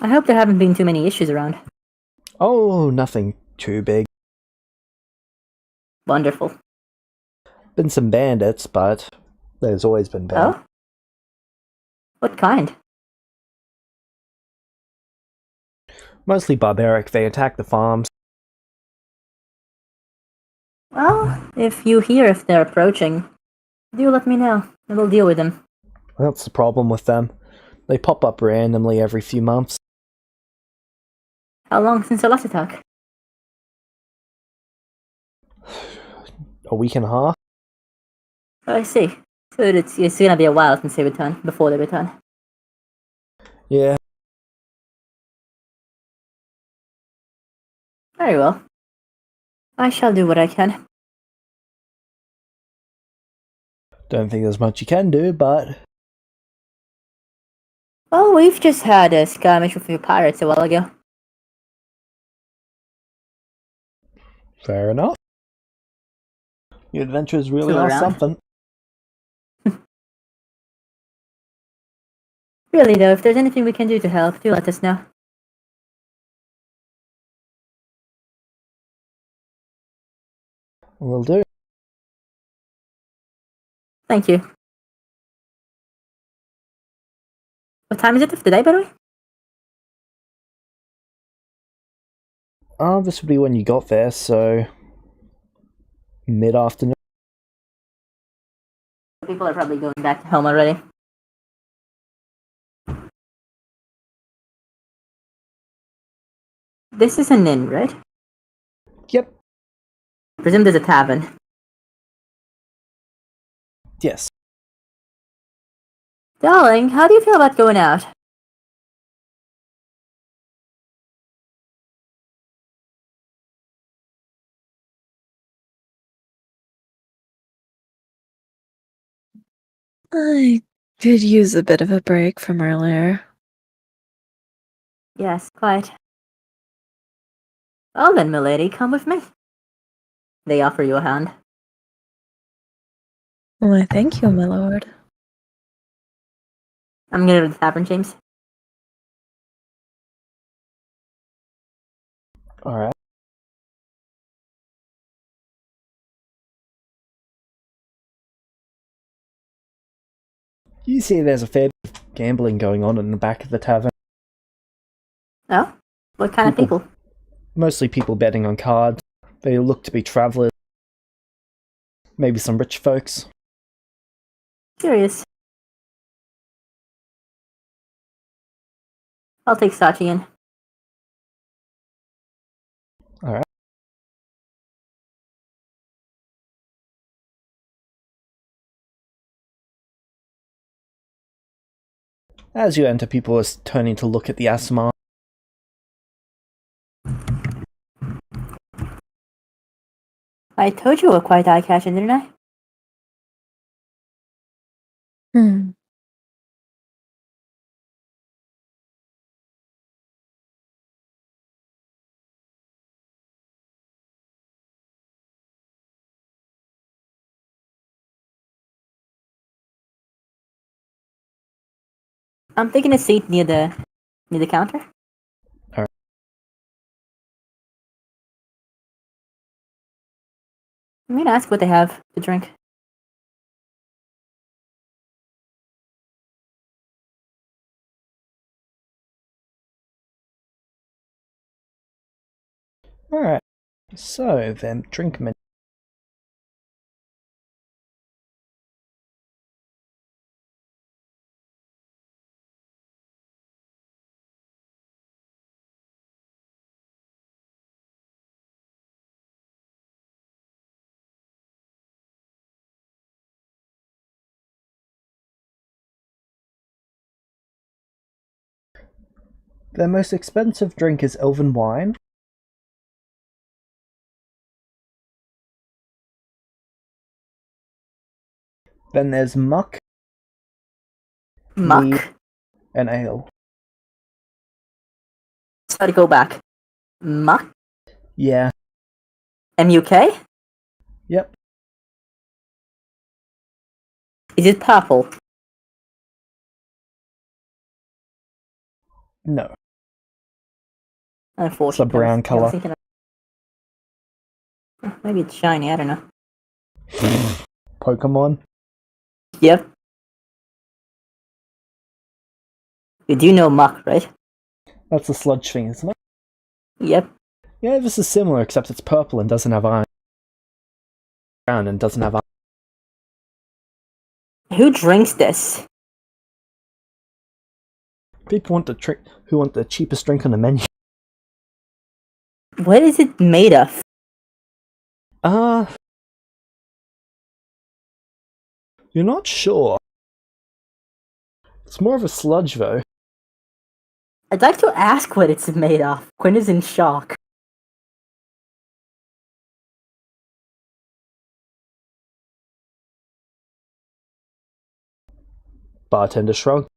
Speaker 3: I hope there haven't been too many issues around.
Speaker 2: Oh, nothing too big.
Speaker 3: Wonderful.
Speaker 2: Been some bandits, but there's always been bandits.
Speaker 3: Oh? What kind?
Speaker 2: Mostly barbaric, they attack the farms.
Speaker 3: Well, if you hear if they're approaching, do let me know, and we'll deal with them.
Speaker 2: That's the problem with them. They pop up randomly every few months.
Speaker 3: How long since the last attack?
Speaker 2: A week and a half?
Speaker 3: I see. So it's gonna be a while since they return, before they return.
Speaker 2: Yeah.
Speaker 3: Very well. I shall do what I can.
Speaker 2: Don't think there's much you can do, but...
Speaker 3: Well, we've just had a skirmish with a few pirates a while ago.
Speaker 2: Fair enough. Your adventures really
Speaker 3: Still
Speaker 2: are
Speaker 3: around?
Speaker 2: something.
Speaker 3: Really though, if there's anything we can do to help, do let us know.
Speaker 2: Will do.
Speaker 3: Thank you. What time is it of the day, by the way?
Speaker 2: This would be when you got there, so... mid-afternoon.
Speaker 3: People are probably going back home already. This is an inn, right?
Speaker 2: Yep.
Speaker 3: I presume there's a tavern.
Speaker 2: Yes.
Speaker 3: Darling, how do you feel about going out?
Speaker 1: I could use a bit of a break from earlier.
Speaker 3: Yes, quite. Well then, milady, come with me. They offer you a hand.
Speaker 1: Why, thank you, my lord.
Speaker 3: I'm gonna go to the tavern, James.
Speaker 2: Alright. You see there's a fair bit of gambling going on in the back of the tavern.
Speaker 3: Oh? What kind of people?
Speaker 2: Mostly people betting on cards. They look to be travellers. Maybe some rich folks.
Speaker 3: Curious. I'll take Sachi in.
Speaker 2: Alright. As you enter, people are turning to look at the Asimar.
Speaker 3: I told you we were quite eye-catching, didn't I?
Speaker 1: Hmm.
Speaker 3: I'm taking a seat near the counter.
Speaker 2: Alright.
Speaker 3: I'm gonna ask what they have to drink.
Speaker 2: Alright. So, then, drink menu. Their most expensive drink is elven wine. Then there's muck,
Speaker 3: Muck.
Speaker 2: mead, and ale.
Speaker 3: Sorry, go back. Muck?
Speaker 2: Yeah.
Speaker 3: M-U-K?
Speaker 2: Yep.
Speaker 3: Is it purple?
Speaker 2: No.
Speaker 3: Unfortunately.
Speaker 2: It's a brown
Speaker 3: I was
Speaker 2: colour.
Speaker 3: thinking maybe it's shiny, I don't know.
Speaker 2: Pokemon.
Speaker 3: Yep. You do know muck, right?
Speaker 2: That's a sludge thing, isn't it?
Speaker 3: Yep.
Speaker 2: Yeah, this is similar, except it's purple and doesn't have iron. Brown and doesn't have iron.
Speaker 3: Who drinks this?
Speaker 2: People want who want the cheapest drink on the menu.
Speaker 3: What is it made of?
Speaker 2: You're not sure. It's more of a sludge, though.
Speaker 3: I'd like to ask what it's made of. Quinn is in shock.
Speaker 2: Bartender shrugged.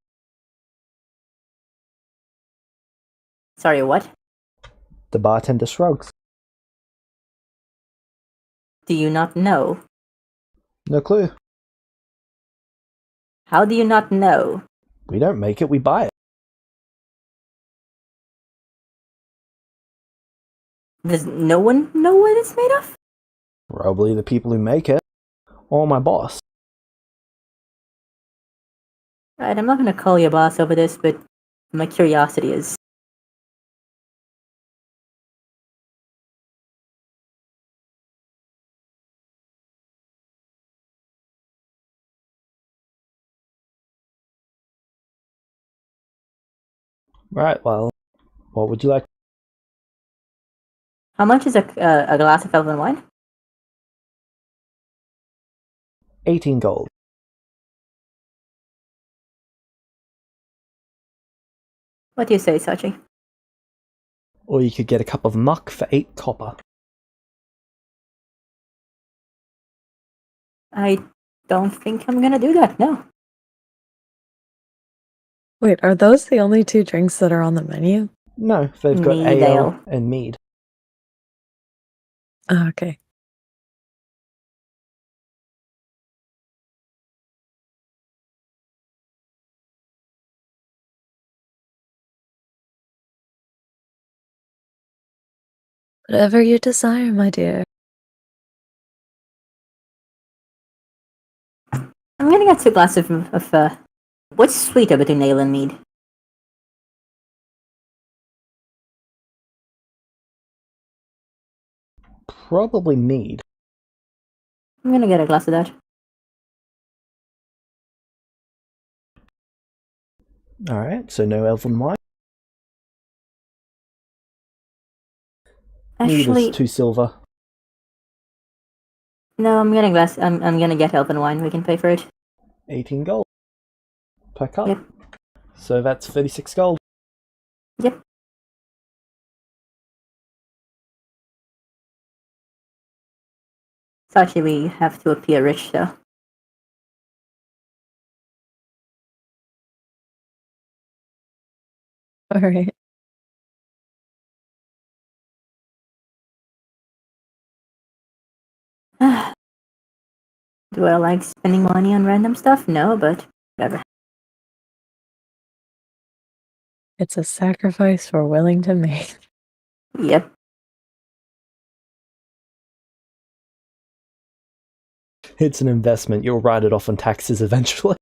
Speaker 3: Sorry, what?
Speaker 2: The bartender shrugs.
Speaker 3: Do you not know?
Speaker 2: No clue.
Speaker 3: How do you not know?
Speaker 2: We don't make it, we buy it.
Speaker 3: Does no one know what it's made of?
Speaker 2: Probably the people who make it. Or my boss.
Speaker 3: Right, I'm not gonna call you boss over this, but my curiosity is.
Speaker 2: Right, well, what would you like?
Speaker 3: How much is a glass of elven wine?
Speaker 2: 18 gold.
Speaker 3: What do you say, Sachi?
Speaker 2: Or you could get a cup of muck for 8 copper.
Speaker 3: I don't think I'm gonna do that, no.
Speaker 1: Wait, are those the only two drinks that are on the menu?
Speaker 2: No, they've got
Speaker 3: Mead
Speaker 2: ale
Speaker 3: ale.
Speaker 2: and mead.
Speaker 1: Oh, okay. Whatever you desire, my dear.
Speaker 3: I'm gonna get 2 glasses of what's sweeter between ale and mead?
Speaker 2: Probably mead.
Speaker 3: I'm gonna get a glass of that.
Speaker 2: Alright, so no elven wine. Mead
Speaker 3: Actually,
Speaker 2: is 2 silver.
Speaker 3: no, I'm getting glass. I'm gonna get elven wine. We can pay for it.
Speaker 2: 18 gold per cup.
Speaker 3: Yep.
Speaker 2: So that's 36 gold.
Speaker 3: Yep. Sachi, we have to appear rich, though.
Speaker 1: All right.
Speaker 3: Do I like spending money on random stuff? No, but whatever.
Speaker 1: It's a sacrifice we're willing to make.
Speaker 3: Yep.
Speaker 2: It's an investment. You'll write it off on taxes eventually.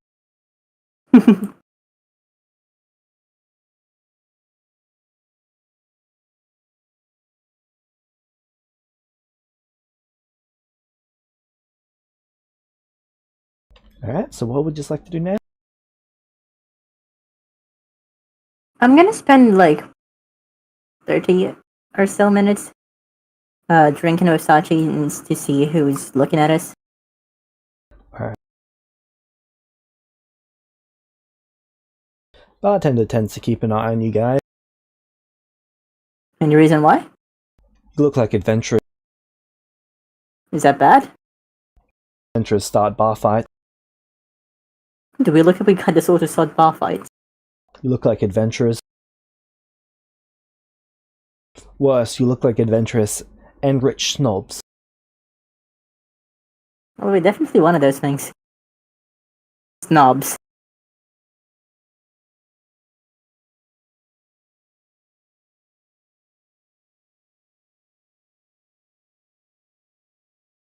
Speaker 2: Alright, so what would you just like to do now?
Speaker 3: I'm gonna spend like 30 or so minutes drinking with Sachi to see who's looking at us.
Speaker 2: Alright. Bartender tends to keep an eye on you guys.
Speaker 3: And the reason why?
Speaker 2: You look like adventurers.
Speaker 3: Is that bad?
Speaker 2: Adventurers start bar fights.
Speaker 3: Do we look like we kind of sort of start bar fights?
Speaker 2: You look like adventurers. Worse, you look like adventurous and rich snobs.
Speaker 3: Well, we're definitely one of those things. Snobs.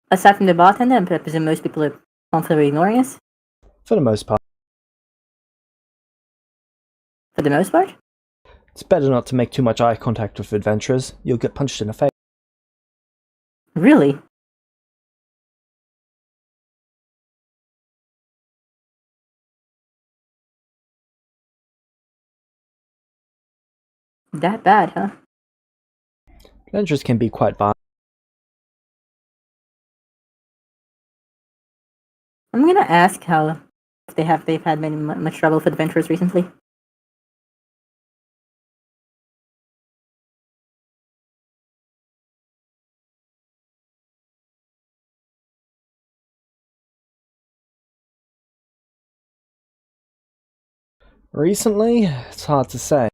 Speaker 3: Aside from the bartender, I presume most people are comfortably ignoring us?
Speaker 2: For the most part.
Speaker 3: For the most part?
Speaker 2: It's better not to make too much eye contact with adventurers. You'll get punched in the face.
Speaker 3: Really? That bad, huh?
Speaker 2: Adventurers can be quite violent.
Speaker 3: I'm gonna ask how if they've had much trouble with adventurers recently.
Speaker 2: Recently, it's hard to say.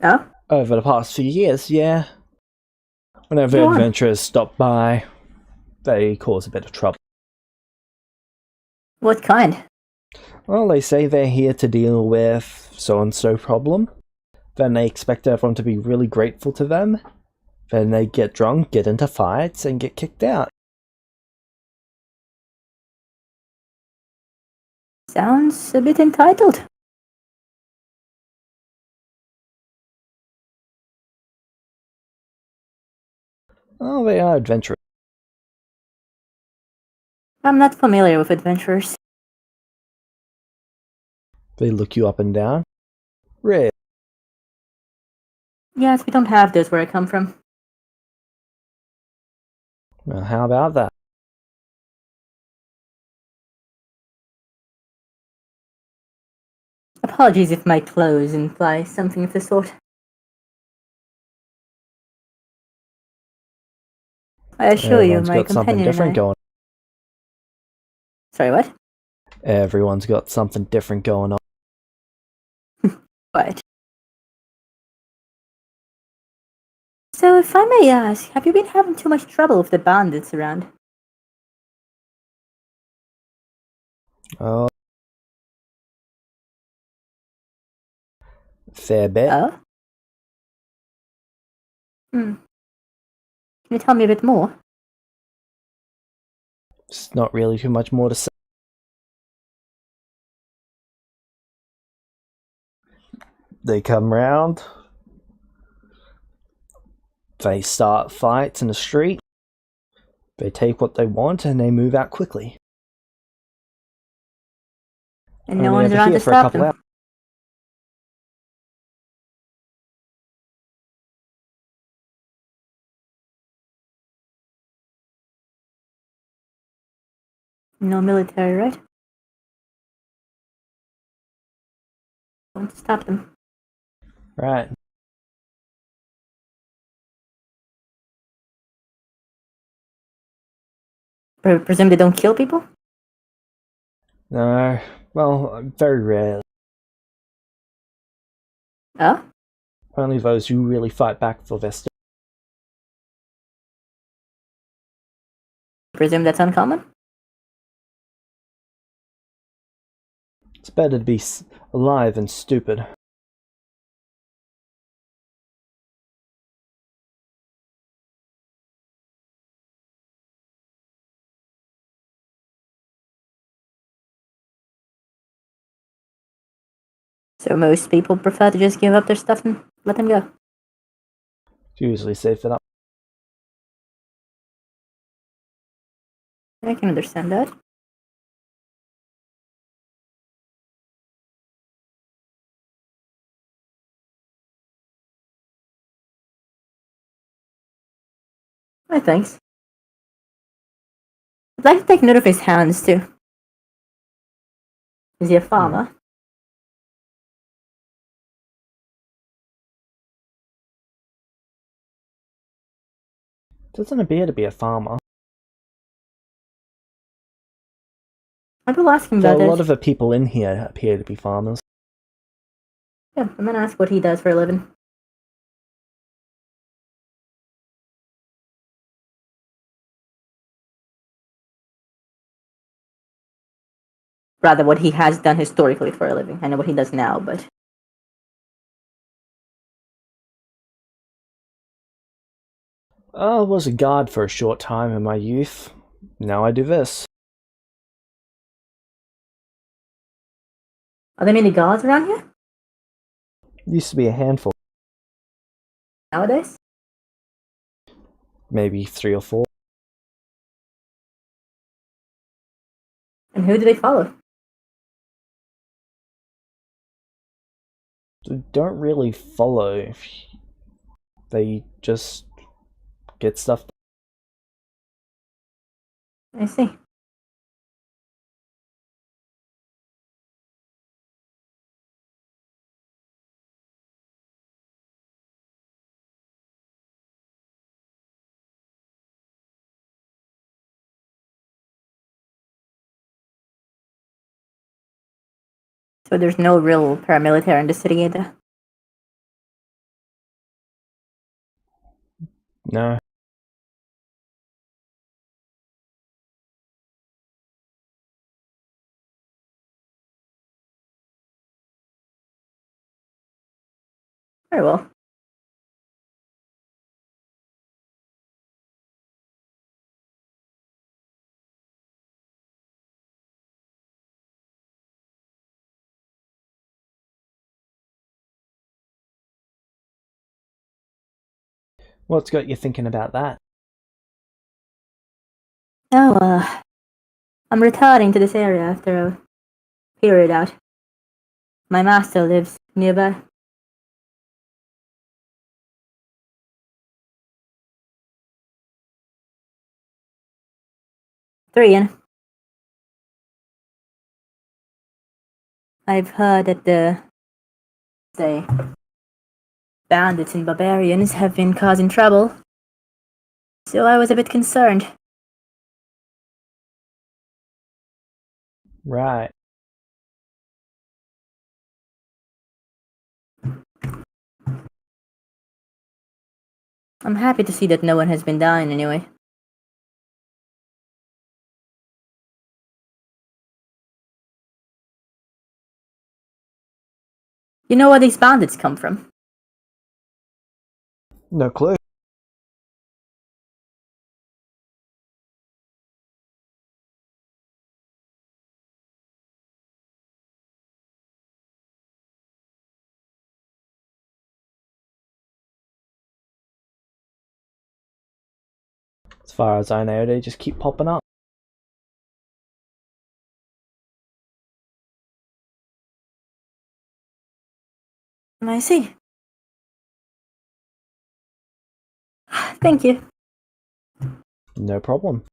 Speaker 3: Oh?
Speaker 2: Over the past few years, yeah. Whenever
Speaker 3: Go on.
Speaker 2: adventurers stop by, they cause a bit of trouble.
Speaker 3: What kind?
Speaker 2: Well, they say they're here to deal with so-and-so problem. Then they expect everyone to be really grateful to them. Then they get drunk, get into fights, and get kicked out.
Speaker 3: Sounds a bit entitled.
Speaker 2: Oh, they are adventurers.
Speaker 3: I'm not familiar with adventurers.
Speaker 2: They look you up and down. Really?
Speaker 3: Yes, we don't have those where I come from.
Speaker 2: Well, how about that?
Speaker 3: Apologies if my clothes imply something of the sort. I assure you,
Speaker 2: Everyone's
Speaker 3: my
Speaker 2: got something
Speaker 3: companion and
Speaker 2: different
Speaker 3: I...
Speaker 2: going on.
Speaker 3: Sorry, what?
Speaker 2: Everyone's got something different going on.
Speaker 3: What? So, if I may ask, have you been having too much trouble with the bandits around?
Speaker 2: Oh, fair bit.
Speaker 3: Oh? Can you tell me a bit more?
Speaker 2: It's not really too much more to say. They come round. They start fights in the street. They take what they want and they move out quickly.
Speaker 3: And no
Speaker 2: Only
Speaker 3: one's
Speaker 2: ever
Speaker 3: around
Speaker 2: here
Speaker 3: to
Speaker 2: for a
Speaker 3: stop
Speaker 2: couple
Speaker 3: them.
Speaker 2: hours.
Speaker 3: No military, right? Won't stop them.
Speaker 2: Right.
Speaker 3: Presume they don't kill people?
Speaker 2: No, well, very rarely.
Speaker 3: Oh?
Speaker 2: Only those who really fight back for their stuff.
Speaker 3: Presume that's uncommon?
Speaker 2: It's better to be alive than stupid.
Speaker 3: So most people prefer to just give up their stuff and let them go.
Speaker 2: It's usually safe enough.
Speaker 3: I can understand that. Why, thanks. I'd like to take note of his hands, too. Is he a farmer?
Speaker 2: Doesn't appear to be a farmer.
Speaker 3: I will ask him
Speaker 2: So
Speaker 3: about
Speaker 2: a lot
Speaker 3: that.
Speaker 2: of the people in here appear to be farmers.
Speaker 3: Yeah, I'm gonna ask what he does for a living. Rather, what he has done historically for a living. I know what he does now, but...
Speaker 2: I was a guard for a short time in my youth. Now I do this.
Speaker 3: Are there many guards around here?
Speaker 2: Used to be a handful,
Speaker 3: Nowadays?
Speaker 2: maybe 3 or 4.
Speaker 3: And who do they follow?
Speaker 2: They don't really follow. They just get stuff.
Speaker 3: I see. So there's no real paramilitary in the city either.
Speaker 2: No.
Speaker 3: Very well.
Speaker 2: What's got you thinking about that?
Speaker 3: Oh, I'm returning to this area after a period out. My master lives nearby. Three. I've heard that say, bandits and barbarians have been causing trouble, so I was a bit concerned.
Speaker 2: Right.
Speaker 3: I'm happy to see that no one has been dying anyway. You know where these bandits come from?
Speaker 2: No clue. As far as I know, they just keep popping up.
Speaker 3: I see. Thank you.
Speaker 2: No problem.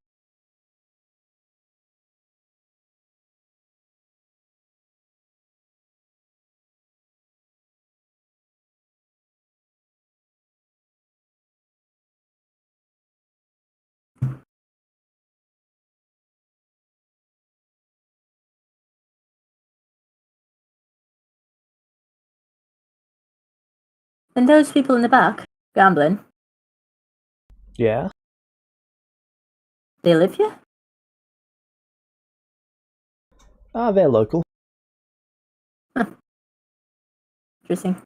Speaker 3: And those people in the back, gambling,
Speaker 2: Yeah?
Speaker 3: they live here?
Speaker 2: Ah, they're local.
Speaker 3: Interesting.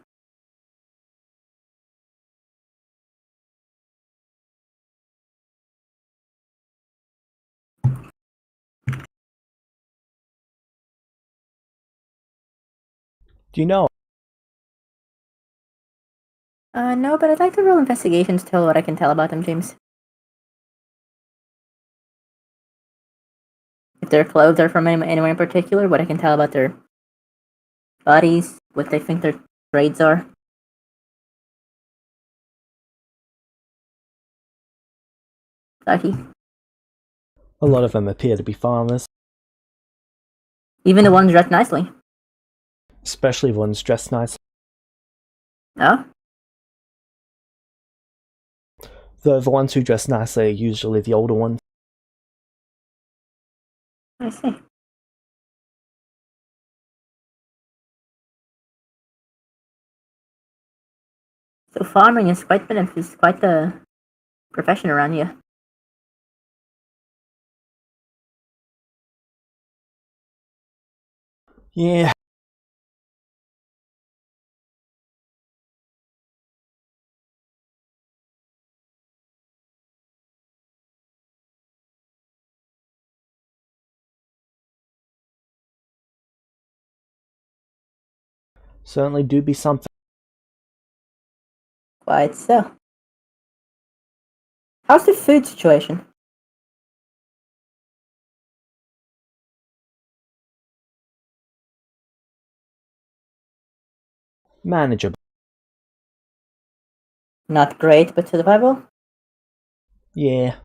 Speaker 2: Do you know?
Speaker 3: No, but I'd like to roll investigations to tell what I can tell about them, James. If their clothes are from anywhere in particular, what I can tell about their bodies, what they think their trades are. Sorry.
Speaker 2: A lot of them appear to be farmers,
Speaker 3: Even the ones dressed nicely.
Speaker 2: especially ones dressed nice.
Speaker 3: Oh?
Speaker 2: Though the ones who dress nicely are usually the older ones.
Speaker 3: I see. So farming is quite the profession around here.
Speaker 2: Yeah. Certainly do be something.
Speaker 3: Quite so. How's the food situation?
Speaker 2: Manageable.
Speaker 3: Not great, but survivable?
Speaker 2: Yeah.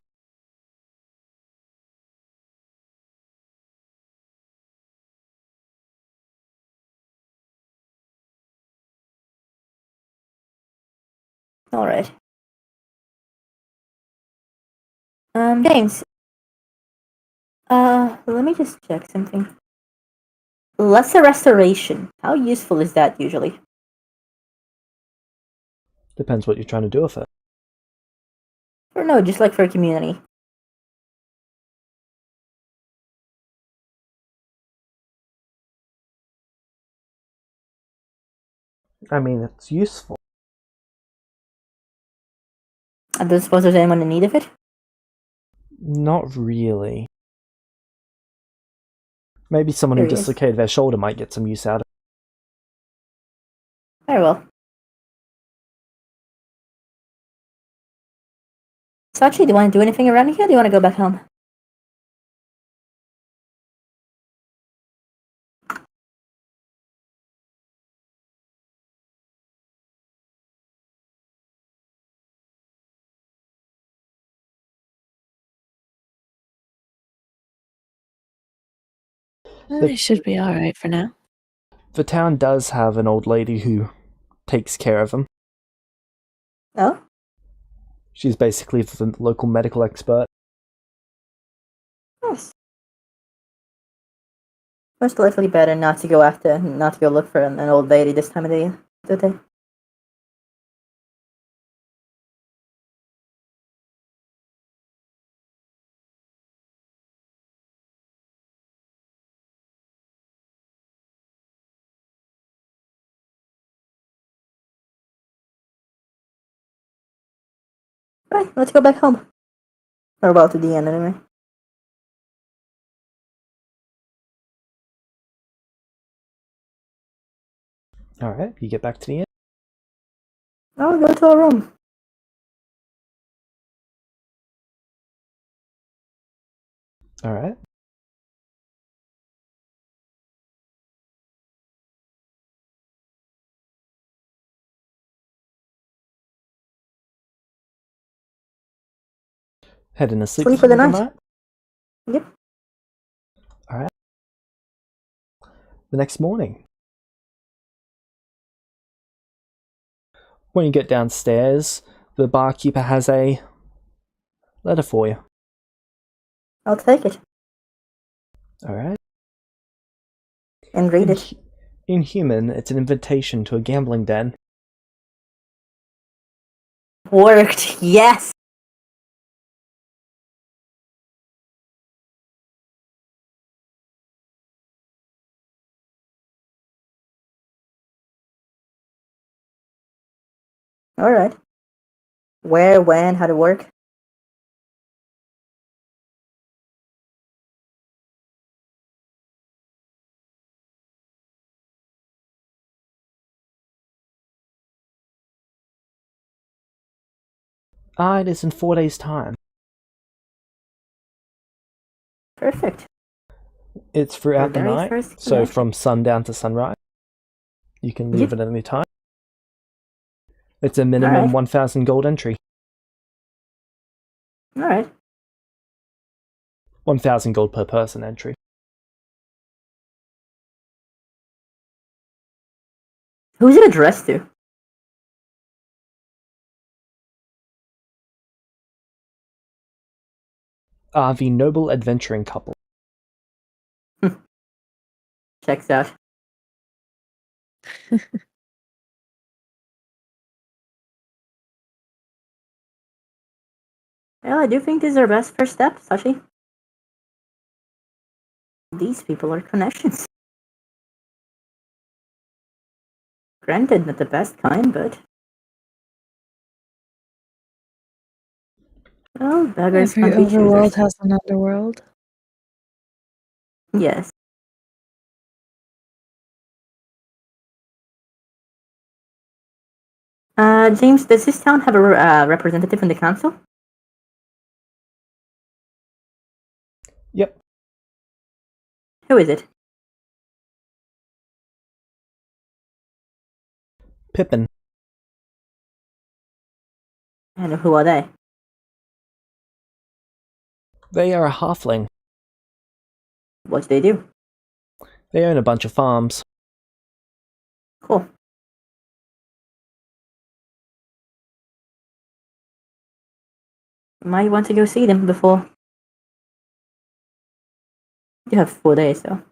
Speaker 3: Alright. James. Let me just check something. Lesser restoration. How useful is that usually?
Speaker 2: Depends what you're trying to do with it.
Speaker 3: Or no, just like for a community.
Speaker 2: I mean, it's useful.
Speaker 3: I don't suppose there's anyone in need of it?
Speaker 2: Not really. Maybe someone who
Speaker 3: Curious.
Speaker 2: dislocated their shoulder might get some use out of it.
Speaker 3: Very well. Sachi, do you want to do anything around here, or do you want to go back home?
Speaker 1: They should be alright for now.
Speaker 2: The town does have an old lady who takes care of them.
Speaker 3: Oh?
Speaker 2: She's basically the local medical expert.
Speaker 3: Nice. Most likely better not to go look for an old lady this time of the day. Right, let's go back home. Or well, to the end anyway.
Speaker 2: Alright, you get back to the inn.
Speaker 3: I'll go to our room.
Speaker 2: Alright. Heading to sleep
Speaker 3: For the night. Yep.
Speaker 2: Alright. The next morning. When you get downstairs, the barkeeper has a letter for you.
Speaker 3: I'll take it
Speaker 2: Alright.
Speaker 3: and read it.
Speaker 2: In human, it's an invitation to a gambling den.
Speaker 3: Worked, yes! Alright. Where, when, how to work?
Speaker 2: It is in 4 days' time.
Speaker 3: Perfect.
Speaker 2: It's throughout the
Speaker 3: very
Speaker 2: night,
Speaker 3: first
Speaker 2: so
Speaker 3: connection.
Speaker 2: from sundown to sunrise. You can leave
Speaker 3: Yep.
Speaker 2: at any time. It's a minimum
Speaker 3: Alright.
Speaker 2: 1,000 gold entry.
Speaker 3: Alright.
Speaker 2: 1,000 gold per person entry.
Speaker 3: Who's it addressed to?
Speaker 2: The noble adventuring couple.
Speaker 3: Checks out. Well, I do think this is our best first step, Sashi. These people are connections. Granted, not the best kind, but... Well, beggars
Speaker 1: Every
Speaker 3: can't be
Speaker 1: overworld
Speaker 3: choosers.
Speaker 1: has an underworld.
Speaker 3: Yes. James, does this town have a representative in the council?
Speaker 2: Yep.
Speaker 3: Who is it?
Speaker 2: Pippin.
Speaker 3: And who are they?
Speaker 2: They are a halfling.
Speaker 3: What do they do?
Speaker 2: They own a bunch of farms.
Speaker 3: Cool. Might want to go see them before. You have 4 days, though.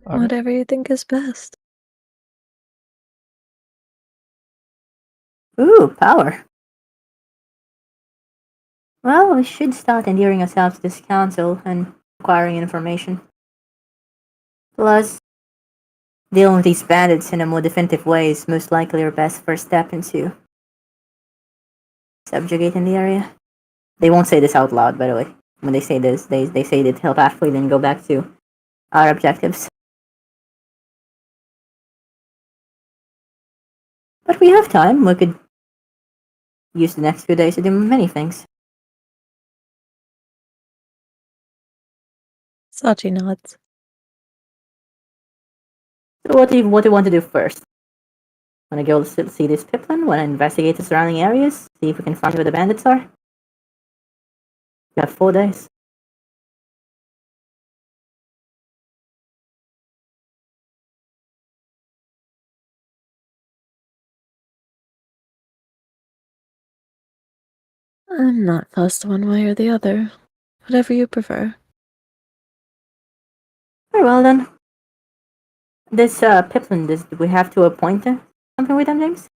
Speaker 2: Alright.
Speaker 1: Whatever you think is best.
Speaker 3: Ooh, power. Well, we should start endearing ourselves to this council and acquiring information. Plus, dealing with these bandits in a more definitive way is most likely our best first step into subjugating the area. They won't say this out loud, by the way. When they say this, they say it telepathically, then go back to our objectives. But we have time. We could use the next few days to do many things.
Speaker 1: Sachi nods.
Speaker 3: So what do you want to do first? Want to go see this pipeline? Want to investigate the surrounding areas? See if we can find where the bandits are? We have 4 days.
Speaker 1: I'm not fussed one way or the other. Whatever you prefer.
Speaker 3: Very well then. This pipeline, do we have to appoint something with them, James?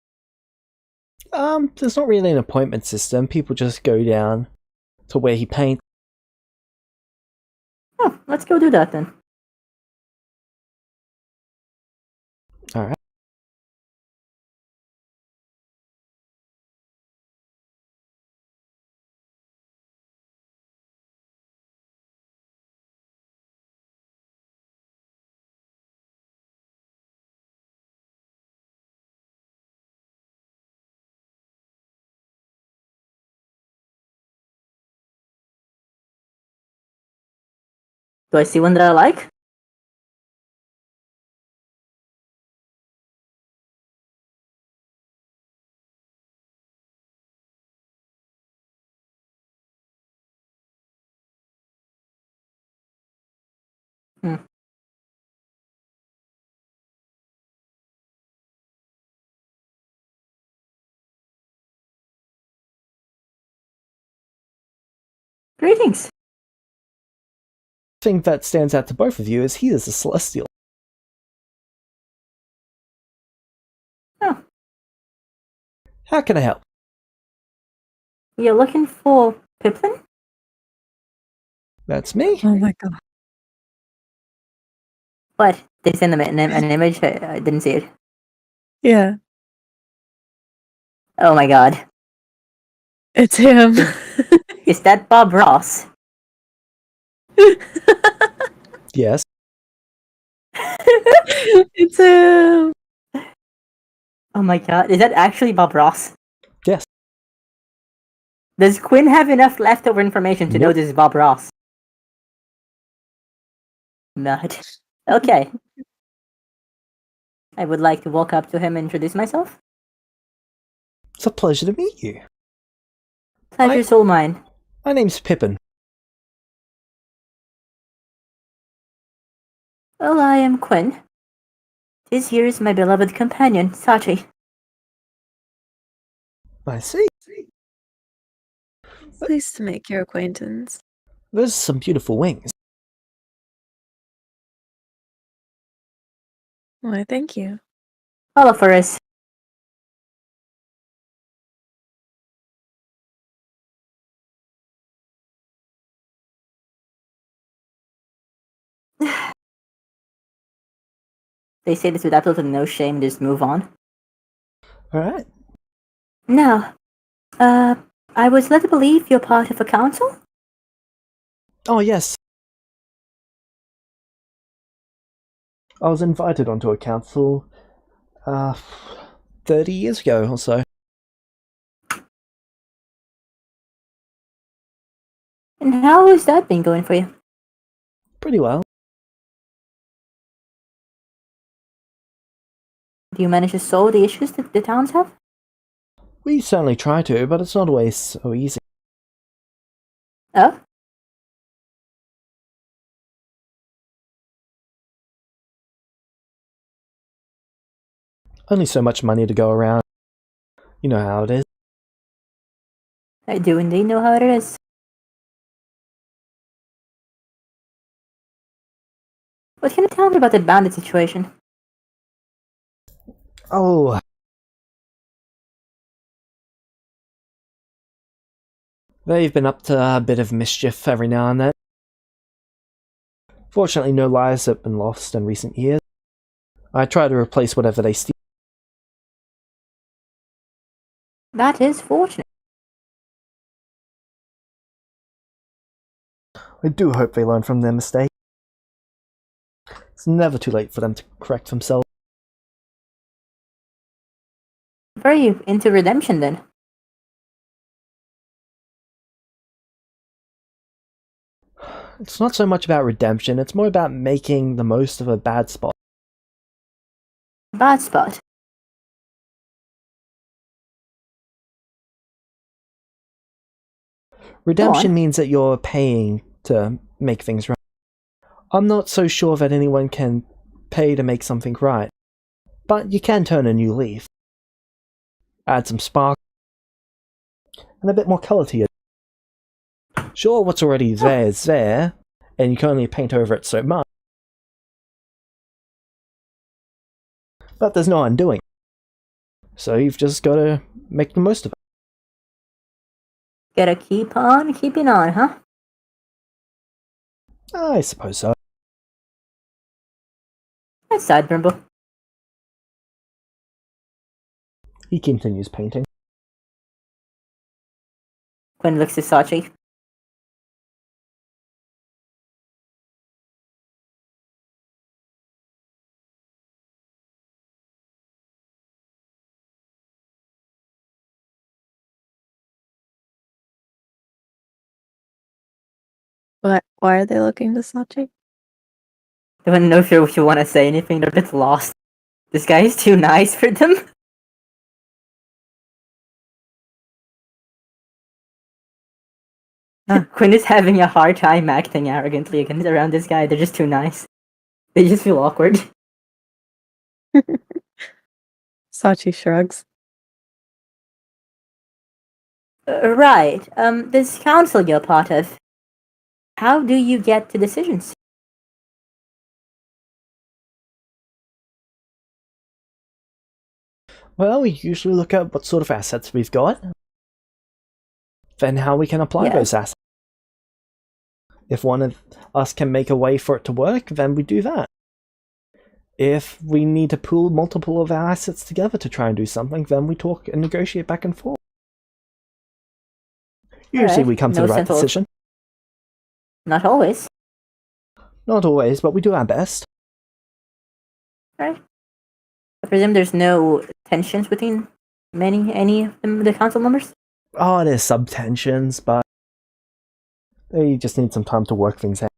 Speaker 2: There's not really an appointment system. People just go down to where he paints.
Speaker 3: Oh, let's go do that then.
Speaker 2: Alright.
Speaker 3: Do I see one that I like? Greetings.
Speaker 2: The thing that stands out to both of you is he is a celestial.
Speaker 3: Oh,
Speaker 2: How can I help?
Speaker 3: you're looking for pipeline?
Speaker 2: That's me.
Speaker 1: Oh my god.
Speaker 3: What? They send them an image? I didn't see it.
Speaker 1: Yeah,
Speaker 3: Oh my god.
Speaker 1: it's him.
Speaker 3: Is that Bob Ross?
Speaker 2: Yes.
Speaker 1: It's him.
Speaker 3: Oh my god. Is that actually Bob Ross?
Speaker 2: Yes.
Speaker 3: Does Quinn have enough leftover information to know
Speaker 2: Nope.
Speaker 3: this is Bob Ross? Not. Okay. I would like to walk up to him and introduce myself.
Speaker 2: It's a pleasure to meet you.
Speaker 3: Pleasure's all mine.
Speaker 2: My name's Pippin.
Speaker 3: Well, I am Quinn. This here is my beloved companion, Sachi.
Speaker 2: I see.
Speaker 1: Pleased to make your acquaintance.
Speaker 2: Those are some beautiful wings.
Speaker 1: Why, thank you.
Speaker 3: Oliferus. They say this with absolutely no shame, just move on.
Speaker 2: Alright.
Speaker 3: Now, I was led to believe you're part of a council?
Speaker 2: Oh, yes. I was invited onto a council, 30 years ago or so.
Speaker 3: And how has that been going for you?
Speaker 2: Pretty well.
Speaker 3: Do you manage to solve the issues that the towns have?
Speaker 2: We certainly try to, but it's not always so easy.
Speaker 3: Oh?
Speaker 2: Only so much money to go around. You know how it is.
Speaker 3: I do indeed know how it is. What can you tell me about the bandit situation?
Speaker 2: Oh. They've been up to a bit of mischief every now and then. Fortunately, no lives have been lost in recent years. I try to replace whatever they steal.
Speaker 3: That is fortunate.
Speaker 2: I do hope they learn from their mistake. It's never too late for them to correct themselves.
Speaker 3: Very into redemption then.
Speaker 2: It's not so much about redemption, it's more about making the most of a bad spot.
Speaker 3: Bad spot.
Speaker 2: Redemption means that you're paying to make things right. I'm not so sure that anyone can pay to make something right, but you can turn a new leaf. Add some spark, and a bit more colour to your... Sure, what's already there is there, and you can only paint over it so much. But there's no undoing it. So you've just got to make the most of it.
Speaker 3: Gotta keep on keeping on, huh?
Speaker 2: I suppose so.
Speaker 3: That's admirable.
Speaker 2: He continues painting.
Speaker 3: Quinn looks at Sachi.
Speaker 1: Why are they looking to Sachi?
Speaker 3: I don't know if you want to say anything, they're a bit lost. This guy is too nice for them. Quinn is having a hard time acting arrogantly against around this guy. They're just too nice. They just feel awkward.
Speaker 1: Sachi shrugs.
Speaker 3: Right. This council you're part of. How do you get to decisions?
Speaker 2: Well, we usually look at what sort of assets we've got, then how we can apply those assets. If one of us can make a way for it to work, then we do that. If we need to pool multiple of our assets together to try and do something, then we talk and negotiate back and forth. Usually we come to the right decision.
Speaker 3: Not always.
Speaker 2: Not always, but we do our best.
Speaker 3: Right. I presume there's no tensions between any of the council members?
Speaker 2: Oh, there's sub-tensions, but they just need some time to work things out.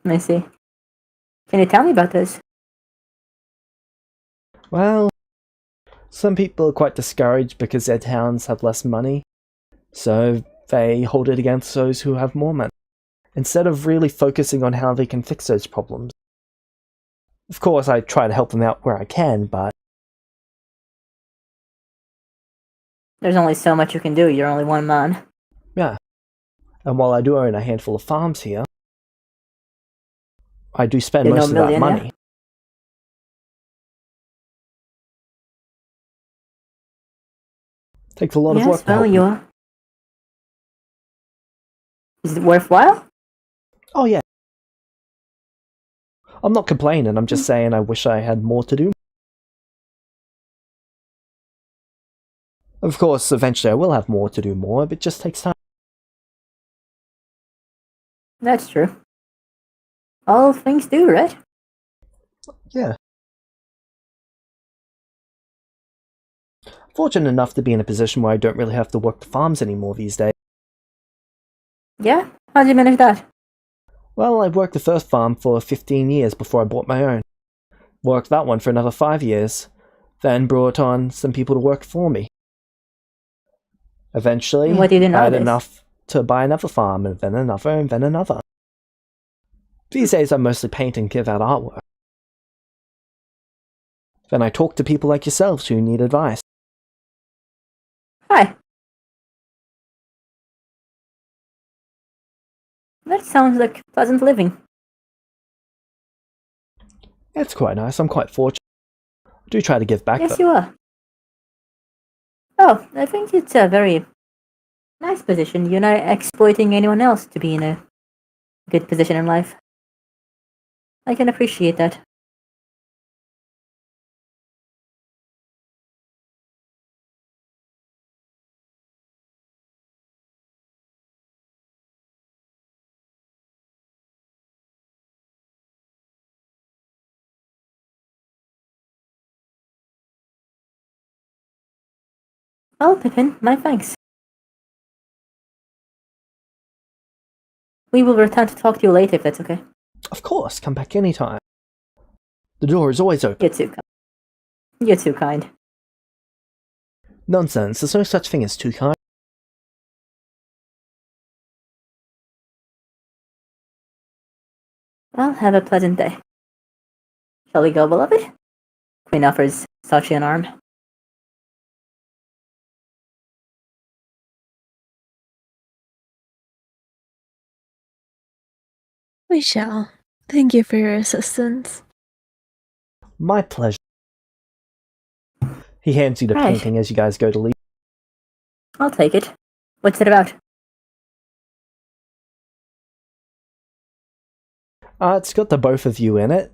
Speaker 3: I see. Can you tell me about those?
Speaker 2: Well, some people are quite discouraged because their towns have less money, so they hold it against those who have more money, instead of really focusing on how they can fix those problems. Of course, I try to help them out where I can, but...
Speaker 3: There's only so much you can do, you're only one man.
Speaker 2: Yeah. And while I do own a handful of farms here, I do spend most of that money. Takes a lot of work to help you are.
Speaker 3: Is it worthwhile?
Speaker 2: Oh yeah. I'm not complaining, I'm just saying I wish I had more to do. Of course, eventually I will have more to do more, but it just takes time.
Speaker 3: That's true. All things do, right?
Speaker 2: Yeah. Fortunate enough to be in a position where I don't really have to work the farms anymore these days.
Speaker 3: Yeah? How'd you manage that?
Speaker 2: Well, I worked the first farm for 15 years before I bought my own. Worked that one for another 5 years. Then brought on some people to work for me. Eventually,
Speaker 3: What do you do
Speaker 2: I had
Speaker 3: nowadays?
Speaker 2: enough to buy another farm, and then another, and then another. These days I mostly paint and give out artwork. Then I talk to people like yourselves who need advice.
Speaker 3: Hi. That sounds like pleasant living.
Speaker 2: It's quite nice, I'm quite fortunate. I do try to give back
Speaker 3: Yes,
Speaker 2: though.
Speaker 3: you are. Oh, I think it's a very nice position. You're not exploiting anyone else to be in a good position in life. I can appreciate that. Oh, Pippin, my thanks. We will return to talk to you later if that's okay.
Speaker 2: Of course, come back anytime. The door is always open.
Speaker 3: You're too kind. You're too kind.
Speaker 2: Nonsense, there's no such thing as too kind.
Speaker 3: Well, have a pleasant day. Shall we go, beloved? Queen offers Sachi an arm.
Speaker 1: We shall. Thank you for your assistance.
Speaker 2: My pleasure. He hands you the
Speaker 3: Right.
Speaker 2: painting as you guys go to leave.
Speaker 3: I'll take it. What's it about?
Speaker 2: It's got the both of you in it.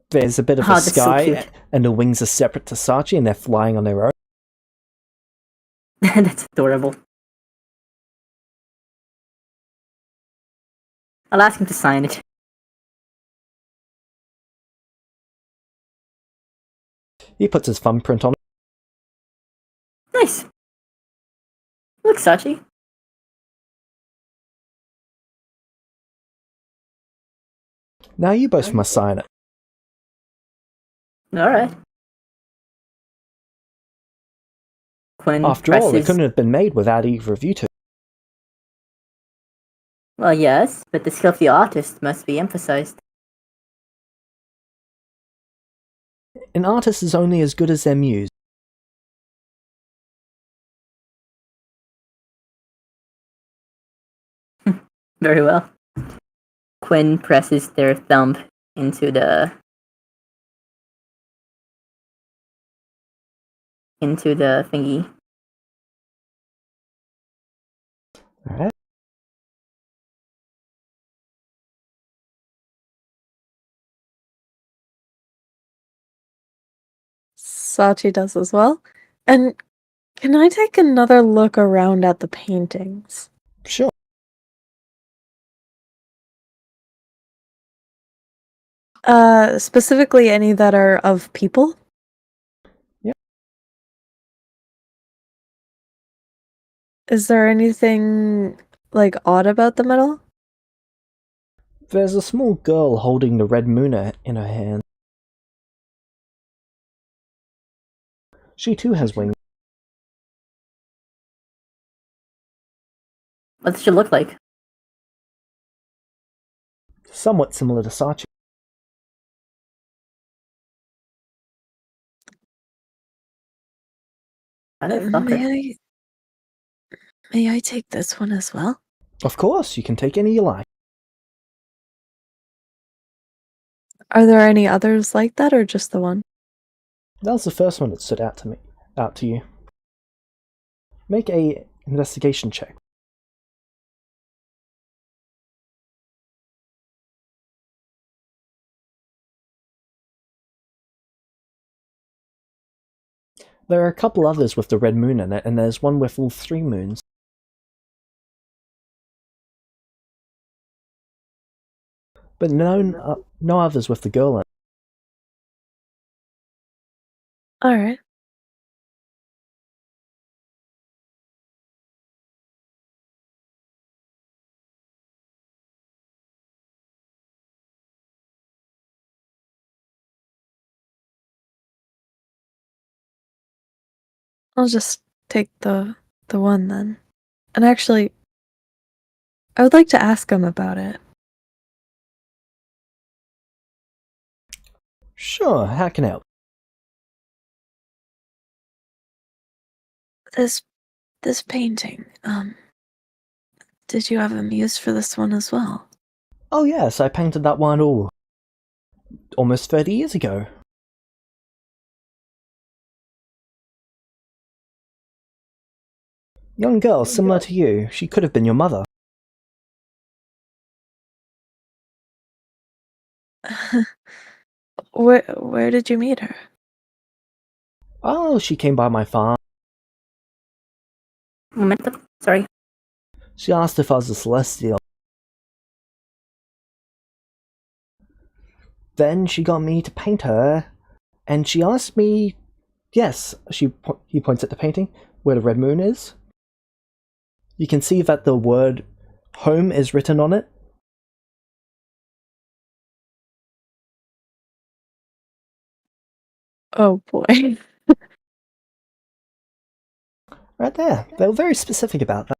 Speaker 2: There's a bit of
Speaker 3: Oh,
Speaker 2: a
Speaker 3: that's so
Speaker 2: sky,
Speaker 3: cute.
Speaker 2: and the wings are separate to Sachi, and they're flying on their own.
Speaker 3: That's adorable. I'll ask him to sign it.
Speaker 2: He puts his thumbprint on it.
Speaker 3: Nice. Look, Sachi.
Speaker 2: Now you both must sign it.
Speaker 3: Alright. Quinn
Speaker 2: After all, it
Speaker 3: presses...
Speaker 2: couldn't have been made without either of you two.
Speaker 3: Well, yes, but the skill of the artist must be emphasized.
Speaker 2: An artist is only as good as their muse.
Speaker 3: Very well. Quinn presses their thumb into the thingy.
Speaker 2: Alright.
Speaker 1: Sachi does as well. And can I take another look around at the paintings?
Speaker 2: Sure.
Speaker 1: Specifically any that are of people?
Speaker 2: Yeah.
Speaker 1: Is there anything, like, odd about them at all?
Speaker 2: There's a small girl holding the red moon in her hand. She too has wings.
Speaker 3: What does she look like?
Speaker 2: Somewhat similar to Sachi.
Speaker 3: I don't fuck her.
Speaker 1: May I take this one as well?
Speaker 2: Of course, you can take any you like.
Speaker 1: Are there any others like that, or just the one?
Speaker 2: That was the first one that stood out to you. Make a investigation check. There are a couple others with the red moon in it, and there's one with all 3 moons. But no others with the girl in it.
Speaker 1: Alright. I'll just take the one then. And actually, I would like to ask him about it.
Speaker 2: Sure, how can I help?
Speaker 1: This painting, did you have a muse for this one as well?
Speaker 2: Oh yes, I painted that one almost 30 years ago. Young girl, similar to you. She could have been your mother.
Speaker 1: Where did you meet her?
Speaker 2: Oh, she came by my farm.
Speaker 3: Momentum? Sorry.
Speaker 2: She asked if I was a celestial. Then she got me to paint her, and she asked me, yes, he points at the painting, where the red moon is. You can see that the word home is written on it.
Speaker 1: Oh boy.
Speaker 2: Right there. They were very specific about that.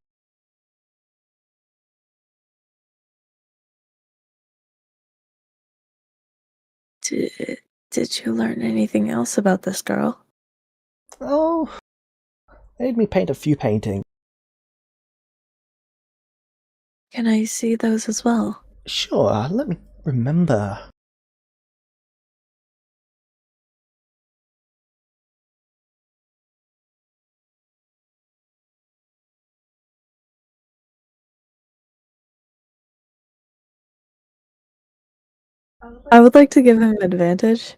Speaker 1: Did you learn anything else about this girl?
Speaker 2: Oh, made me paint a few paintings.
Speaker 1: Can I see those as well?
Speaker 2: Sure, let me remember.
Speaker 1: I would like to give him advantage.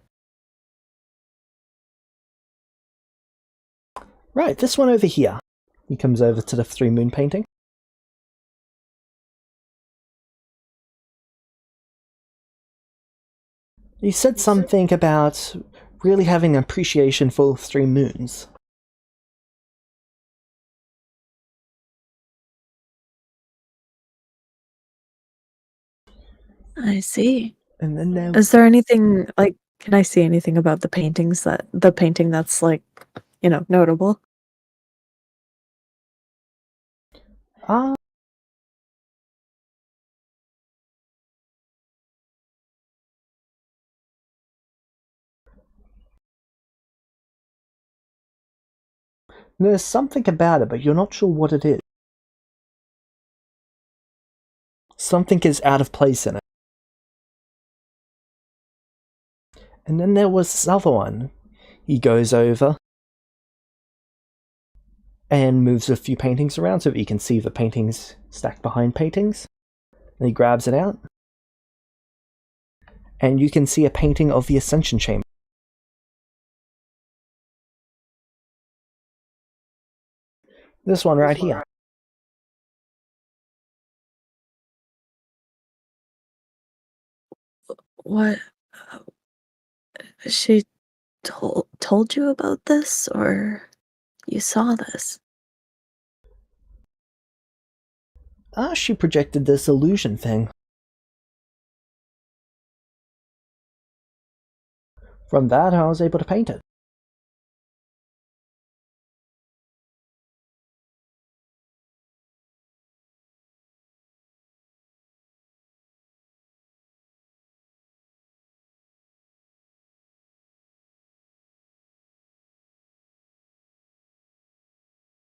Speaker 2: Right, this one over here. He comes over to the 3 moon painting. You said something about really having an appreciation for 3 moons.
Speaker 1: I see.
Speaker 2: And then
Speaker 1: Is there anything, like, can I see anything about the painting that's, like, notable?
Speaker 2: Ah, there's something about it, but you're not sure what it is. Something is out of place in it. And then there was this other one. He goes over and moves a few paintings around so that you can see the paintings stacked behind paintings. And he grabs it out. And you can see a painting of the Ascension Chamber. This one right here.
Speaker 1: What she told you about this, or you saw this?
Speaker 2: Ah, she projected this illusion thing. From that, I was able to paint it.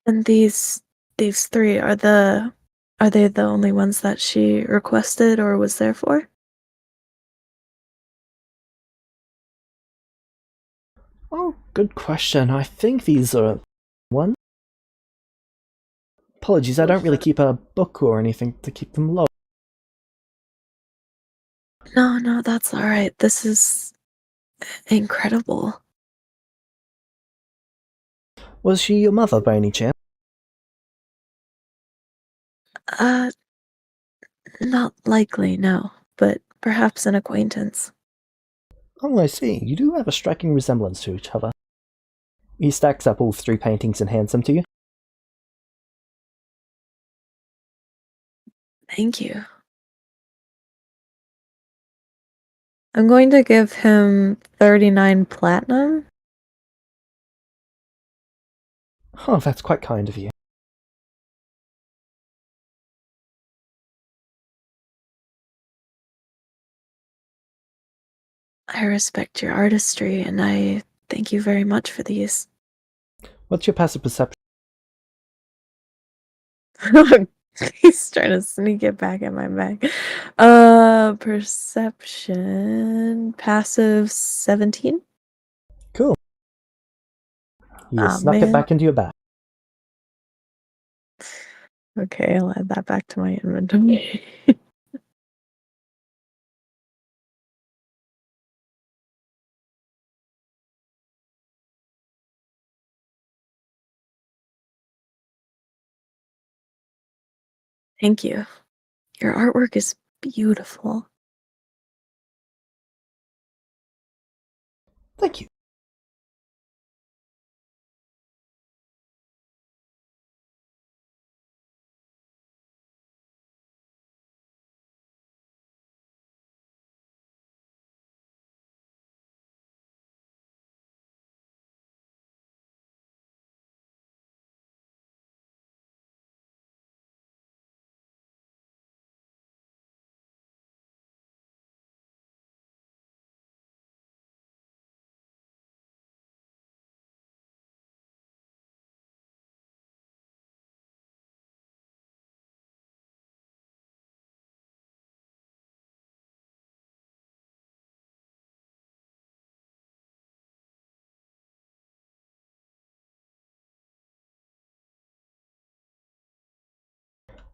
Speaker 1: And these three are they the only ones that she requested or was there for?
Speaker 2: Oh, good question. I think these are one. Apologies, I don't really keep a book or anything to keep them low.
Speaker 1: No, that's all right. This is incredible.
Speaker 2: Was she your mother by any chance?
Speaker 1: Not likely, no, but perhaps an acquaintance.
Speaker 2: Oh, I see. You do have a striking resemblance to each other. He stacks up all 3 paintings and hands them to you.
Speaker 1: Thank you. I'm going to give him 39 platinum.
Speaker 2: Oh, that's quite kind of you.
Speaker 1: I respect your artistry, and I thank you very much for these.
Speaker 2: What's your passive perception?
Speaker 1: He's trying to sneak it back in my bag. Perception. Passive 17.
Speaker 2: Cool. You
Speaker 1: Ah,
Speaker 2: snuck it
Speaker 1: man.
Speaker 2: back into your bag.
Speaker 1: Okay, I'll add that back to my inventory. Thank you. Your artwork is beautiful.
Speaker 2: Thank you.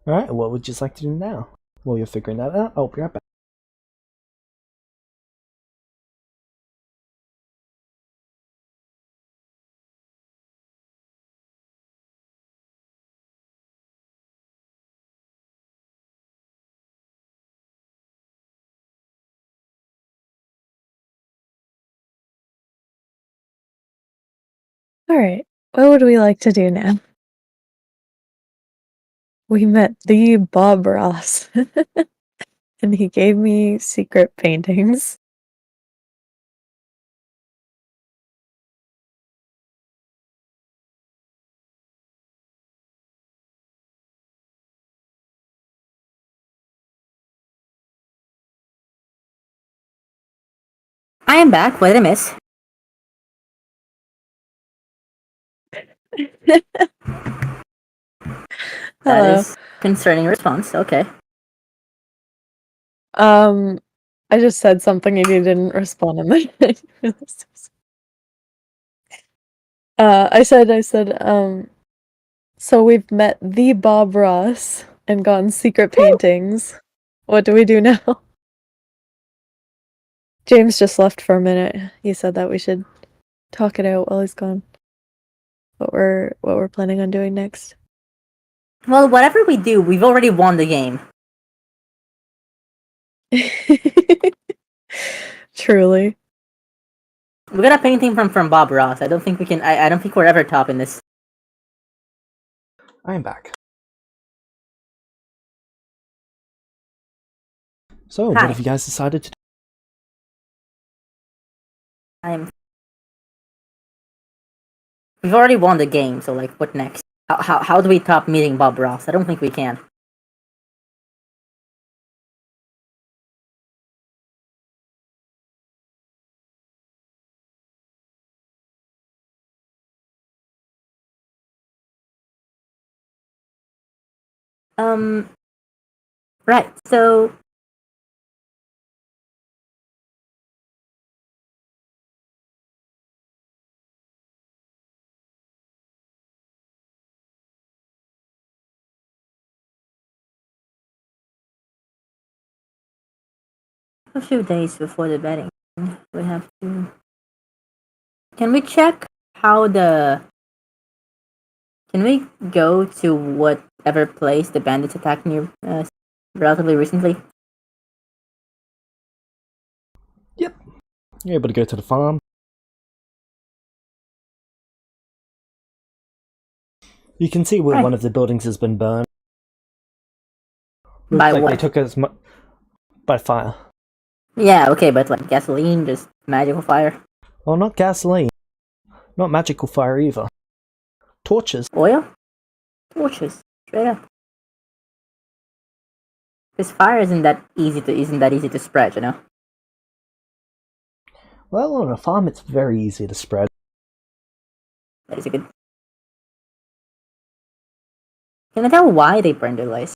Speaker 2: Alright, what would you like to do now? While you're figuring that out, I'll be right back.
Speaker 1: Alright, what would we like to do now? We met the Bob Ross, and he gave me secret paintings.
Speaker 3: I am back. What did I miss? That
Speaker 1: Hello.
Speaker 3: is concerning response. Okay.
Speaker 1: I just said something and you didn't respond in the I said, so we've met the Bob Ross and gotten secret paintings. What do we do now? James just left for a minute. He said that we should talk it out while he's gone. What we're planning on doing next.
Speaker 3: Well, whatever we do, we've already won the game.
Speaker 1: Truly.
Speaker 3: We got a painting from Bob Ross. I don't think we can. I don't think we're ever topping this.
Speaker 2: I am back. So,
Speaker 3: Hi.
Speaker 2: what have you guys decided to do?
Speaker 3: We've already won the game, so like, what next? How do we top meeting Bob Ross? I don't think we can. Right. So a few days before the betting, we have to. Can we check how the Can we go to whatever place the bandits attacked near relatively recently?
Speaker 2: Yep. You're able to go to the farm. You can see where
Speaker 3: Right.
Speaker 2: one of the buildings has been burned.
Speaker 3: By
Speaker 2: Looks like
Speaker 3: what?
Speaker 2: they took as much by fire.
Speaker 3: Yeah, okay, but like gasoline, just magical fire.
Speaker 2: Well, not gasoline. Not magical fire either. Torches.
Speaker 3: Oil? Torches. Straight up. Because fire isn't that easy to spread, you know?
Speaker 2: Well, on a farm it's very easy to spread.
Speaker 3: That is a good. Can I tell why they burned their lice?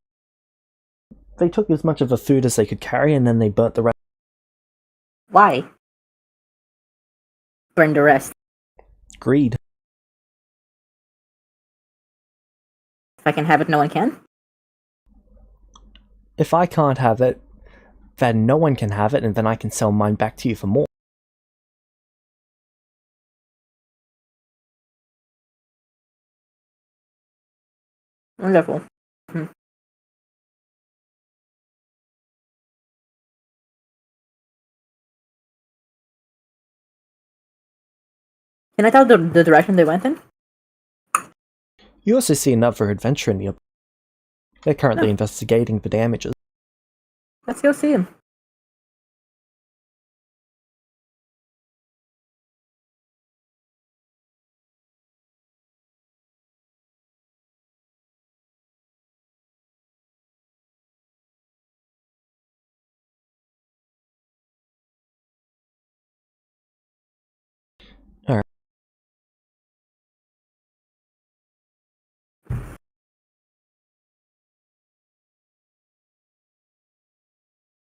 Speaker 2: They took as much of the food as they could carry and then they burnt the rest.
Speaker 3: Why? Burn the rest.
Speaker 2: Greed.
Speaker 3: If I can have it, no one can?
Speaker 2: If I can't have it, then no one can have it, and then I can sell mine back to you for more.
Speaker 3: Wonderful. Can I tell the direction they went in?
Speaker 2: You also see another adventurer nearby. They're currently
Speaker 3: Oh.
Speaker 2: investigating the damages.
Speaker 3: Let's go see him.
Speaker 2: Alright.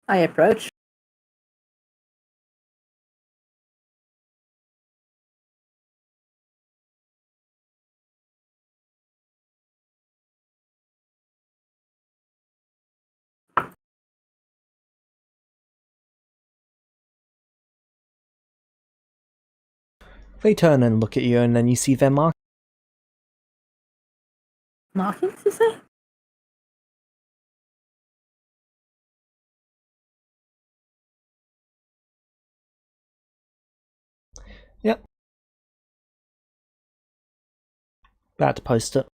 Speaker 3: I approach.
Speaker 2: They turn and look at you, and then you see their mark.
Speaker 3: Markings, you say?
Speaker 2: Yep. About to post it.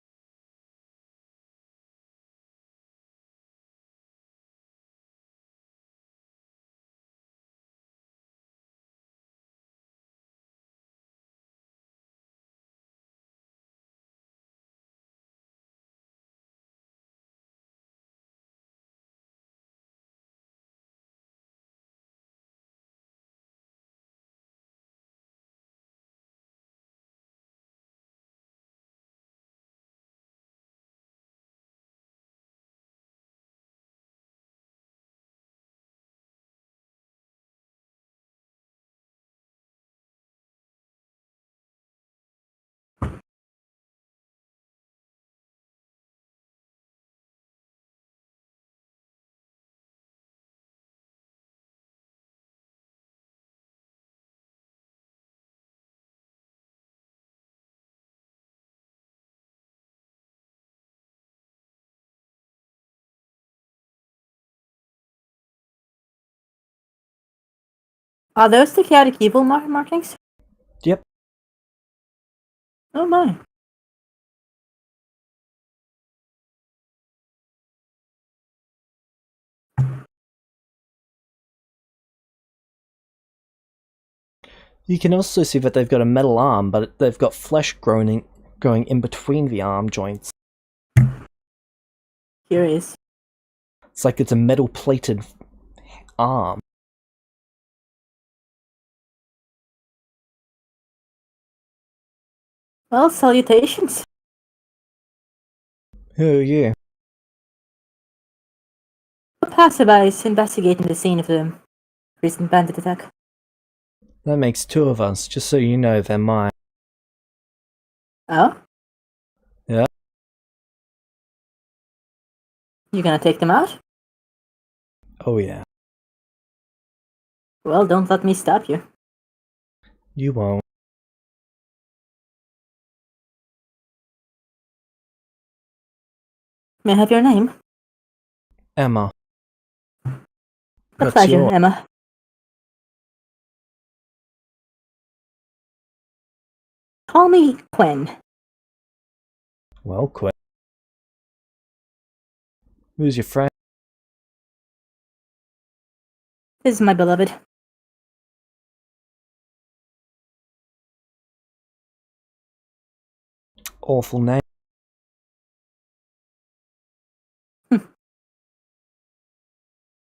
Speaker 3: Are those the chaotic evil markings?
Speaker 2: Yep.
Speaker 3: Oh my.
Speaker 2: You can also see that they've got a metal arm, but they've got flesh growing in between the arm joints.
Speaker 3: Curious.
Speaker 2: It's like it's a metal-plated arm.
Speaker 3: Well, salutations.
Speaker 2: Oh yeah.
Speaker 3: Passerbys investigating the scene of the recent bandit attack.
Speaker 2: That makes two of us, just so you know they're mine.
Speaker 3: Oh?
Speaker 2: Yeah.
Speaker 3: You gonna take them out?
Speaker 2: Oh yeah.
Speaker 3: Well, don't let me stop you.
Speaker 2: You won't.
Speaker 3: May I have your name?
Speaker 2: Emma.
Speaker 3: A
Speaker 2: What's
Speaker 3: pleasure,
Speaker 2: your...
Speaker 3: Emma. Call me Quinn.
Speaker 2: Well, Quinn. Who's your friend?
Speaker 3: This is my beloved.
Speaker 2: Awful name.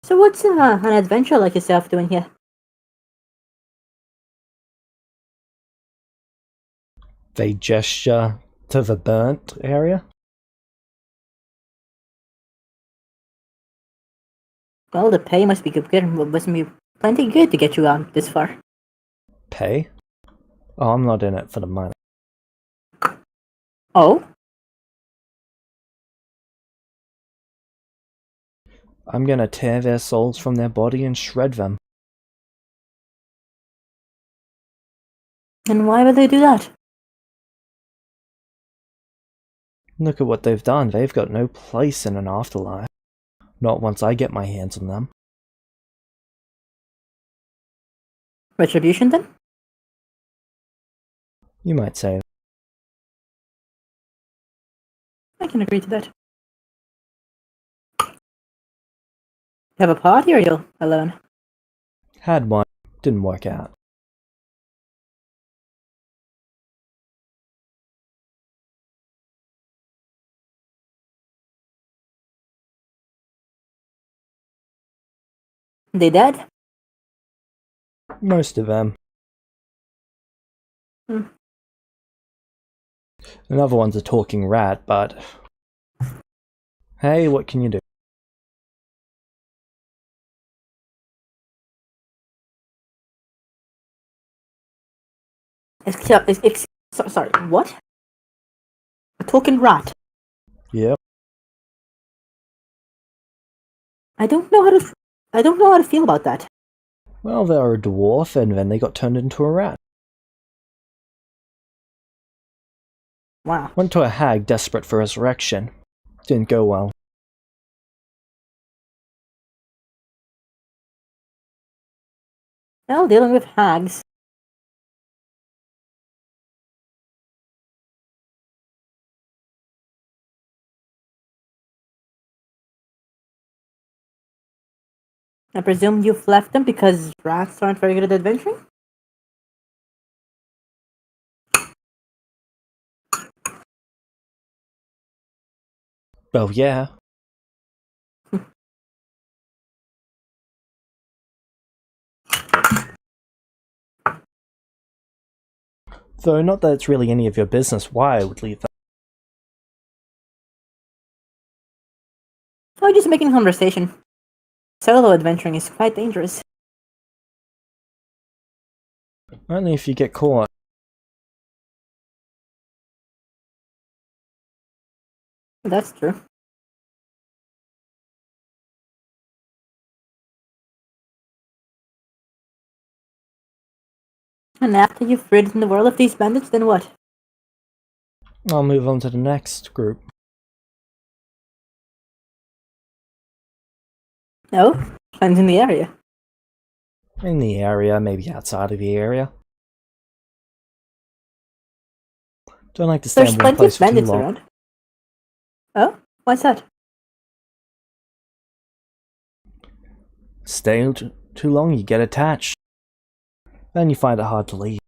Speaker 3: So what's an adventure like yourself doing here?
Speaker 2: They gesture to the burnt area.
Speaker 3: Well, the pay must be good. Must be plenty good to get you out this far.
Speaker 2: Pay? Oh, I'm not in it for the money.
Speaker 3: Oh?
Speaker 2: I'm gonna tear their souls from their body and shred them.
Speaker 3: And why would they do that?
Speaker 2: Look at what they've done. They've got no place in an afterlife. Not once I get my hands on them.
Speaker 3: Retribution, then?
Speaker 2: You might say.
Speaker 3: I can agree to that. Have a party, or you're alone?
Speaker 2: Had one. Didn't work out.
Speaker 3: They dead?
Speaker 2: Most of them.
Speaker 3: Hmm.
Speaker 2: Another one's a talking rat, but... Hey, what can you do?
Speaker 3: Sorry, what? A talking rat?
Speaker 2: Yep.
Speaker 3: I don't know how to feel about that.
Speaker 2: Well, they're a dwarf, and then they got turned into a rat.
Speaker 3: Wow.
Speaker 2: Went to a hag desperate for resurrection. Didn't go well.
Speaker 3: Well, dealing with hags. I presume you've left them because rats aren't very good at adventuring?
Speaker 2: Well, yeah. Though not that it's really any of your business why I would leave them.
Speaker 3: Oh, just making conversation. Solo adventuring is quite dangerous.
Speaker 2: Only if you get caught.
Speaker 3: That's true. And after you've rid the world of these bandits, then what?
Speaker 2: I'll move on to the next group.
Speaker 3: No? Friends in the area.
Speaker 2: In the area, maybe outside of the area. Don't like to stay
Speaker 3: There's
Speaker 2: in one
Speaker 3: plenty of
Speaker 2: place for too
Speaker 3: bandits
Speaker 2: long.
Speaker 3: around. Oh? Why's that?
Speaker 2: Stay too long, you get attached. Then you find it hard to leave.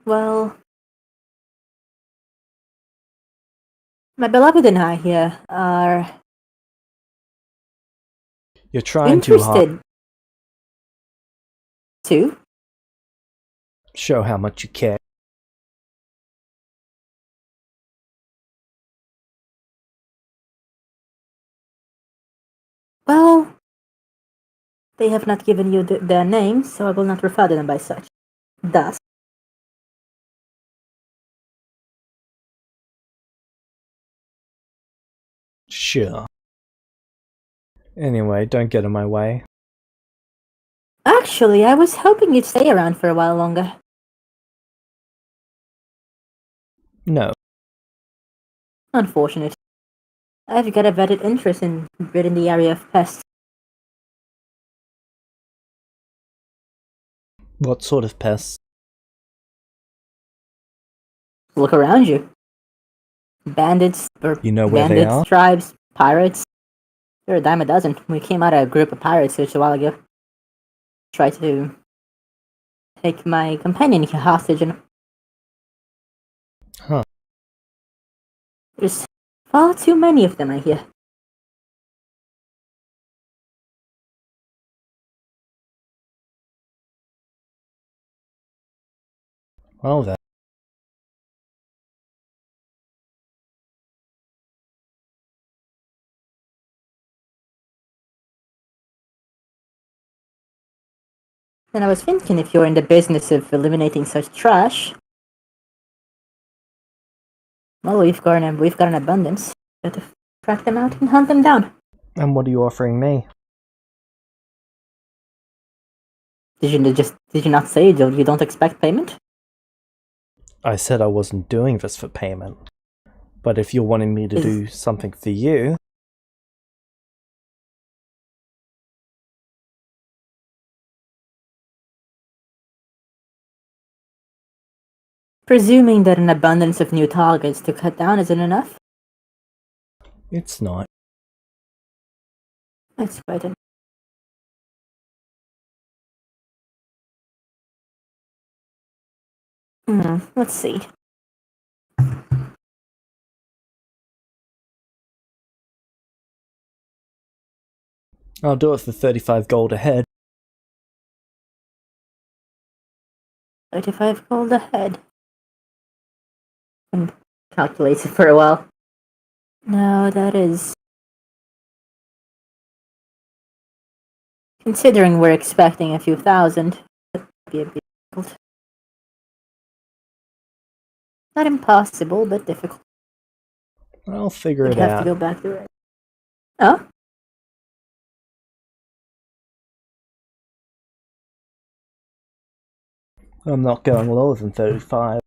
Speaker 3: Well... My beloved and I here are
Speaker 2: You're trying too hard.
Speaker 3: interested. To?
Speaker 2: Show how much you care.
Speaker 3: Well... They have not given you their names, so I will not refer to them by such. Thus.
Speaker 2: Sure. Anyway, don't get in my way.
Speaker 3: Actually, I was hoping you'd stay around for a while longer.
Speaker 2: No.
Speaker 3: Unfortunate. I've got a vetted interest in ridding the area of pests.
Speaker 2: What sort of pests?
Speaker 3: Look around you. Bandits,
Speaker 2: You know where they are?
Speaker 3: tribes, pirates. There are a dime a dozen. We came out of a group of pirates just a while ago. Tried to take my companion hostage, and
Speaker 2: Huh.
Speaker 3: there's far too many of them, I hear.
Speaker 2: Well then.
Speaker 3: And I was thinking, if you're in the business of eliminating such trash, well, we've got an abundance. Got to track them out and hunt them down.
Speaker 2: And what are you offering me?
Speaker 3: Did you not say you don't expect payment?
Speaker 2: I said I wasn't doing this for payment. But if you're wanting me to do something for you...
Speaker 3: Presuming that an abundance of new targets to cut down isn't enough?
Speaker 2: It's not.
Speaker 3: That's quite an... let's see.
Speaker 2: I'll do it for 35 gold a head.
Speaker 3: 35 gold a head. And calculates it for a while. No, that is... Considering we're expecting a few thousand, that'd be a bit difficult. Not impossible, but difficult.
Speaker 2: I'll figure
Speaker 3: We'd
Speaker 2: it
Speaker 3: have
Speaker 2: out.
Speaker 3: to go back to it. Oh?
Speaker 2: I'm not going lower than 35.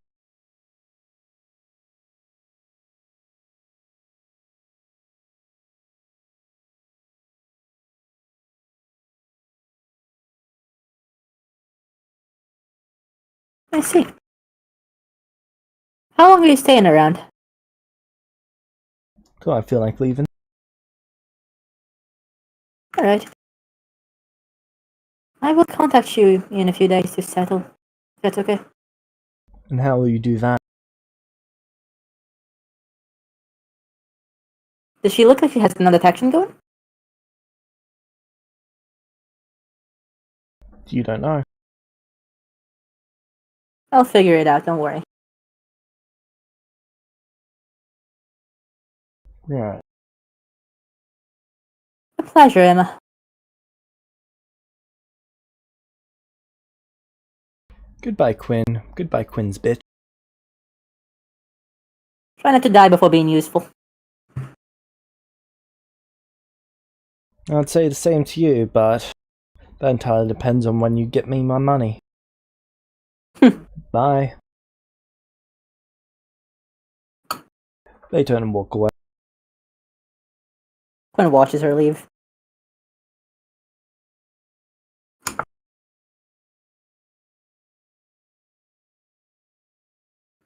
Speaker 3: I see. How long are you staying around?
Speaker 2: Do I feel like leaving?
Speaker 3: Alright. I will contact you in a few days to settle. If that's okay.
Speaker 2: And how will you do that?
Speaker 3: Does she look like she has another detection going?
Speaker 2: You don't know.
Speaker 3: I'll figure it out, don't worry.
Speaker 2: Right.
Speaker 3: A pleasure, Emma.
Speaker 2: Goodbye, Quinn. Goodbye, Quinn's bitch.
Speaker 3: Try not to die before being useful.
Speaker 2: I'd say the same to you, but that entirely depends on when you get me my money. Bye. They turn and walk away.
Speaker 3: Quinn watches her leave.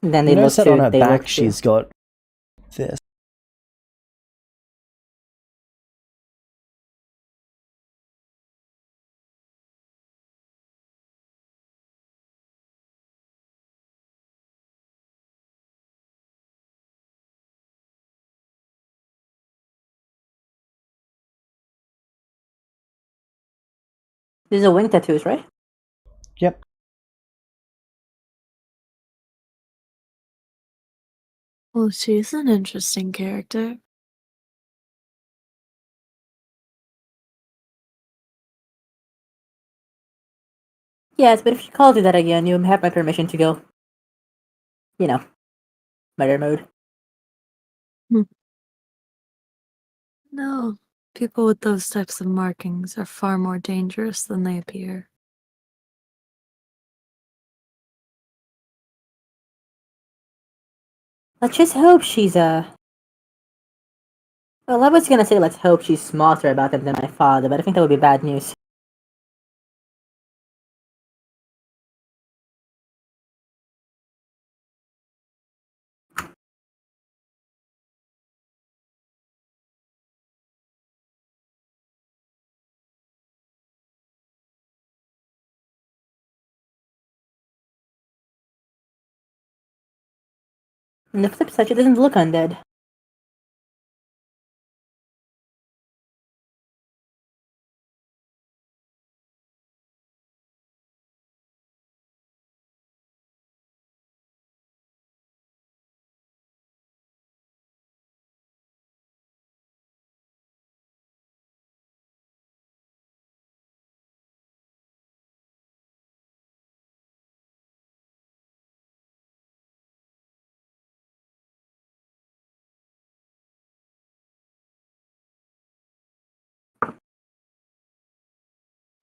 Speaker 3: And then
Speaker 2: You
Speaker 3: they look
Speaker 2: notice that
Speaker 3: to...
Speaker 2: on her
Speaker 3: they
Speaker 2: back
Speaker 3: look to...
Speaker 2: she's got this.
Speaker 3: These are wing tattoos, right?
Speaker 2: Yep.
Speaker 1: Well, she's an interesting character.
Speaker 3: Yes, but if she calls you that again, you have my permission to go. You know, murder mode.
Speaker 1: No, people with those types of markings are far more dangerous than they appear.
Speaker 3: Let's just hope she's Well, I was gonna say let's hope she's smarter about them than my father, but I think that would be bad news. On the flip side, she doesn't look undead.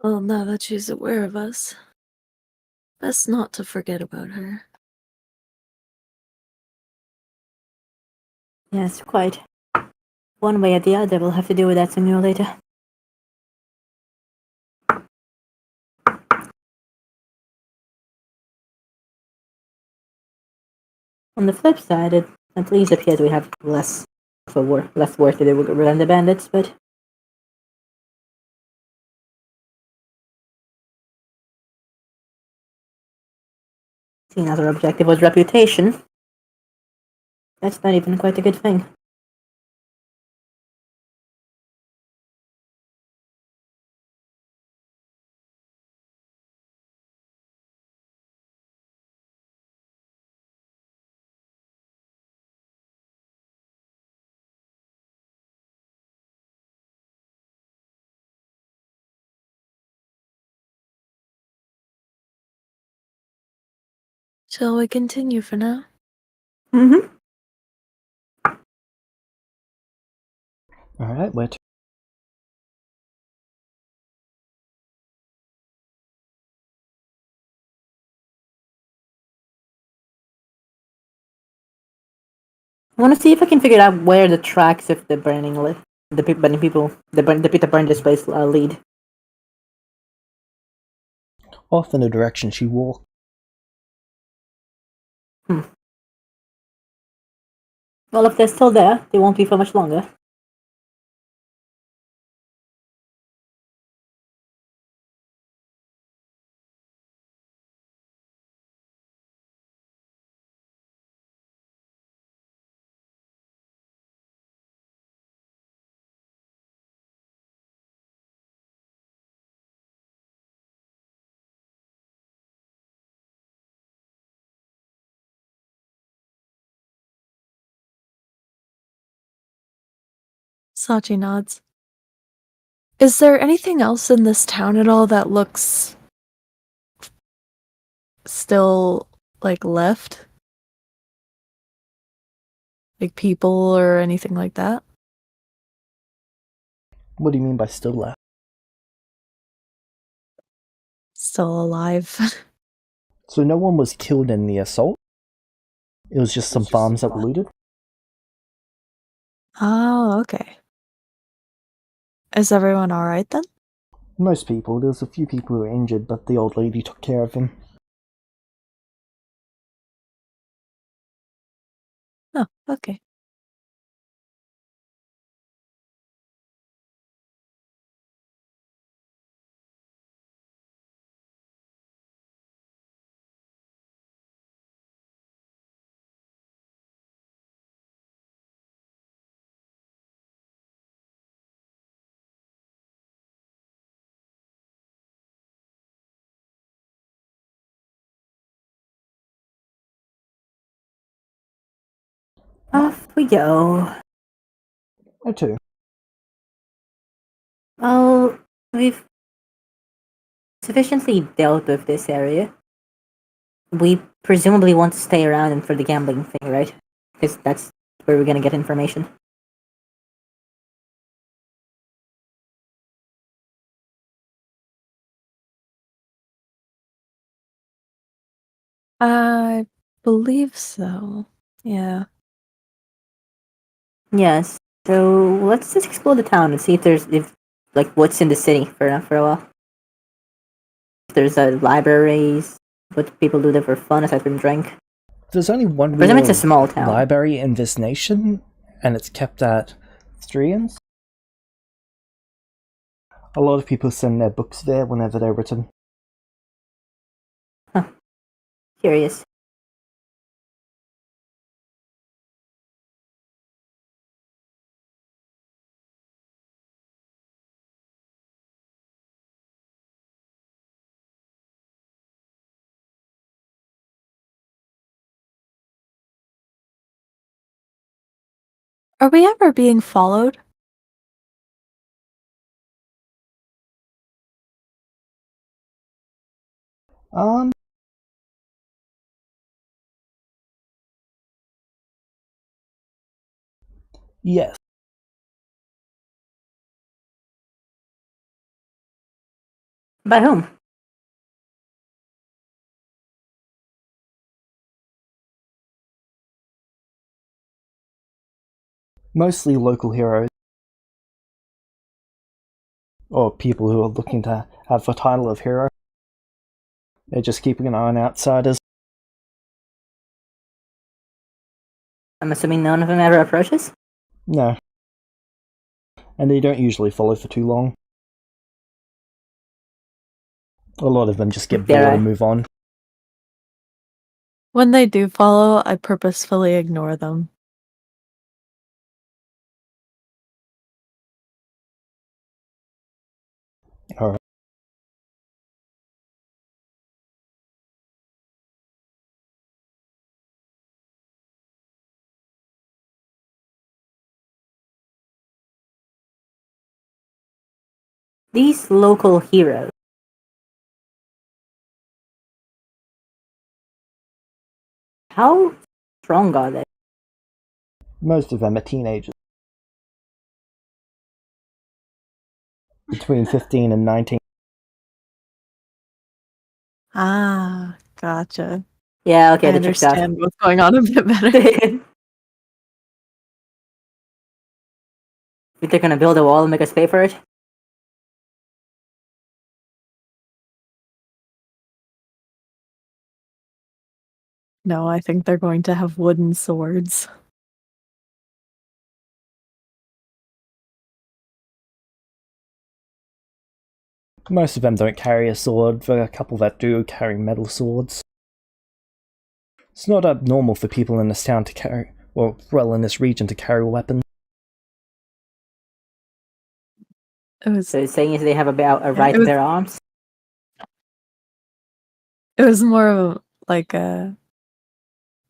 Speaker 1: Well, now that she's aware of us, best not to forget about her.
Speaker 3: Yes, quite. One way or the other, we'll have to deal with that sooner or later. On the flip side, it at least appears we have less work to do with than the bandits, but seeing as our objective was reputation, that's not even quite a good thing.
Speaker 1: Shall we continue for now?
Speaker 3: Mm-hmm.
Speaker 2: Alright, we're
Speaker 3: I want to see if I can figure out where the tracks of the burning people, the pit that burned this place lead.
Speaker 2: off in the direction she walked.
Speaker 3: Well, if they're still there, they won't be for much longer.
Speaker 1: Sachi nods. Is there anything else in this town at all that looks still, like, left? Like people or anything like that?
Speaker 2: What do you mean by still left?
Speaker 1: Still alive.
Speaker 2: So no one was killed in the assault? It was just some farms that were looted?
Speaker 1: Oh, okay. Is everyone alright then?
Speaker 2: Most people. There was a few people who were injured, but the old lady took care of him.
Speaker 1: Oh, okay.
Speaker 3: Off we go.
Speaker 2: Where to?
Speaker 3: Well, we've sufficiently dealt with this area. We presumably want to stay around and for the gambling thing, right? Because that's where we're gonna get information.
Speaker 1: I believe so. Yeah.
Speaker 3: Yes. So let's just explore the town and see if what's in the city for a while. If there's libraries, what people do there for fun aside from drink.
Speaker 2: There's only one
Speaker 3: I presume
Speaker 2: real
Speaker 3: it's a small town.
Speaker 2: library in this nation, and it's kept at Thrians. A lot of people send their books there whenever they're written.
Speaker 3: Huh. Curious.
Speaker 1: Are we ever being followed?
Speaker 2: Yes.
Speaker 3: By whom?
Speaker 2: Mostly local heroes. Or people who are looking to have the title of hero. They're just keeping an eye on outsiders.
Speaker 3: I'm assuming none of them ever approaches?
Speaker 2: No. And they don't usually follow for too long. A lot of them just get bored and move on.
Speaker 1: When they do follow, I purposefully ignore them.
Speaker 2: Alright.
Speaker 3: These local heroes. How strong are they?
Speaker 2: Most of them are teenagers. Between 15 and 19.
Speaker 1: Ah, gotcha.
Speaker 3: Yeah, okay,
Speaker 1: I
Speaker 3: that checks out.
Speaker 1: understand what's going on a bit better.
Speaker 3: Think they're gonna build a wall and make us pay for it?
Speaker 1: No, I think they're going to have wooden swords.
Speaker 2: Most of them don't carry a sword, but a couple that do carry metal swords. It's not abnormal for people in this town to carry, or well, in this region to carry weapons.
Speaker 3: So it's saying is they have a right to bear arms?
Speaker 1: It was more of like a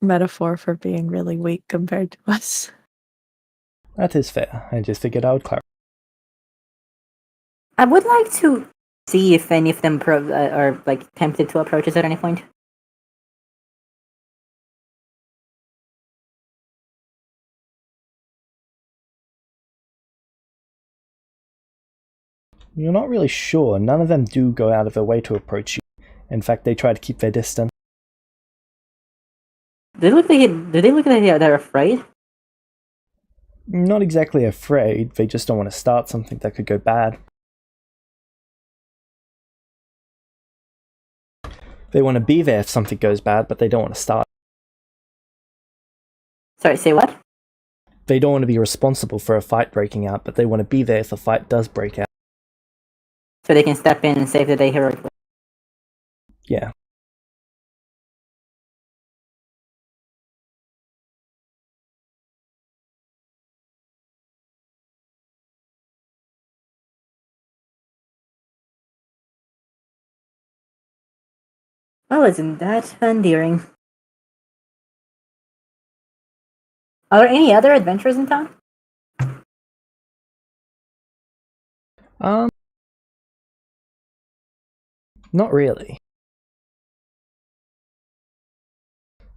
Speaker 1: metaphor for being really weak compared to us.
Speaker 2: That is fair. I just figured I would clarify.
Speaker 3: I would like to see if any of them are like tempted to approach us at any point.
Speaker 2: You're not really sure. None of them do go out of their way to approach you. In fact, they try to keep their distance.
Speaker 3: Do they look like they're afraid?
Speaker 2: Not exactly afraid, they just don't want to start something that could go bad. They want to be there if something goes bad, but they don't want to start.
Speaker 3: Sorry, say what?
Speaker 2: They don't want to be responsible for a fight breaking out, but they want to be there if a fight does break out.
Speaker 3: So they can step in and save the day heroically.
Speaker 2: Yeah.
Speaker 3: Well, isn't that endearing? Are there any other adventures in town?
Speaker 2: Not really.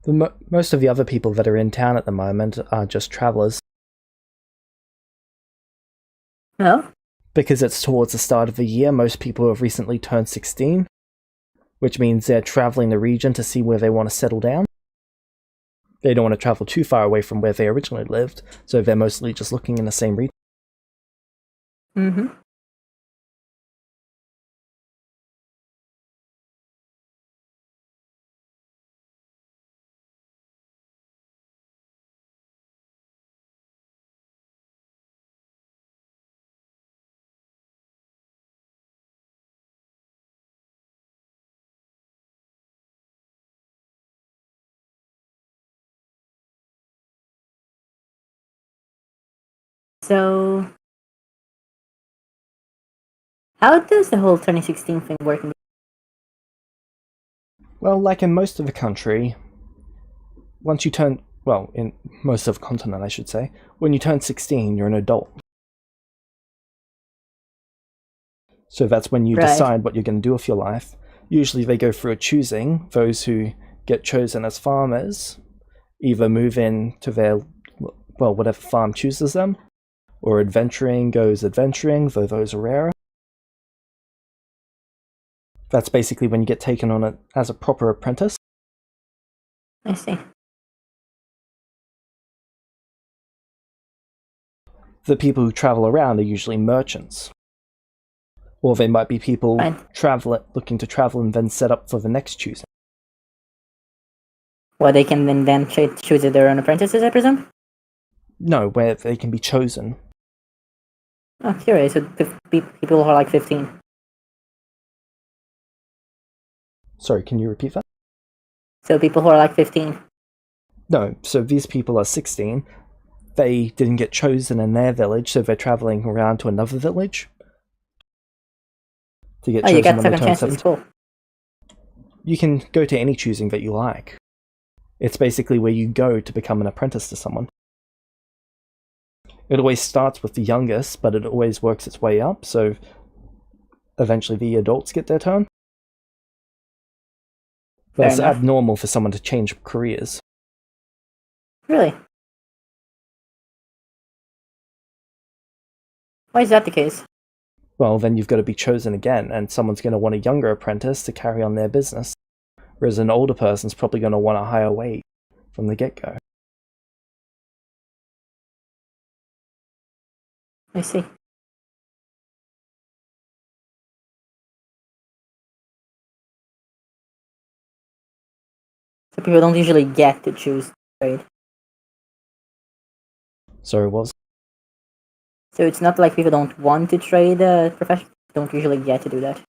Speaker 2: Most of the other people that are in town at the moment are just travelers.
Speaker 3: No?
Speaker 2: Because it's towards the start of the year, most people have recently turned 16, which means they're traveling the region to see where they want to settle down. They don't want to travel too far away from where they originally lived, so they're mostly just looking in the same region.
Speaker 3: Mm-hmm. So, how does the whole turning 16 thing work?
Speaker 2: Well, like in most of the country, once you turn, well, in most of the continent, I should say, when you turn 16, you're an adult. So that's when you
Speaker 3: Right.
Speaker 2: decide what you're going to do with your life. Usually they go through a choosing. Those who get chosen as farmers either move in to their, well, whatever farm chooses them, or adventuring goes adventuring, though those are rarer. That's basically when you get taken on as a proper apprentice.
Speaker 3: I see.
Speaker 2: The people who travel around are usually merchants. Or they might be people
Speaker 3: Right.
Speaker 2: looking to travel and then set up for the next choosing.
Speaker 3: Well, they can then choose their own apprentices, I presume?
Speaker 2: No, where they can be chosen.
Speaker 3: Oh, curious. So people who are like 15.
Speaker 2: Sorry, can you repeat that?
Speaker 3: So people who are like 15.
Speaker 2: No, so these people are 16. They didn't get chosen in their village, so they're traveling around to another village to get
Speaker 3: Oh, you
Speaker 2: chosen
Speaker 3: got
Speaker 2: when they
Speaker 3: second
Speaker 2: turn
Speaker 3: chances.
Speaker 2: 17.
Speaker 3: Cool.
Speaker 2: You can go to any choosing that you like. It's basically where you go to become an apprentice to someone. It always starts with the youngest, but it always works its way up, so eventually the adults get their turn.
Speaker 3: Fair
Speaker 2: That's
Speaker 3: enough.
Speaker 2: abnormal for someone to change careers.
Speaker 3: Really? Why is that the case?
Speaker 2: Well, then you've got to be chosen again, and someone's going to want a younger apprentice to carry on their business, whereas an older person's probably going to want a higher wage from the get-go.
Speaker 3: I see. So people don't usually get to choose trade.
Speaker 2: So it was.
Speaker 3: So it's not like people don't want to trade professionally. Don't usually get to do that.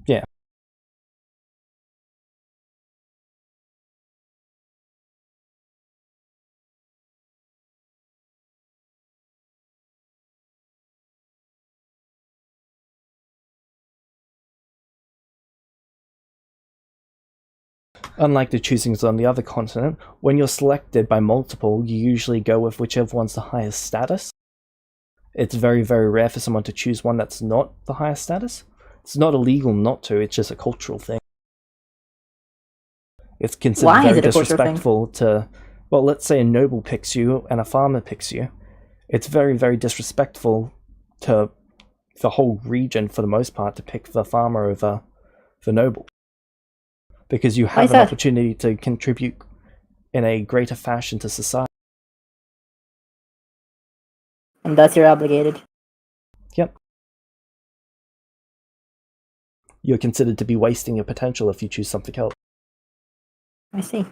Speaker 2: Yeah. Unlike the choosings on the other continent, when you're selected by multiple, you usually go with whichever one's the highest status. It's very, very rare for someone to choose one that's not the highest status. It's not illegal not to, it's just a cultural thing. It's considered
Speaker 3: Why is
Speaker 2: very
Speaker 3: it a cultural thing?
Speaker 2: disrespectful to, well, let's say a noble picks you and a farmer picks you. It's very, very disrespectful to the whole region, for the most part, to pick the farmer over the noble. Because you
Speaker 3: Why
Speaker 2: have
Speaker 3: is
Speaker 2: an
Speaker 3: that?
Speaker 2: opportunity to contribute in a greater fashion to society.
Speaker 3: And thus you're obligated.
Speaker 2: Yep. You're considered to be wasting your potential if you choose something else.
Speaker 3: I see.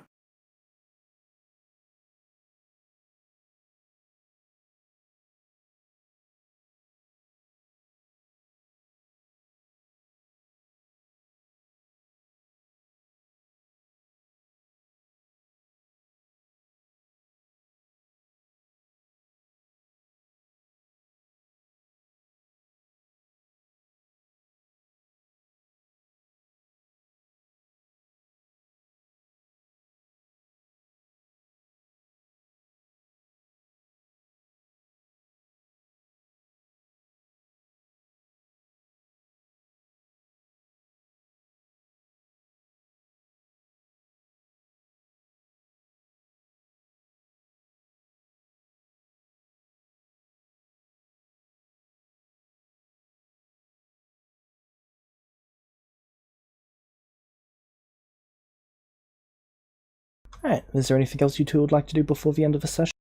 Speaker 2: Alright, is there anything else you two would like to do before the end of the session?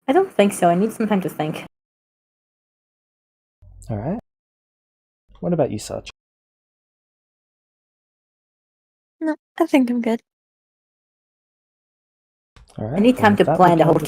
Speaker 3: I don't think so. I need some time to think.
Speaker 2: Alright. What about you, Such?
Speaker 1: No, I think I'm good.
Speaker 2: Alright.
Speaker 3: I need time to plan the whole king